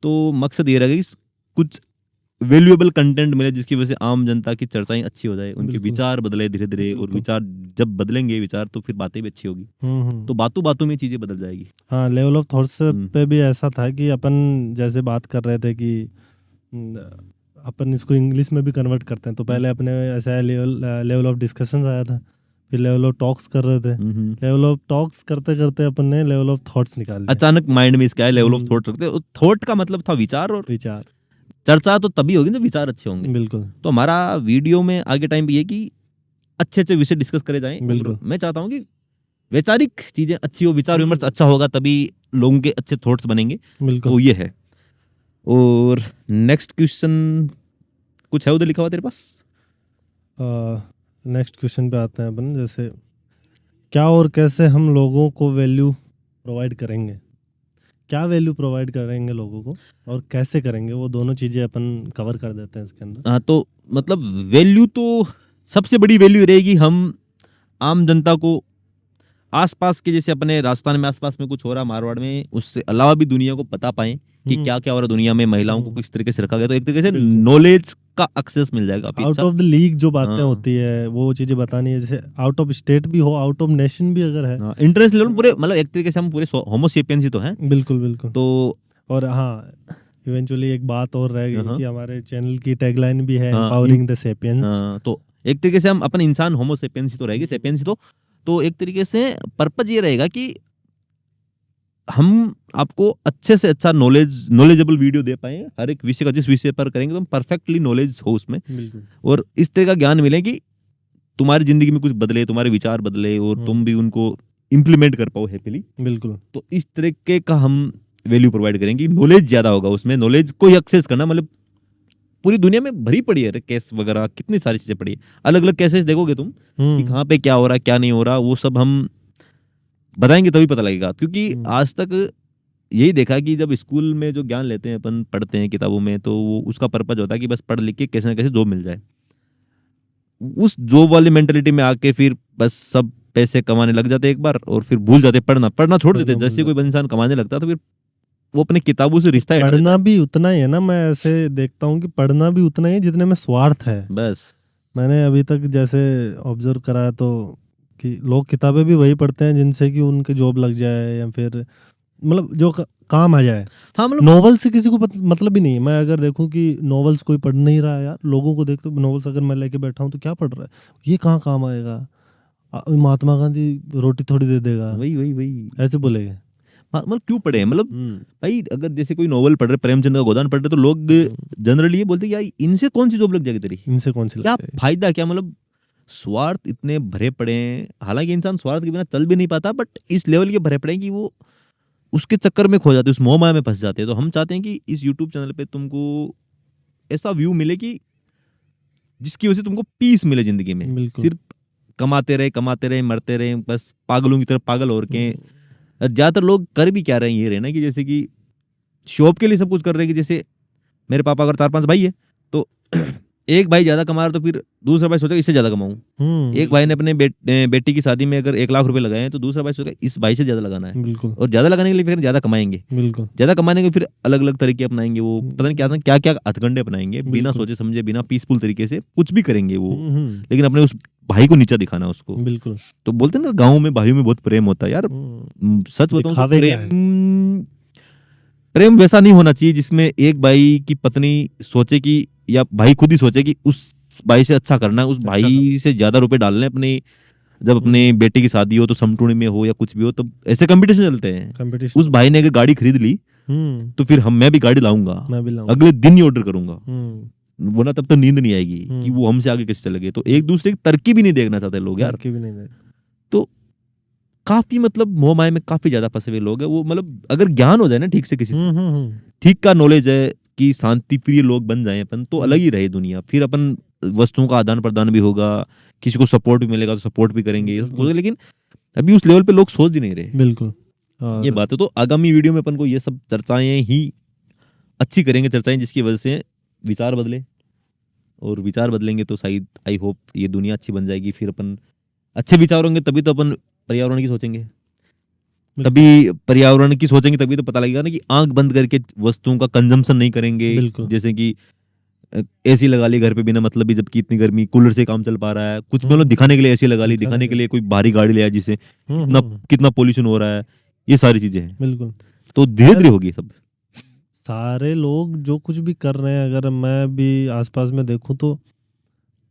तो मकसद ये रहेगा कि कुछ वैल्यूएबल कंटेंट मिले, जिसकी वजह से आम जनता की चर्चाएं अच्छी हो जाए, उनके बिल्कुल। विचार बदले धीरे धीरे, और बिल्कुल। विचार जब बदलेंगे विचार, तो फिर बातें भी अच्छी होगी, तो बातों बातों में चीजें बदल जाएगी। हाँ, लेवल ऑफ थॉट्स हम्म, पे भी ऐसा था कि अपन जैसे बात कर रहे थे कि अपन इसको इंग्लिश में भी कन्वर्ट करते हैं, तो पहले अपने ऐसा लेवल ऑफ डिस्कशंस आया था, फिर लेवल ऑफ टॉक्स कर रहे थे, लेवल ऑफ टॉक्स करते करते अपन ने लेवल ऑफ थॉट्स निकाल लिया। अचानक माइंड में इसका है लेवल ऑफ थॉट रखते, थॉट का मतलब था विचार, और विचार चर्चा तो तभी होगी जब विचार अच्छे होंगे। बिल्कुल तो हमारा वीडियो में आगे टाइम भी ये कि अच्छे अच्छे विषय डिस्कस करे जाएं, बिल्कुल। और मैं चाहता हूँ कि वैचारिक चीजें अच्छी हो, विचार विमर्श अच्छा होगा, तभी लोगों के अच्छे थॉट्स बनेंगे। बिल्कुल। तो ये है। और नेक्स्ट क्वेश्चन कुछ है उधर लिखा हुआ तेरे पास? नेक्स्ट क्वेश्चन पे आते हैं अपन, जैसे क्या और कैसे हम लोगों को वैल्यू प्रोवाइड करेंगे, क्या वैल्यू प्रोवाइड करेंगे लोगों को और कैसे करेंगे, वो दोनों चीज़ें अपन कवर कर देते हैं इसके अंदर। हाँ, तो मतलब वैल्यू तो सबसे बड़ी वैल्यू रहेगी, हम आम जनता को आसपास के, जैसे अपने राजस्थान में आसपास में कुछ हो रहा, मारवाड़ में, उससे अलावा भी दुनिया को पता पाएं कि क्या क्या हो रहा दुनिया में, महिलाओं को किस तरीके से रखा गया, तो एक तरीके से नॉलेज का एक्सेस मिल जाएगा। आउट ऑफ द लीग जो बातें हाँ। होती है वो चीज़ें बतानी है, जैसे आउट ऑफ स्टेट भी हो, आउट ऑफ नेशन भी अगर है, इंटरनेशनल लेवल पूरे, मतलब एक तरीके से हम पूरे होमो सेपियंस ही तो हैं। बिल्कुल बिल्कुल। तो और हाँ, इवेंचुअली एक बात और रह गई हाँ। कि हमारे चैनल की टैगलाइन भी है हाँ, एम्पावरिंग द सेपियंस। तो एक तरीके से हम अपन इंसान होमो सेपियंस ही तो रहेगी, सेपियंस ही तो एक तरीके से पर्पज ये रहेगा कि हम आपको अच्छे से अच्छा नॉलेजेबल वीडियो दे पाए, हर एक विषय का, जिस विषय पर करेंगे तो हम परफेक्टली नॉलेज हो उसमें, बिल्कुल। और इस तरह का ज्ञान मिले कि तुम्हारी जिंदगी में कुछ बदले, तुम्हारे विचार बदले, और तुम भी उनको इम्प्लीमेंट कर पाओ हैप्पीली। बिल्कुल। तो इस तरीके का हम वैल्यू प्रोवाइड करेंगे, नॉलेज ज्यादा होगा उसमें, नॉलेज को ही एक्सेस करना, मतलब पूरी दुनिया में भरी पड़ी है केस वगैरह, कितनी सारी चीजें पड़ी है, अलग अलग केसेस देखोगे तुम कि कहाँ पे क्या हो रहा है क्या नहीं हो रहा, वो सब हम बताएंगे तभी पता लगेगा। क्योंकि आज तक यही देखा कि जब स्कूल में जो ज्ञान लेते हैं अपन, पढ़ते हैं किताबों में, तो वो उसका पर्पज होता है कि बस पढ़ लिख के कैसे ना कैसे जॉब मिल जाए। उस जॉब वाली मेंटेलिटी में आके फिर बस सब पैसे कमाने लग जाते एक बार, और फिर भूल जाते पढ़ना छोड़ देते। जैसे कोई इंसान कमाने लगता तो फिर वो अपने किताबों से रिश्ता हटा देता पढ़ना भी उतना ही है ना, मैं ऐसे देखता हूँ कि पढ़ना भी उतना ही है जितने में स्वार्थ है। है। बस मैंने अभी तक जैसे ऑब्जर्व करा है तो कि लोग किताबें भी वही पढ़ते हैं जिनसे कि उनके जॉब लग जाए या फिर मतलब जो काम आ जाए। हाँ मतलब नॉवल से किसी को मतलब ही नहीं है। मैं अगर देखूं कि नॉवेल्स कोई पढ़ नहीं रहा है यार, लोगों को देखते नॉवेल्स अगर मैं लेके बैठा हूं तो क्या पढ़ रहा है, ये कहाँ काम आएगा, महात्मा गांधी रोटी थोड़ी दे देगा, वही ऐसे बोलेंगे। हाँ, मतलब क्यों पढ़े मतलब हम्म भाई अगर जैसे कोई नॉवल पढ़ रहे, प्रेमचंद का गोदान पढ़ रहे, तो लोग जनरली ये बोलते हैं यार इनसे कौन सी जॉब लग जाएगी तेरी, इनसे कौन सी क्या लग जाएगी। फायदा, क्या मतलब स्वार्थ इतने भरे पड़े हैं। हालांकि इंसान स्वार्थ के बिना चल भी नहीं पाता, बट इस लेवल के भरे पड़े हैं कि वो उसके चक्कर में खो जाते हैं, उस मोह माया में फंस जाते हैं। तो हम चाहते हैं कि इस यूट्यूब चैनल पे तुमको ऐसा व्यू मिले कि जिसकी वजह से तुमको पीस मिले जिंदगी में। बिल्कुल। सिर्फ कमाते रहे मरते रहे, बस पागलों की तरह पागल और के। और ज्यादातर लोग कर भी क्या रहे हैं, ये रहे ना कि जैसे कि शॉप के लिए सब कुछ कर रहे हैं। कि जैसे मेरे पापा अगर 4-5 भाई है तो एक भाई ज्यादा कमा रहा है तो फिर दूसरा भाई सोचेगा इससे ज्यादा कमाऊं। एक भाई ने अपने बेटी की शादी में अगर 1 लाख रुपए लगाए हैं तो दूसरा भाई सोचेगा इस भाई से ज्यादा लगाना है। बिल्कुल और ज्यादा लगाने के लिए फिर ज्यादा कमाएंगे, बिल्कुल ज्यादा कमाने के फिर अलग अलग तरीके अपनाएंगे। वो पता नहीं क्या क्या हथकंडे अपनाएंगे, बिना बिल्कुल। सोचे समझे, बिना पीसफुल तरीके से कुछ भी करेंगे वो। हम्म, लेकिन अपने उस भाई को नीचा दिखाना उसको। बिल्कुल। तो बोलते हैं ना गाँव में भाइयों में बहुत प्रेम होता है यार। सच बताऊं तो दिखावे क्या है। प्रेम वैसा नहीं होना चाहिए जिसमें एक भाई की पत्नी सोचे कि, या भाई खुद ही सोचे कि उस भाई से अच्छा करना है, उस भाई से ज्यादा रुपए डालने अपने, जब अपने बेटे की शादी हो तो समटूणी में हो या कुछ भी हो, तो ऐसे कंपटीशन चलते हैं। कंपटीशन। उस भाई ने अगर गाड़ी खरीद ली तो फिर मैं भी गाड़ी लाऊंगा, मैं भी लाऊंगा। अगले दिन ही ऑर्डर करूंगा, हम्म वरना तब तो नींद नहीं आएगी कि वो हमसे आगे कैसे चले गए। तो एक दूसरे की तरक्की भी नहीं देखना चाहते लोग यार। भी नहीं दे। तो काफी मतलब मोह माया में काफी ज्यादा फंसे हुए लोग हैं वो। मतलब अगर ज्ञान हो जाए ना ठीक से, किसी से ठीक का नॉलेज है कि शांति प्रिय लोग बन जाए अपन, तो अलग ही रहे दुनिया। फिर अपन वस्तुओं का आदान प्रदान भी होगा, किसी को सपोर्ट भी मिलेगा तो सपोर्ट भी करेंगे, ये सब होगा। लेकिन अभी उस लेवल पे लोग सोच ही नहीं रहे। बिल्कुल। ये बात है। तो आगामी वीडियो में अपन को ये सब चर्चाएं ही अच्छी करेंगे, चर्चाएं जिसकी वजह से विचार बदले, और विचार बदलेंगे तो शायद आई होप ये दुनिया अच्छी बन जाएगी। फिर अपन अच्छे विचार होंगे तभी तो अपन पर्यावरण की सोचेंगे, तभी पर्यावरण की सोचेंगे तभी तो पता लगेगा ना कि आंख बंद करके वस्तुओं का कंजम्पशन नहीं करेंगे। बिल्कुल। जैसे कि एसी लगा ली घर पे बिना मतलब ही, जबकि इतनी गर्मी, कूलर से काम चल पा रहा है। कुछ मतलब दिखाने के लिए एसी लगा ली, दिखाने के लिए कोई भारी गाड़ी ले आया जिससे कितना कितना पोल्यूशन हो रहा है। ये सारी चीजें हैं। बिल्कुल। तो धीरे धीरे होगी सब। सारे लोग जो कुछ भी कर रहे हैं, अगर मैं भी आसपास में देखूं तो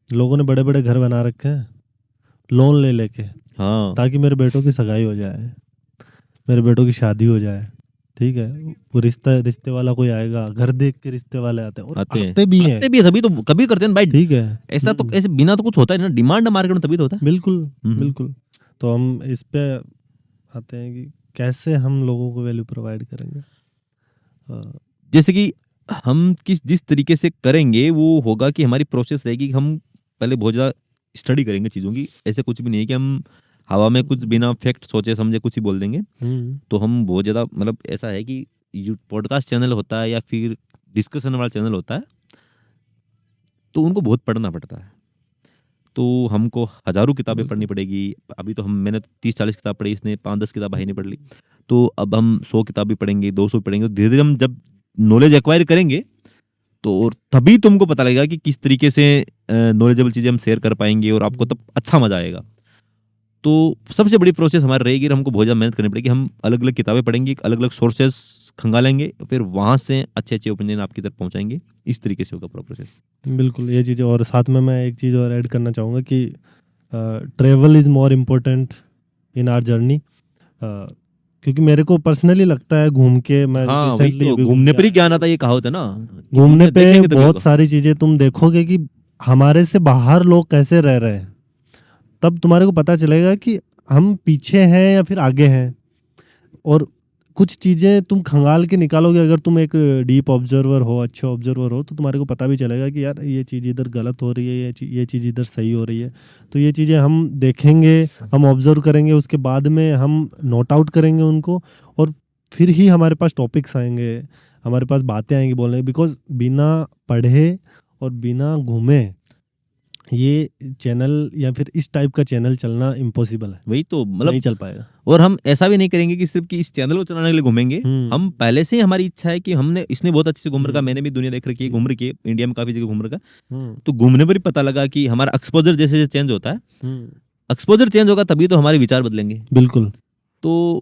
लोगों ने बड़े बड़े घर बना रखे हैं लोन ले लेके, हाँ ताकि मेरे बेटों की सगाई हो जाए, मेरे बेटों की शादी हो जाए। ठीक है, वो रिश्ते वाला कोई आएगा, घर देख के रिश्ते वाले आते हैं और आते भी हैं। आते भी है, तभी तो कभी करते हैं भाई। ठीक है, ऐसा तो ऐसे बिना तो कुछ होता है ना, डिमांड मार्केट में तभी तो होता है। बिल्कुल बिल्कुल। तो हम इस पे आते हैं कि कैसे हम लोगों को वैल्यू प्रोवाइड करेंगे। जैसे कि हम जिस तरीके से करेंगे वो होगा कि हमारी प्रोसेस रहेगी कि हम पहले बहुत ज़्यादा स्टडी करेंगे चीज़ों की। ऐसे कुछ भी नहीं है कि हम हवा में कुछ बिना फैक्ट सोचे समझे कुछ ही बोल देंगे। तो हम बहुत ज़्यादा मतलब ऐसा है कि पॉडकास्ट चैनल होता है या फिर डिस्कशन वाला चैनल होता है, तो उनको बहुत पढ़ना पड़ता है। तो हमको हज़ारों किताबें पढ़नी पड़ेगी। अभी तो मैंने 30-40 किताब पढ़ी, इसने 5-10 किताब भाई ने पढ़ ली। तो अब हम 100 किताबें पढ़ेंगे, 200 पढ़ेंगे। धीरे धीरे हम जब नॉलेज एक्वायर करेंगे तो और तभी तुमको पता लगेगा कि किस तरीके से नॉलेजेबल चीज़ें हम शेयर कर पाएंगे, और आपको तब अच्छा मजा आएगा। तो सबसे बड़ी प्रोसेस हमारी रहेगी, हमको बहुत ज़्यादा मेहनत करनी पड़ेगी। हम अलग अलग किताबें पढ़ेंगे, अलग अलग सोर्सेस खंगालेंगे, फिर वहाँ से अच्छे अच्छे ओपिनियन आपकी तरफ पहुँचाएंगे। इस तरीके से होगा पूरा प्रोसेस। बिल्कुल ये चीज़। और साथ में मैं एक चीज़ और ऐड करना चाहूँगा कि travel is more important in our journey. क्योंकि मेरे को पर्सनली लगता है घूम के, मैं हाँ वही तो, घूमने पर ही ज्ञान आता है, ये कहावत है ना। घूमने पे बहुत सारी चीज़ें तुम देखोगे कि हमारे से बाहर लोग कैसे रह रहे हैं, तब तुम्हारे को पता चलेगा कि हम पीछे हैं या फिर आगे हैं। और कुछ चीज़ें तुम खंगाल के निकालोगे, अगर तुम एक डीप ऑब्जर्वर हो, अच्छे ऑब्जर्वर हो, तो तुम्हारे को पता भी चलेगा कि यार ये चीज़ इधर गलत हो रही है, ये चीज़ इधर सही हो रही है। तो ये चीज़ें हम देखेंगे, हम ऑब्जर्व करेंगे, उसके बाद में हम नोट आउट करेंगे उनको, और फिर ही हमारे पास टॉपिक्स आएंगे, हमारे पास बातें आएंगी बोलने। बिकॉज बिना पढ़े और बिना घूमे ये चैनल या फिर इस टाइप का चैनल चलना इम्पॉसिबल है, वही तो नहीं मतलब, चल पाएगा। और हम ऐसा भी नहीं करेंगे कि सिर्फ कि इस चैनल को चलाने के लिए घूमेंगे। हम पहले से ही हमारी इच्छा है कि हमने इसने बहुत अच्छे से घूम रखा, मैंने भी दुनिया देख रखी है, घूम रखी है, इंडिया में काफी जगह घूम रखा। तो घूमने पर ही पता लगा कि हमारा एक्सपोजर जैसे जैसे चेंज होता है, एक्सपोजर चेंज होगा तभी तो हमारे विचार बदलेंगे। बिल्कुल। तो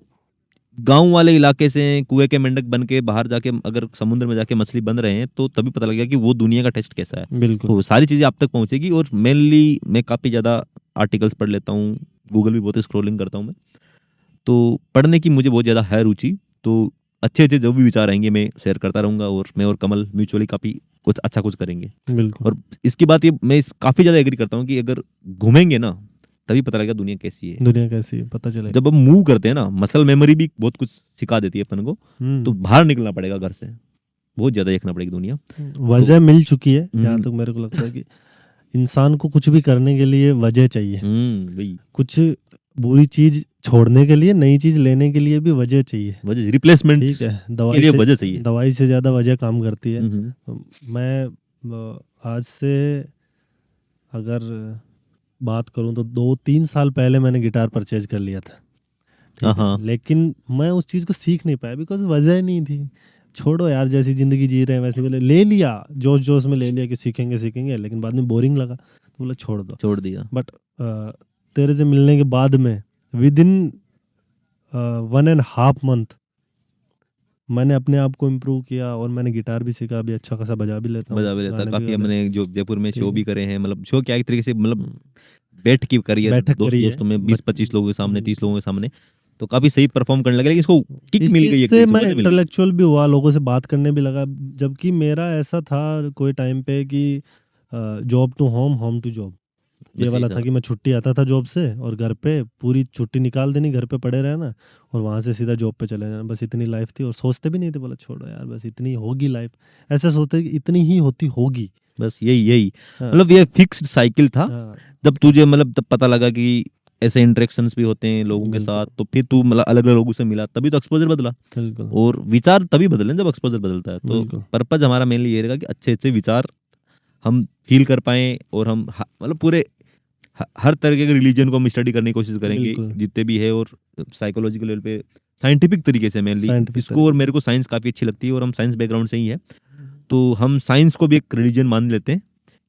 गांव वाले इलाके से कुएं के मेंढक बन के बाहर जाके अगर समुद्र में जाके मछली बन रहे हैं तो तभी पता लगेगा कि वो दुनिया का टेस्ट कैसा है। बिल्कुल। तो सारी चीजें आप तक पहुंचेगी। और मेनली मैं काफी ज्यादा आर्टिकल्स पढ़ लेता हूँ, गूगल भी बहुत स्क्रॉलिंग करता हूँ मैं, तो पढ़ने की मुझे बहुत ज्यादा है रुचि। तो अच्छे अच्छे जो भी विचार आएंगे मैं शेयर करता रहूंगा, और मैं और कमल म्यूचुअली काफी कुछ अच्छा कुछ करेंगे। बिल्कुल। और इसकी बात ये मैं काफी ज्यादा एग्री करता हूँ कि अगर घूमेंगे ना तभी पता लगेगा दुनिया कैसी है। दुनिया कैसी है पता चलेगा। जब हम मूव करते हैं ना, मसल मेमोरी भी बहुत कुछ सिखा देती है अपन को। तो बाहर निकलना पड़ेगा घर से, बहुत ज्यादा देखना पड़ेगी दुनिया। वजह मिल चुकी है जहाँ तक मेरे को लगता है कि इंसान को कुछ भी करने के लिए वजह चाहिए। वही, कुछ बुरी चीज छोड़ने के लिए, नई चीज लेने के लिए भी वजह चाहिए, वजह रिप्लेसमेंट ठीक है। के दवाई लिए से वजह चाहिए। दवाई से ज्यादा वजह काम करती है। मैं आज से अगर बात करूं तो 2-3 साल पहले मैंने गिटार परचेज कर लिया था, ठीक है। हाँ। लेकिन मैं उस चीज़ को सीख नहीं पाया बिकॉज वजह ही नहीं थी। छोड़ो यार, जैसी जिंदगी जी रहे हैं वैसे ले लिया, जोश जोश में ले लिया कि सीखेंगे, लेकिन बाद में बोरिंग लगा तो बोला छोड़ दिया। बट तेरे से मिलने के बाद में विद इन 1.5 मंथ मैंने अपने आप को इम्प्रूव किया और मैंने गिटार भी सीखा, अभी अच्छा खासा बजा भी लेता हूँ, गाने भी काफी गा हमने जो जयपुर में शो भी करे हैं, मतलब शो क्या एक तरीके से, मतलब लेता बैठ की करी है बैठक करी है, दोस्तों में, 20-25 लोगों के सामने, 30 लोगों के सामने, तो काफी सही परफॉर्म करने लगे। लेकिन इसको किक इस मिल चीज गई, एक से तरीके से मैं वजह मिल गई। इंटेलेक्चुअल भी हुआ, लोगों से बात करने भी लगा। जबकि मेरा ऐसा था कोई टाइम पे कि job to home, home to job, ये बस वाला यही था कि मैं छुट्टी आता था जॉब से और घर पे पूरी छुट्टी निकाल देनी, घर पे पड़े रहना और वहाँ से सीधा जॉब पे चले जाना, बस इतनी लाइफ थी। और सोचते भी नहीं थे, बोला छोड़ो यार बस इतनी होगी लाइफ, ऐसे सोचते कि इतनी ही होती होगी, बस यही हाँ, मतलब ये फिक्स्ड साइकिल था। हाँ, जब तुझे मतलब तब पता लगा कि ऐसे इंटरेक्शंस भी होते हैं लोगों के साथ, बिल्कुल, तो फिर तू मतलब अलग अलग लोगों से मिला, तभी तो एक्सपोजर बदला। बिल्कुल, और विचार तभी बदले जब एक्सपोजर बदलता है। तो बिल्कुल, पर्पज हमारा मेनली ये रहेगा कि अच्छे अच्छे विचार हम फील कर पाएं, और हम मतलब पूरे हर तरह के रिलीजन को हम स्टडी करने की कोशिश करेंगे बिल्कुल, जितने भी है, और साइकोलॉजिकल लेवल पे साइंटिफिक तरीके से मेनली साइंटिफिक इसको। और तरीके मेरे को साइंस काफ़ी अच्छी लगती है, और हम साइंस बैकग्राउंड से ही है, तो हम साइंस को भी एक रिलीजन मान लेते हैं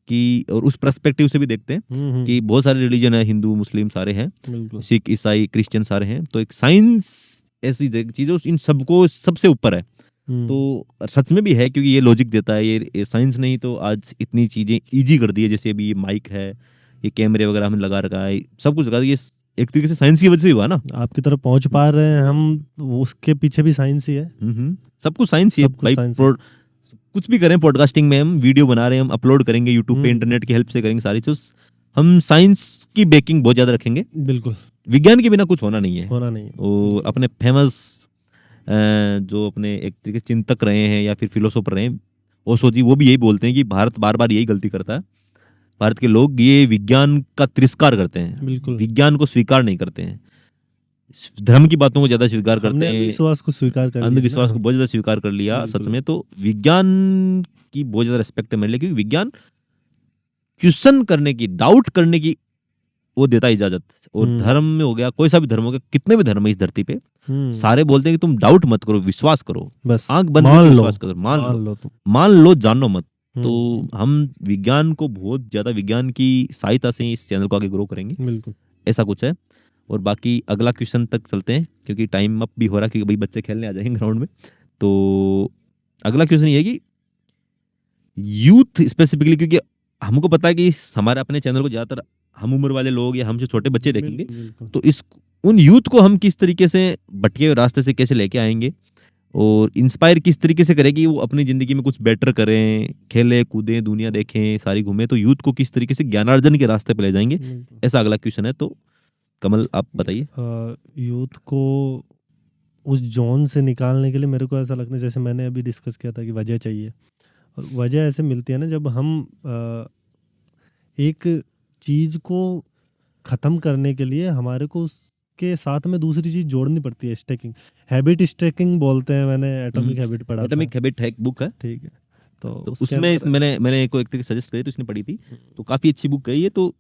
कि, और उस पर्सपेक्टिव से भी देखते हैं कि बहुत सारे रिलीजन है, हिंदू मुस्लिम सारे हैं, बिल्कुल, सिख ईसाई क्रिश्चियन सारे हैं। तो एक साइंस ऐसी चीज़ है इन सबको सबसे ऊपर है। तो सच में भी है, क्योंकि ये लॉजिक देता है, ये साइंस नहीं तो आज इतनी चीज़ें इजी कर दी है, जैसे अभी ये माइक है, ये कैमरे वगैरह हमने लगा रखा है, सब कुछ लगा, ये एक तरीके से साइंस की वजह से ही हुआ ना। आपकी तरफ पहुंच पा रहे हैं हम, उसके पीछे भी साइंस ही है। सब कुछ साइंस ही है सब कुछ भाई। साइंस है। कुछ भी करें, पॉडकास्टिंग में हम वीडियो बना रहे हैं, हम अपलोड करेंगे यूट्यूब पे, इंटरनेट की हेल्प से करेंगे सारी चीज। हम साइंस की बेकिंग बहुत ज्यादा रखेंगे, बिल्कुल, विज्ञान के बिना कुछ होना नहीं है। होना नहीं है। और अपने फेमस जो अपने एक तरीके से चिंतक रहे हैं या फिर फिलोसोफर रहे हैं, ओशो जी, वो भी यही बोलते हैं कि भारत बार बार यही गलती करता है। भारत के लोग ये विज्ञान का तिरस्कार करते हैं, बिल्कुल, विज्ञान को स्वीकार नहीं करते हैं, धर्म की बातों को ज्यादा स्वीकार करते हमने हैं, अंधविश्वास को स्वीकार कर लिया अंधविश्वास ना। को बहुत ज्यादा स्वीकार कर लिया सच बिल्कुल, में। तो विज्ञान की बहुत ज्यादा रेस्पेक्ट है मेरे लिए, क्योंकि विज्ञान क्वेश्चन करने की, डाउट करने की वो देता है इजाजत। और धर्म में हो गया, कोई सा भी धर्म हो गया, कितने भी धर्म है इस धरती पे, सारे बोलते हैं कि तुम डाउट मत करो, विश्वास करो, बस आंख बंद मान करके लो, विश्वास करो, मान लो, जानो मत। तो हम विज्ञान को बहुत ज्यादा, विज्ञान की सहायता से इस चैनल को आगे ग्रो करेंगे, बिल्कुल। ऐसा कुछ है। और बाकी अगला क्वेश्चन तक चलते हैं, क्योंकि टाइम अप भी हो रहा है, क्योंकि भाई बच्चे खेलने आ जाएंगे ग्राउंड में। तो अगला क्वेश्चन ये है कि यूथ स्पेसिफिकली, क्योंकि हमको पता है कि हमारे अपने चैनल को ज्यादातर हम उम्र वाले लोग या हमसे छोटे बच्चे देखेंगे, तो इस उन यूथ को हम किस तरीके से भटके हुए रास्ते से कैसे लेके आएंगे, और इंस्पायर किस तरीके से करें कि वो अपनी जिंदगी में कुछ बेटर करें, खेलें कूदें, दुनिया देखें, सारी घूमें। तो यूथ को किस तरीके से ज्ञानार्जन के रास्ते पे ले जाएंगे, ऐसा अगला क्वेश्चन है। तो कमल आप बताइए। यूथ को उस जोन से निकालने के लिए मेरे को ऐसा लगता है, जैसे मैंने अभी डिस्कस किया था कि वजह चाहिए, और वजह ऐसे मिलती है ना जब हम एक चीज़ को ख़त्म करने के लिए हमारे को उसके साथ में दूसरी चीज़ जोड़नी पड़ती है। स्टैकिंग, हैबिट स्टैकिंग बोलते हैं, मैंने एटॉमिक हैबिट पढ़ा था। एटॉमिक हैबिट है, एक बुक है, ठीक है। तो तो उसके उसमें अंदर मैंने एक तरीके सजेस्ट करी तो इसने पढ़ी थी, तो काफ़ी अच्छी बुक है ये। तो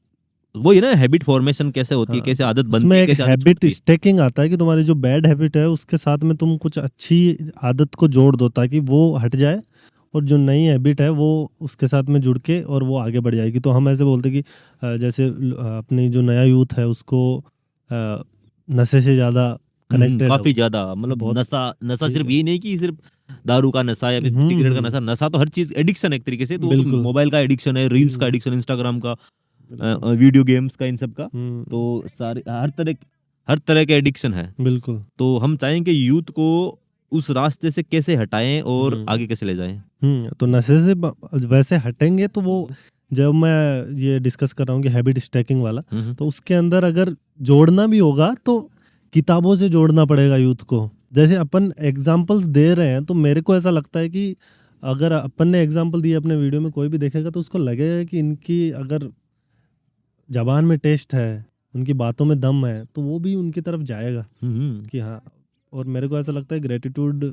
वो ही ना हैबिट फॉर्मेशन कैसे होती है, हाँ, कैसे तो आदत बनती उसमें है, एक कैसे आदत हैबिट छूटती है। स्टैकिंग आता है कि तुम्हारी जो बैड हैबिट है उसके साथ में तुम कुछ अच्छी आदत को जोड़ दो ताकि वो हट जाए और जो नई हैबिट है वो उसके साथ में जुड़ के और वो आगे बढ़ जाएगी। तो हम ऐसे बोलते हैं कि जैसे अपनी जो नया यूथ है उसको नशे से ज़्यादा कनेक्टेड है काफ़ी वो ज़्यादा, मतलब बहुत। नशा ठीक सिर्फ है। ये नहीं कि सिर्फ दारू का नशा या फिर सिगरेट का नशा, नशा तो हर चीज़ एडिक्शन है एक तरीके से। तो वो तो बिल्कुल। मोबाइल का एडिक्शन है, रील्स का हम्म, एडिक्शन, इंस्टाग्राम का, बिल्कुल। वीडियो गेम्स का, इन सब का। हम्म, तो सारे हर तरह के एडिक्शन है। बिल्कुल। तो हम चाहेंगे यूथ को उस रास्ते से कैसे हटाएं और हम्म, आगे कैसे ले जाएं। तो नशे से वैसे हटेंगे तो वो जब मैं ये डिस्कस कर रहा हूँ कि हैबिट स्टैकिंग वाला, हम्म। तो उसके अंदर अगर जोड़ना भी होगा तो किताबों से जोड़ना पड़ेगा यूथ को। जैसे अपन एग्जाम्पल्स दे रहे हैं तो मेरे को ऐसा लगता है कि अगर अपन ने एग्जाम्पल दिए अपने वीडियो में, कोई भी देखेगा तो उसको लगेगा कि इनकी अगर जबान में टेस्ट है, उनकी बातों में दम है, तो वो भी उनकी तरफ जाएगा हम्म। कि हाँ। और मेरे को ऐसा लगता है ग्रेटिट्यूड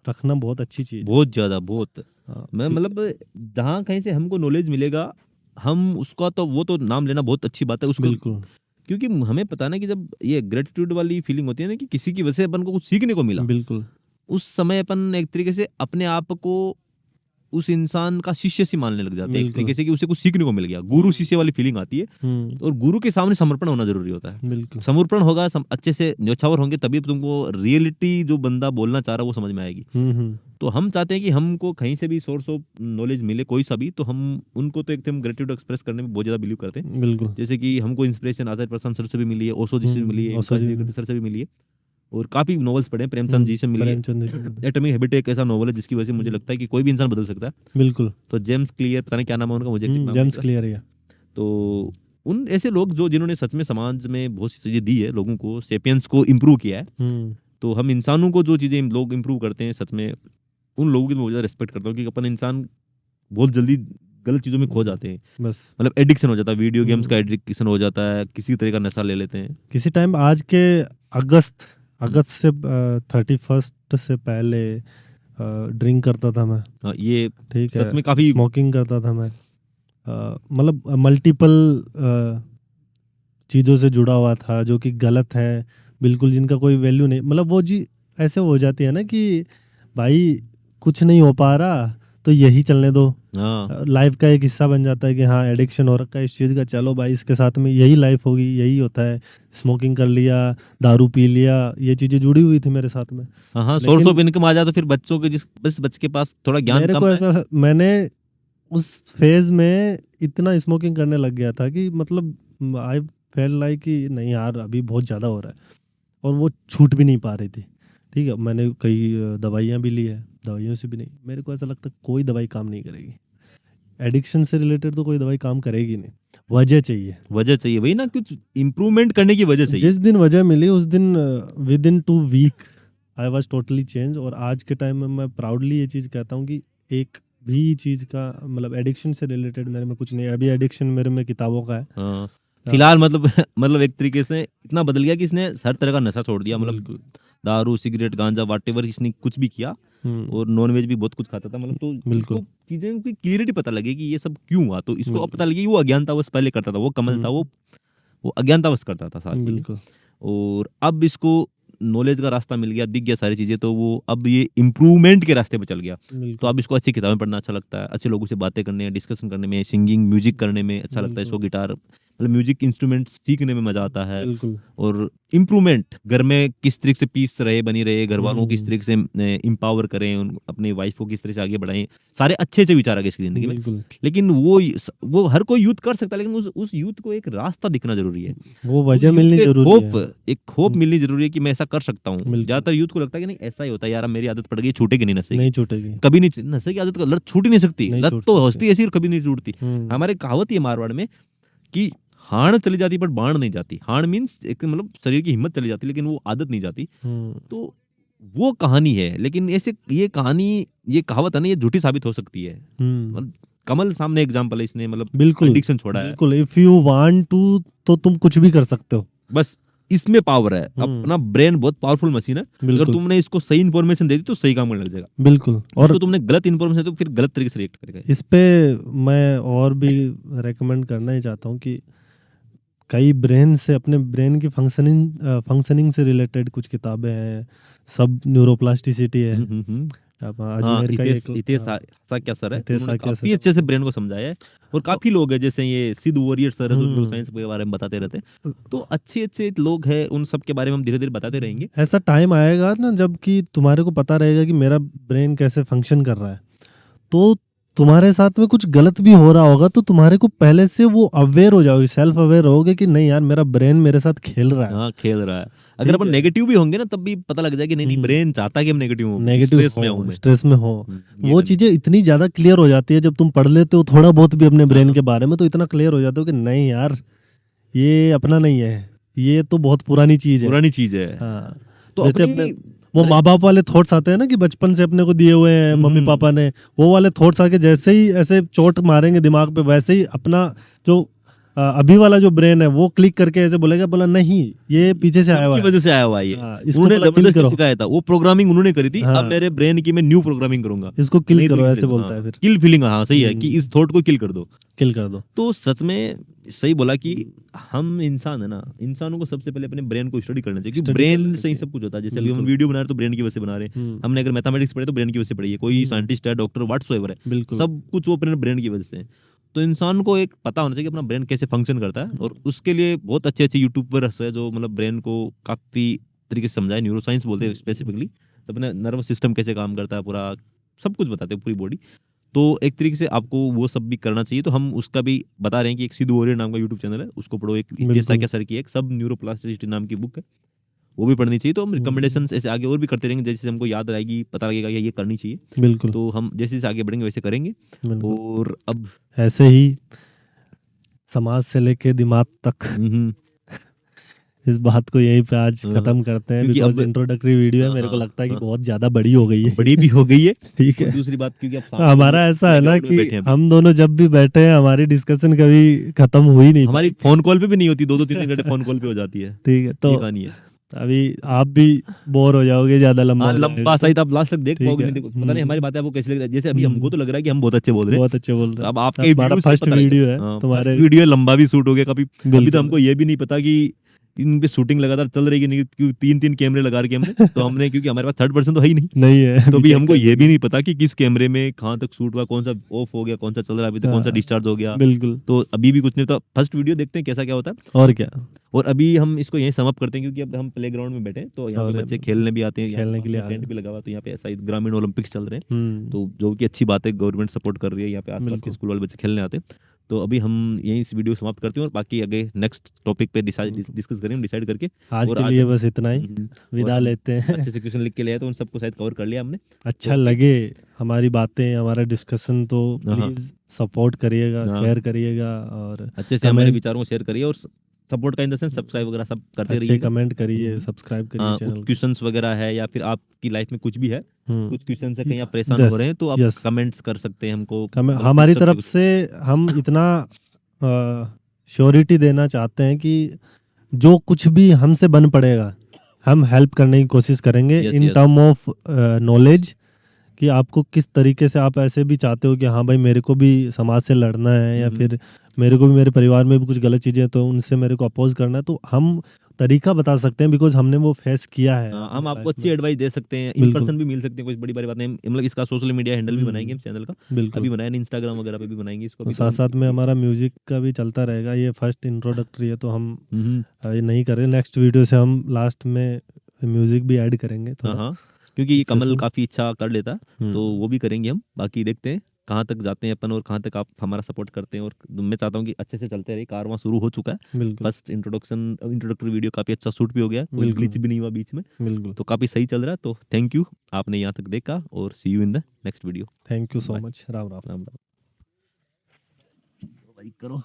रखना बहुत अच्छी चीज़ है। बहुत ज़्यादा, बहुत। हाँ, मैं क्योंकि मतलब जहाँ कहीं से हमको नॉलेज मिलेगा, हम उसका तो वो तो नाम लेना बहुत अच्छी बात है उसको। बिल्कुल, क्योंकि हमें पता है ना कि जब ये ग्रेटिट्यूड वाली फीलिंग होती है ना कि किसी की वजह से अपन को कुछ सीखने को मिला, बिल्कुल, उस समय अपन एक तरीके से अपने आप को उस इंसान का शिष्य सी मानने लग जाते हैं एक बिल्कुल। तरीके से, कि उसे कुछ सीखने को मिल गया। गुरु शिष्य वाली फीलिंग आती है। हुँ, और गुरु के सामने समर्पण होना जरूरी होता है। बिल्कुल। समर्पण होगा, अच्छे से न्योछावर होंगे, तभी तुमको रियलिटी जो बंदा बोलना चाह रहा है वो समझ में आएगी। हुँ, हुँ, तो हम चाहते हैं कि हमको कहीं से भी सोर्स ऑफ नॉलेज मिले, कोई सा भी, तो हम उनको तो एकदम ग्रेटिट्यूड एक्सप्रेस करने में बहुत ज़्यादा बिलीव करते हैं। बिल्कुल। जैसे कि हमको इंस्पिरेशन आचार्य प्रशांत सर से भी मिली है, ओशो जी से भी मिली है, औसत विकास जी त्रिवेदी सर से भी मिली है, और काफ़ी नॉवेल्स पढ़े हैं, प्रेमचंद जी से मिली है। प्रेमचंद जी। एटॉमिक हैबिट एक ऐसा नॉवल है जिसकी वजह से मुझे लगता है कि कोई भी इंसान बदल सकता है। बिल्कुल। तो जेम्स क्लियर, पता नहीं क्या नाम है उनका, मुझे एग्जैक्ट नाम नहीं जेम्स पता। क्लियर है। तो उन ऐसे लोग जो जिन्होंने सच में समाज में बहुत सी चीज़ें दी है, लोगों को, सेपियंस को इम्प्रूव किया है। हुँ, तो हम इंसानों को जो चीज़ें लोग इम्प्रूव करते हैं, सच में उन लोगों की मैं बहुत ज़्यादा रिस्पेक्ट करता हूँ, क्योंकि अपन इंसान बहुत जल्दी गलत चीज़ों में खो जाते हैं। बस। मतलब एडिक्शन हो जाता है, वीडियो गेम्स का हुँ, एडिक्शन हो जाता है, किसी तरह का नशा ले लेते हैं। किसी टाइम आज के अगस्त से 31st से पहले ड्रिंक करता था मैं, हाँ, ये ठीक है? सच में काफ़ी। स्मोकिंग करता था मैं। मतलब मल्टीपल चीज़ों से जुड़ा हुआ था जो कि गलत है, बिल्कुल जिनका कोई वैल्यू नहीं। मतलब वो जी ऐसे हो जाती है ना कि भाई कुछ नहीं हो पा रहा तो यही चलने दो। हाँ, लाइफ का एक हिस्सा बन जाता है कि हाँ एडिक्शन हो रखा है इस चीज़ का, चलो भाई इसके साथ में यही लाइफ होगी, यही होता है। स्मोकिंग कर लिया, दारू पी लिया, ये चीज़ें जुड़ी हुई थी मेरे साथ में। हाँ, हाँ, सोर्स ऑफ लेकिन इनकम आ जाता, फिर बच्चों के बस बच्चे के पास थोड़ा ज्ञान मेरे कम को है। ऐसा, मैंने उस फेज में इतना स्मोकिंग करने लग गया था कि मतलब आई फेल लाइक कि नहीं यार अभी बहुत ज़्यादा हो रहा है, और वो छूट भी नहीं पा रही थी। ठीक है, मैंने कई दवाइयाँ भी ली है, दवाइयों से भी नहीं। मेरे को ऐसा लगता है कोई दवाई काम नहीं करेगी, एडिक्शन से रिलेटेड तो कोई दवाई काम करेगी नहीं, वजह चाहिए। वजह चाहिए, वही ना, कुछ इम्प्रूवमेंट करने की वजह चाहिए। जिस दिन वजह मिली उस दिन within 2 week I was totally change. और आज के टाइम में मैं प्राउडली ये चीज़ कहता हूँ कि एक भी चीज़ का मतलब एडिक्शन से रिलेटेड मेरे में कुछ नहीं है। अभी एडिक्शन मेरे में किताबों का है। हाँ, हाँ, फिलहाल मतलब मतलब एक तरीके से इतना बदल गया कि इसने हर तरह का नशा छोड़ दिया। मतलब बिल्कुल। दारू, सिगरेट, गांजा, वाटेवर, इसने कुछ भी किया। हम्म, और नॉन वेज भी बहुत कुछ खाता था। मतलब तो इसको बिल्कुल। चीजें की क्लियरिटी पता लगे कि ये सब क्यों हुआ। तो इसको अब बिल्कुल। पता लगे कि वो अज्ञानतावश पहले करता था, वो कमल था, वो अज्ञानतावश करता था सारी चीजें। बिल्कुल। और अब इसको नॉलेज का रास्ता मिल गया, दिख गया सारी चीजें, तो वो अब ये इम्प्रूवमेंट के रास्ते पे चल गया। तो बिल्कुल। अब इसको अच्छी किताबें पढ़ना अच्छा लगता है, अच्छे लोगों से बातें करने, डिस्कशन करने में, सिंगिंग, म्यूजिक करने में अच्छा लगता है इसको। बिल्कुल। गिटार, मतलब म्यूजिक इंस्ट्रूमेंट सीखने में मजा आता है। बिल्कुल। और इम्प्रूवमेंट, घर में किस तरीके से पीस रहे बनी रहे, घर वालों को किस हम्म, तरीके से इम्पावर करें, अपनी वाइफ को किस तरह से आगे बढ़ाएं, सारे अच्छे अच्छे विचार आ गए इसकी जिंदगी में। बिल्कुल। लेकिन वो हर कोई यूथ कर सकता है, लेकिन उस यूथ को एक रास्ता दिखना जरूरी है। वो उस वजह यूथ मिलनी को जरूरी है। एक होप मिलनी जरूरी है कि मैं ऐसा कर सकता हूँ। बिल्कुल। ज्यादातर यूथ को लगता है कि नहीं ऐसा ही होता है यार, अब मेरी आदत पड़ गई, छूटेगी नहीं नशे की, नहीं छूटेगी। कभी नहीं। नशे की आदत, लत छूट ही नहीं सकती। नहीं लत छूट तो सकती। हंसती ऐसी और कभी नहीं छूटती। हम्म, हमारे कहावत ही है मारवाड़ में कि हाण चली जाती पर बाण नहीं जाती। हाण मीन्स एक मतलब शरीर की हिम्मत चली जाती, लेकिन वो आदत नहीं जाती। हम्म, तो वो कहानी है। लेकिन ऐसे ये कहानी, ये कहावत है ना, ये झूठी साबित हो सकती है। हम्म, मतलब कमल सामने एग्जाम्पल है, इसने मतलब बिल्कुल। एडिक्शन छोड़ा है। बिल्कुल, इफ यू वांट टू तो तुम कुछ भी कर सकते हो। बस इसमें पावर है। हम्म। अपना ब्रेन बहुत पावरफुल मशीन है। अगर बिल्कुल तुमने इसको सही इन्फॉर्मेशन दे दी तो सही काम करने लग जाएगा। बिल्कुल। और और तुमने गलत इन्फॉर्मेशन तो फिर गलत तरीके से रिएक्ट करेगा। इस पे मैं और भी रेकमेंड करना ही चाहता हूँ कि कई ब्रेन से अपने ब्रेन की फंक्शनिंग से रिलेटेड कुछ किताबें हैं। सब न्यूरोप्लास्टिसिटी है। हम्म। अब हाँ, अजमेर का हितेश एक हितेश साक्या सर है, हितेश उन्होंने साकिया काफी सर अच्छे से ब्रेन को समझाया है। और काफी लोग हैं जैसे ये सिद्धू वॉरियर सर है जो न्यूरो हम्म। साइंस के बारे में बताते रहते हैं। तो अच्छे अच्छे लोग हैं, उन सब के बारे में हम धीरे धीरे बताते रहेंगे। ऐसा टाइम आएगा ना जब कि तुम्हारे को पता रहेगा कि मेरा ब्रेन कैसे फंक्शन कर रहा है, तो तुम्हारे साथ में कुछ गलत भी हो रहा होगा तो तुम्हारे को पहले से वो अवेयर हो जाओगे, सेल्फ अवेयर होगे कि नहीं यार मेरा ब्रेन मेरे साथ खेल रहा है। हाँ, खेल रहा है। अगर ठीक अपन है। नेगेटिव भी होंगे ना तब भी पता लग जाएगा कि नहीं हम्म। ब्रेन चाहता है कि हम नेगेटिव हो, नेगेटिव स्ट्रेस में हूँ हो, मैं। स्ट्रेस में हो, ये वो करना। चीजें इतनी ज्यादा क्लियर हो जाती है जब तुम पढ़ लेते हो थोड़ा बहुत भी अपने ब्रेन हाँ। के बारे में, तो इतना क्लियर हो जाते हो कि नहीं यार ये अपना नहीं है, ये तो बहुत पुरानी चीज है। पुरानी चीज है। हाँ। तो जैसे अपनी अपने वो माँ बाप वाले थॉट्स आते हैं ना कि बचपन से अपने को दिए हुए हैं मम्मी पापा ने, वो वाले थॉट्स आके जैसे ही ऐसे चोट मारेंगे दिमाग पे, वैसे ही अपना जो अभी वाला जो ब्रेन है वो क्लिक करके ऐसे बोलेगा, बोला नहीं ये पीछे से आया हुआ उनकी है। वजह से आया हुआ है ये। हाँ, इसको उन्होंने बोला किल जबरदस्ती करो, सिखाया था, वो प्रोग्रामिंग उन्होंने करी थी। अब हाँ मेरे ब्रेन की मैं न्यू प्रोग्रामिंग करूंगा, इसको किल नई करो तरीके ऐसे से। बोलता हाँ, है फिर, किल फीलिंग, हाँ सही है कि इस थॉट को किल कर दो। किल कर दो। तो सच में सही बोला कि हम इंसान है ना, इंसानों को सबसे पहले अपने ब्रेन को स्टडी करना चाहिए, क्योंकि Study ब्रेन करना से ही चाहिए। सब कुछ होता है। जैसे अभी हम बिल्कुल। वीडियो बना रहे हैं तो ब्रेन की वजह से बना रहे हैं। हमने अगर मैथमेटिक्स पढ़े तो ब्रेन की वजह से पढ़ी है। कोई साइंटिस्ट है, डॉक्टर, व्हाट्सोएवर है, बिल्कुल सब कुछ वो अपने ब्रेन की वजह से है। तो इंसान को एक पता होना चाहिए कि अपना ब्रेन कैसे फंक्शन करता है, और उसके लिए बहुत अच्छे अच्छे यूट्यूबर्स है जो मतलब ब्रेन को काफी तरीके से समझाए। न्यूरो साइंस बोलते हैं स्पेसिफिकली, तो अपना नर्वस सिस्टम कैसे काम करता है, पूरा सब कुछ बताते हैं, पूरी बॉडी। तो एक तरीके से आपको वो सब भी करना चाहिए। तो हम उसका भी बता रहे हैं कि एक सिद्धू वॉरियर नाम का यूट्यूब चैनल है, उसको पढ़ो। एक हितेश बिल्कुल। साक्या सर की एक सब न्यूरोप्लास्टिसिटी नाम की बुक है, वो भी पढ़नी चाहिए। तो हम रिकमेंडेशन ऐसे आगे और भी करते रहेंगे, जैसे हमको याद आएगी, पता लगेगा कि ये करनी चाहिए, बिल्कुल तो हम जैसे जैसे आगे बढ़ेंगे वैसे करेंगे। बिल्कुल। और अब ऐसे ही समाज से लेके दिमाग तक इस बात को यहीं पे आज हाँ, खत्म करते हैं, क्योंकि बिकॉज अब इंट्रोडक्टरी वीडियो है, हाँ, मेरे को हाँ, लगता है कि हाँ, बहुत ज्यादा बड़ी हो गई है। बड़ी भी हो गई है। ठीक और है। दूसरी बात, क्योंकि अब सामने हमारा ऐसा है ना बैकग्राउंड में कि बैठे हैं अभी, हम दोनों जब भी बैठे हैं हमारी डिस्कशन कभी खत्म हुई नहीं हमारी पाई। फोन कॉल पे भी नहीं होती, 2-2 3-3 घंटे फोन कॉल पे हो जाती है। ठीक है, तो ये कहानी है। अभी आप भी बोर हो जाओगे, ज्यादा लंबा हाँ, हो लंबा जाएगा। सही, आप लास्ट तक देख ठीक पाओगे है। नहीं, देखो पता नहीं हमारी बातें आपको कैसी लग रही है। जैसे अभी हमको तो लग रहा है कि हम बहुत अच्छे बोल रहे हैं। बहुत अच्छे बोल तो रहे अब हैं। आपके हमारा व्यू से फर्स्ट पता वीडियो लगेगा। है हाँ, तुम्हारे। फर्स्ट वीडियो है, लंबा भी शूट हो गया काफी। अभी तो बिल्कुल हमको ये भी नहीं पता कि इन पे शूटिंग लगातार चल रही है कि नहीं, क्योंकि 3-3 कैमरे लगा रखे हमने। तो हमने, क्योंकि हमारे पास थर्ड पर्सन तो है ही नहीं, नहीं है तो अभी अभी check हमको कर ये भी लेंगे। नहीं पता कि किस कैमरे में कहाँ तक शूट हुआ, कौन सा ऑफ हो गया, कौन सा चल रहा है अभी तक, कौन सा हाँ, डिस्चार्ज हो गया। बिल्कुल। तो अभी भी कुछ नहीं, तो फर्स्ट वीडियो देखते हैं कैसा क्या होता है। और क्या। और अभी हम इसको यहीं समाप्त करते हैं, क्योंकि अब हम प्ले ग्राउंड में बैठे हैं, तो यहाँ पे और बच्चे खेलने भी आते हैं। यहाँ खेलने पे के लिए पास आ में रहे टेंट भी हैं। लगा हुआ, तो यहाँ पे ऐसा ग्रामीण ओलंपिक्स चल रहे हैं, हम्म। तो जो कि अच्छी बात है, गवर्नमेंट सपोर्ट कर रही है। यहाँ पे आसपास के बिल्कुल। स्कूल वाले बच्चे खेलने आते हैं। तो अभी हम यहीं इस वीडियो समाप्त करते हैं, और बाकी आगे नेक्स्ट टॉपिक पे डिस्कस करेंगे, डिसाइड करके। आज और के आज लिए तक बस इतना ही, और विदा हम लेते हैं। अच्छे से क्वेश्चन लिख के ले आए, तो उन सबको शायद कवर कर लिया हमने। अच्छा तो लगे हमारी बातें, हमारा डिस्कशन, तो हाँ, प्लीज सपोर्ट करिएगा, हाँ, शेयर करिएगा, और अच्छे से हमारे कमेंट, विचारों को शेयर करिए, और सपोर्ट का इन द सेंस सब्सक्राइब वगैरह सब करते अच्छे रहिएगा। कमेंट करिए, सब्सक्राइब करिए कुछ चैनल को। क्वेश्चंस वगैरह है, या फिर आपकी लाइफ में कुछ भी है, हम्म। कुछ क्वेश्चन से कहीं आप परेशान यस हो रहे हैं, तो आप यस, कमेंट्स कर सकते हैं हमको, मतलब पूछ हमारी सकते हैं तरफ कुछ। से हम इतना श्योरिटी देना चाहते हैं कि जो कुछ भी हमसे बन पड़ेगा हम हेल्प करने की कोशिश करेंगे, yes, in yes. Term of knowledge, कि आपको किस तरीके से आप ऐसे भी चाहते हो कि हाँ भाई मेरे को भी समाज से लड़ना है, या फिर मेरे को भी मेरे परिवार में भी कुछ गलत चीज़ें हैं तो उनसे मेरे को अपोज करना है, तो हम तरीका बता सकते हैं, बिकॉज हमने वो फेस किया है। हम अपने आपको life अच्छी में। एडवाइस दे सकते हैं, इन बिल्कुल पर्सन भी मिल सकते हैं, कुछ बड़ी बड़ी बातें मतलब इसका सोशल मीडिया हैंडल भी बनाएंगे हम चैनल का। बिल्कुल। अभी बनाया नहीं, इंस्टाग्राम वगैरह पे भी बनाएंगे इसको। तो अभी साथ साथ में हमारा म्यूजिक का भी चलता रहेगा, ये फर्स्ट इंट्रोडक्टरी है तो हम ये नहीं कर रहे, नेक्स्ट वीडियो से हम लास्ट में म्यूजिक भी ऐड करेंगे हाँ, थोड़ा। हाँ, क्योंकि ये कमल Successful। काफी अच्छा कर लेता है, तो वो भी करेंगे हम। बाकी देखते हैं कहाँ तक जाते हैं अपन, और कहाँ तक आप हमारा सपोर्ट करते हैं। और मैं चाहता हूँ कि अच्छे से चलते रहे, कारवां शुरू हो चुका है। बिल्कुल फर्स्ट इंट्रोडक्टरी वीडियो काफी अच्छा शूट भी हो गया, कोई बिल्कुल। ग्लिच भी नहीं हुआ बीच में, बिल्कुल। तो काफी सही चल रहा है। तो थैंक यू, आपने यहाँ तक देखा, और see you in the next video. Thank you so bye. Much. Ram Ram. Ram Ram. करो